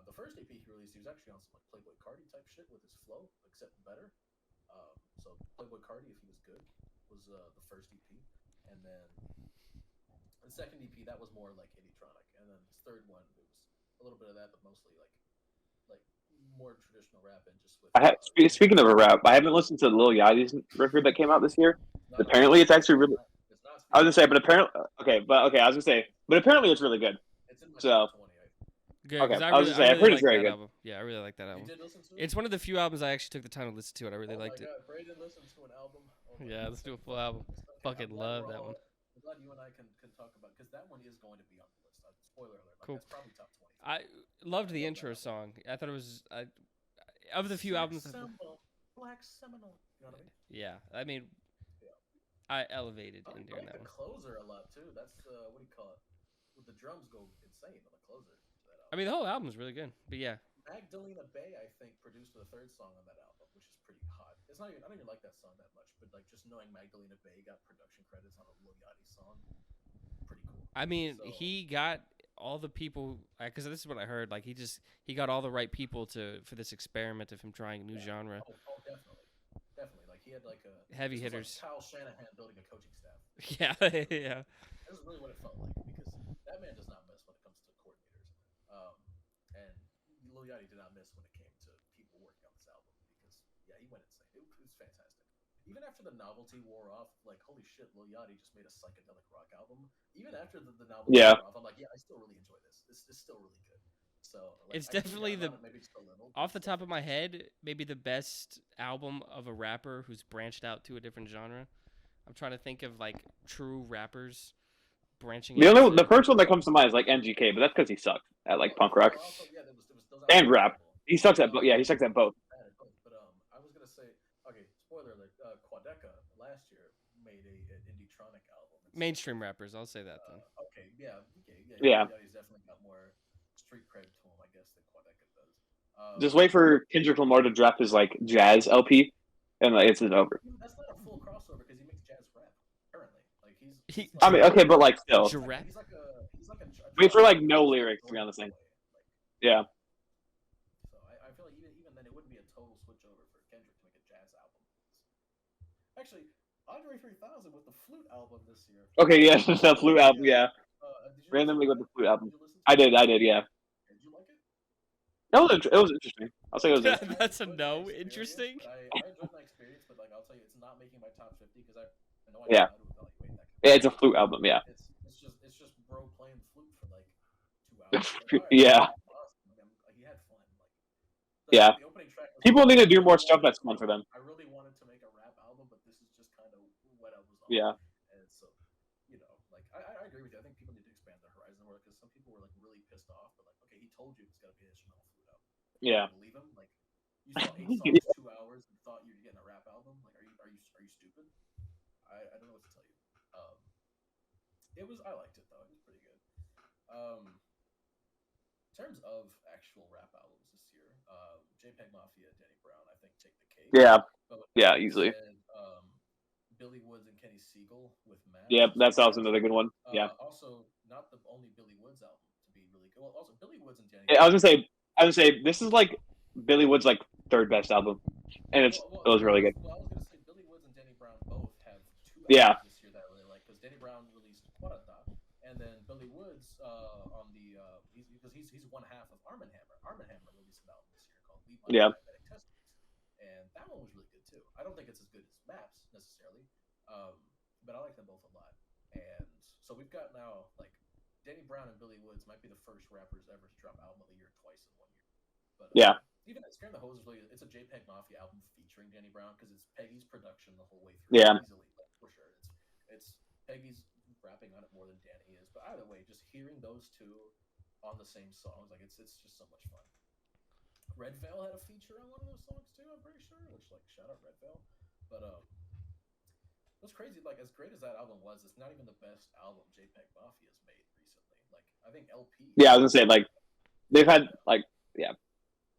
The first EP he released, he was actually on some like Playboy Cardi type shit with his flow, except better. So Playboy Cardi, if he was good, was the first EP, and then the second EP that was more like indie-tronic, and then his third one it was a little bit of that, but mostly like more traditional rap and just with. Speaking of a rap, I haven't listened to Lil Yachty's record that came out this year. Apparently, it's actually really. I was gonna say, but apparently, I was gonna say, but apparently, it's really good. It's in my So. top 20. good. Okay, 'Cause I was gonna say, I've heard it's very that good. album. Yeah, I really like that You album. did listen to it? It's one of the few albums I actually took the time to listen to, and I really liked my it. God, Brayden listened to an album. Oh my Yeah, God. let's do a full album. Okay, Fucking I'm glad love we're that all one. I'm glad you and I can talk about because that one is going to be on the list. Spoiler alert, like Cool. that's probably top 20. I loved the love intro that. song. I thought it was of the few albums. Black Seminole. You know what I mean? Yeah, I mean, Yeah. I elevated I in like, doing I like that the one. closer a lot too. That's what do you call it? With the drums go insane on the closer to that I album. mean, the whole album's really good, but yeah, Magdalena Bay, I think, produced the third song on that album, which is pretty hot. It's not even I don't even like that song that much, but like just knowing Magdalena Bay got production credits on a Lil Yachty song, pretty cool. I mean, So, he got all the people because this is what I heard. Like he got all the right people for this experiment of him trying a new genre. oh, definitely, definitely. Like he had like a Heavy this was hitters. like Kyle Shanahan building a coaching staff. Yeah, yeah. This is really what it felt like because that man does not miss when it comes to coordinators. And Lil Yachty did not miss when it came to people working on this album because yeah, he went insane. It was fantastic. Even after the novelty wore off, like holy shit, Lil Yachty just made a psychedelic rock album. Even after the novelty wore off, I'm like, yeah, I still really enjoy this. This is still really good. So like, It's definitely maybe just a little. off the top of my head, maybe the best album of a rapper who's branched out to a different genre. I'm trying to think of like true rappers branching. The first one that comes to mind is like MGK, but that's because he sucked at like punk rock Also, yeah, there was those and rap. He sucks at both. Yeah, he sucks at both. But I was gonna say, okay, spoiler alert. Quadeca last year made an indie-tronic album. Mainstream rappers, I'll say that then. Okay, yeah. Yeah. He's definitely got more street cred to him, I guess, than Quadeca does. Just wait for Kendrick Lamar to drop his like jazz LP, and like it's over. That's not a full crossover because he makes jazz rap currently. Like I mean, okay, but like still. He's like a wait for like no lyrics to be on the same. Yeah. So I feel like even then it wouldn't be a total switch over for Kendrick to make a jazz album. Actually, Andre 3000 with the flute album this year. Okay, yeah, the flute album, yeah. Randomly with the flute album. I did, yeah. Did you like it? It was interesting. I'll say it was interesting. That's a no. Interesting. I enjoyed my experience, but like I'll tell you, it's not making my top 50 because I know I Yeah. know how to evaluate that. Yeah, it's a flute album, yeah. It's just bro playing flute for like 2 hours. Like, Yeah. Awesome. Like, he had fun. Like, yeah. The opening track was people need to do more stuff that's fun for them. I really wanted to make a rap album, but this is just kind of what I was on. Yeah. And so, like I agree with you. I think people need to expand their horizon more because some people were like really pissed off. But like, okay, he told you it's got to be an instrumental flute album. Yeah. Believe him? Like, you saw 8 songs, 2 hours, and thought you were getting a rap album. Like, are you stupid? I don't know what to tell you. I liked it though. It was pretty good. In terms of actual rap albums this year, JPEG Mafia, Danny Brown, I think take the cake. Yeah. But yeah, easily. Said, Billy Woods and Kenny Siegel with Matt. Yeah, that's also another good one. Yeah. Also, not the only Billy Woods album to be really good. Well, also Billy Woods and Danny. Yeah, I was gonna say this is like Billy Woods' like third best album, and it was really good. Well, I was gonna say Billy Woods and Danny Brown both have 2 albums this year that I really like because Danny Brown released Quarata, and then Billy Woods on the he's one half of Arm & Hammer. Arm & Hammer released an album this year called Leave My Diabetic Testes, and that one was really good too. I don't think it's as good as Maps necessarily, but I like them both a lot. And so we've got now like Danny Brown and Billy Woods might be the first rappers ever to drop album of the year twice in 1 year. But even Scare the Hose is really it's a JPEG Mafia album featuring Danny Brown because it's Peggy's production the whole way through. Yeah. Easily, like, for sure. It's Peggy's rapping on it more than Danny is. But either way, just hearing those two on the same songs, like it's just so much fun. Red Veil had a feature on one of those songs too, I'm pretty sure. Which like shout out Red Veil. But it was crazy, like as great as that album was, it's not even the best album JPEG Mafia's made recently. Like I think LP. Yeah, I was gonna say like they've had like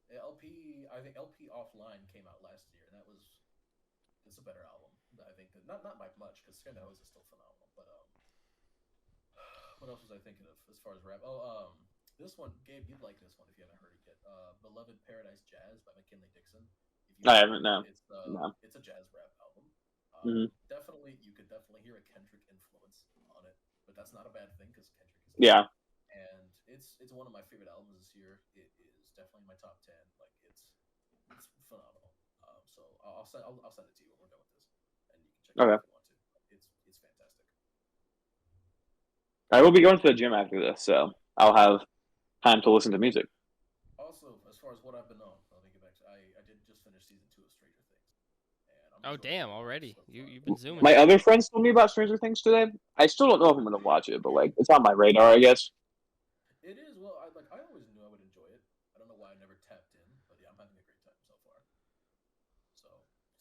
LP. I think LP Offline came out last year, and it's a better album. I think not by much because Scare the Hose is still phenomenal. But what else was I thinking of as far as rap? This one, Gabe, you'd like this one if you haven't heard it yet. Beloved Paradise Jazz by McKinley Dixon. I haven't. No. It's a jazz rap album. Definitely, you could definitely hear a Kendrick influence on it, but that's not a bad thing because Kendrick is. Yeah. And it's one of my favorite albums this year. It is definitely my top 10. Like it's phenomenal. So I'll send it to you when we're done with this, and you can check it out if you want to. It's fantastic. I will be going to the gym after this, so I'll have time to listen to music. Also, as far as what I've been on, let me get back to I did just finish season 2 of Stranger Things, and I'm Oh enjoying damn! it. Already, So you've been zooming. My other friends told me about Stranger Things today. I still don't know if I'm gonna watch it, but like it's on my radar, I guess. it is. Well, I always knew I would enjoy it. I don't know why I never tapped in, but yeah, I'm having a great time so far. So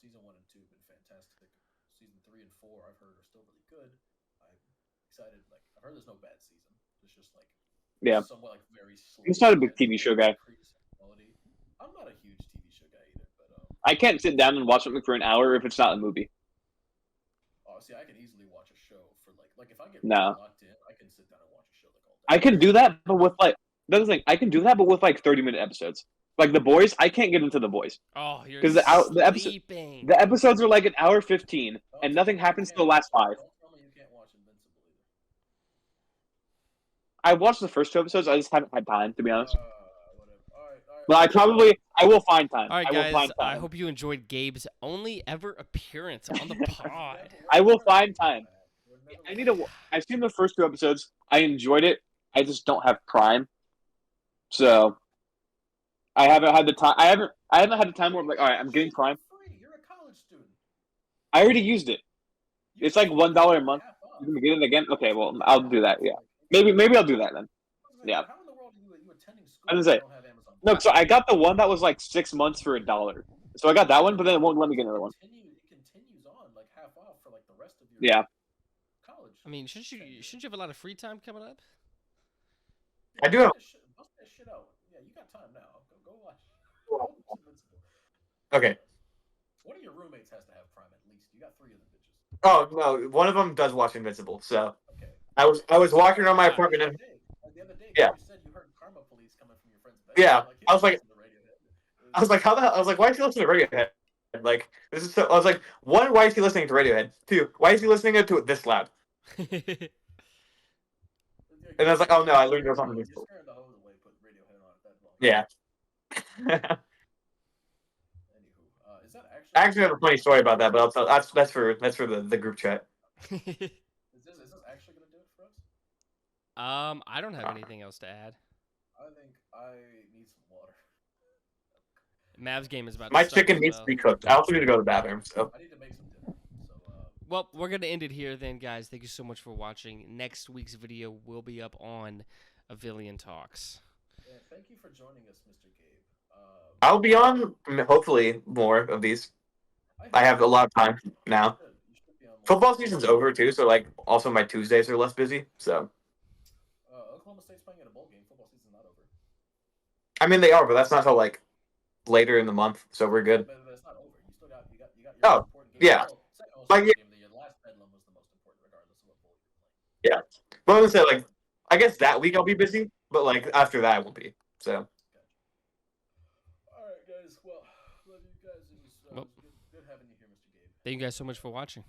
season 1 and 2 have been fantastic. Season 3 and 4 I've heard are still really good. I'm excited. Like I've heard there's no bad season. It's just like Yeah, somewhat like very I'm just slow not a big edge TV show guy. increase in quality. I'm not a huge TV show guy either, but I can't sit down and watch something for an hour if it's not a movie. oh, see, I can easily watch a show for like if I get really No, locked in, I can sit down and watch a show like all I day. can do that, but with like that's the thing. I can do that, but with like 30-minute episodes. Like The Boys, I can't get into The Boys Oh, you're because sleeping. the episodes are like an hour 15, Don't and tell nothing me you happens can't till the last 5. don't tell me you can't watch Invincible either. I watched the first 2 episodes. I just haven't had time, to be honest. Whatever. All right. But I will find time. All right, I will guys. find I time. hope you enjoyed Gabe's only ever appearance on the pod. I will find time. We're never I need to. I've seen the first 2 episodes. I enjoyed it. I just don't have Prime, so I haven't had the time. I haven't had the time where I'm like, all right, I'm getting Prime. Free. You're a college student. I already used it. You It's like can $1 a get month. half off. You can get it again. Okay, well, I'll do that. Yeah, maybe I'll do that then. Yeah. How in the world are you attending school? I was if gonna you say don't have Amazon? no. So I got the one that was like 6 months for $1. So I got that one, but then it won't let me get another one. It continues on like half off for like the rest of your Yeah. college. I mean, shouldn't you have a lot of free time coming up? I do have. Bust that shit out. Yeah, you got time now. Go watch. Go watch Invincible. Okay. One of your roommates has to have Prime at least. You got 3 of them bitches. Oh no, one of them does watch Invincible. So Okay. I was walking around my apartment and The other day, Yeah. you said you heard Karma Police coming from your friend's bed. Yeah, Like, I was like- listen to Radiohead. I was like, how the hell? I was like, why is he listening to Radiohead? Like this is so. I was like, 1, why is he listening to Radiohead? 2, why is he listening to it this loud? And I was like, oh no, I learned it was on You're Invincible. scaring the hose away. Put Radiohead on it that long. Yeah. Anywho, is that actually? I actually have a funny story about that, but I'll tell. That's for the group chat. Is this actually gonna do it for us? I don't have anything else to add. I think I need some water. Mav's game is about My to start chicken as needs well. to be cooked. I also need to go to the bathroom. So I need to make some dinner. So Well, we're going to end it here then, guys. Thank you so much for watching. Next week's video will be up on Avillion Talks. yeah, thank you for joining us, Mr. Gabe. I'll be on hopefully more of these. I have a lot of time now. You should be on more. Football season's over too, so like also my Tuesdays are less busy. So Oklahoma State's playing in a bowl game. Football season's not over. I mean they are, but that's not till like later in the month, so we're good. But it's not over. You still got your Oh, most important game. yeah. Like, Game of the year. The last Bedlam was the most important, regardless of what bowl you're playing. But I would say like I guess that week I'll be busy, but like after that I won't be. So Gotcha. All right, guys. Well, love you guys. It was, Well- good having you here, Mr. Gabe. Thank you guys so much for watching.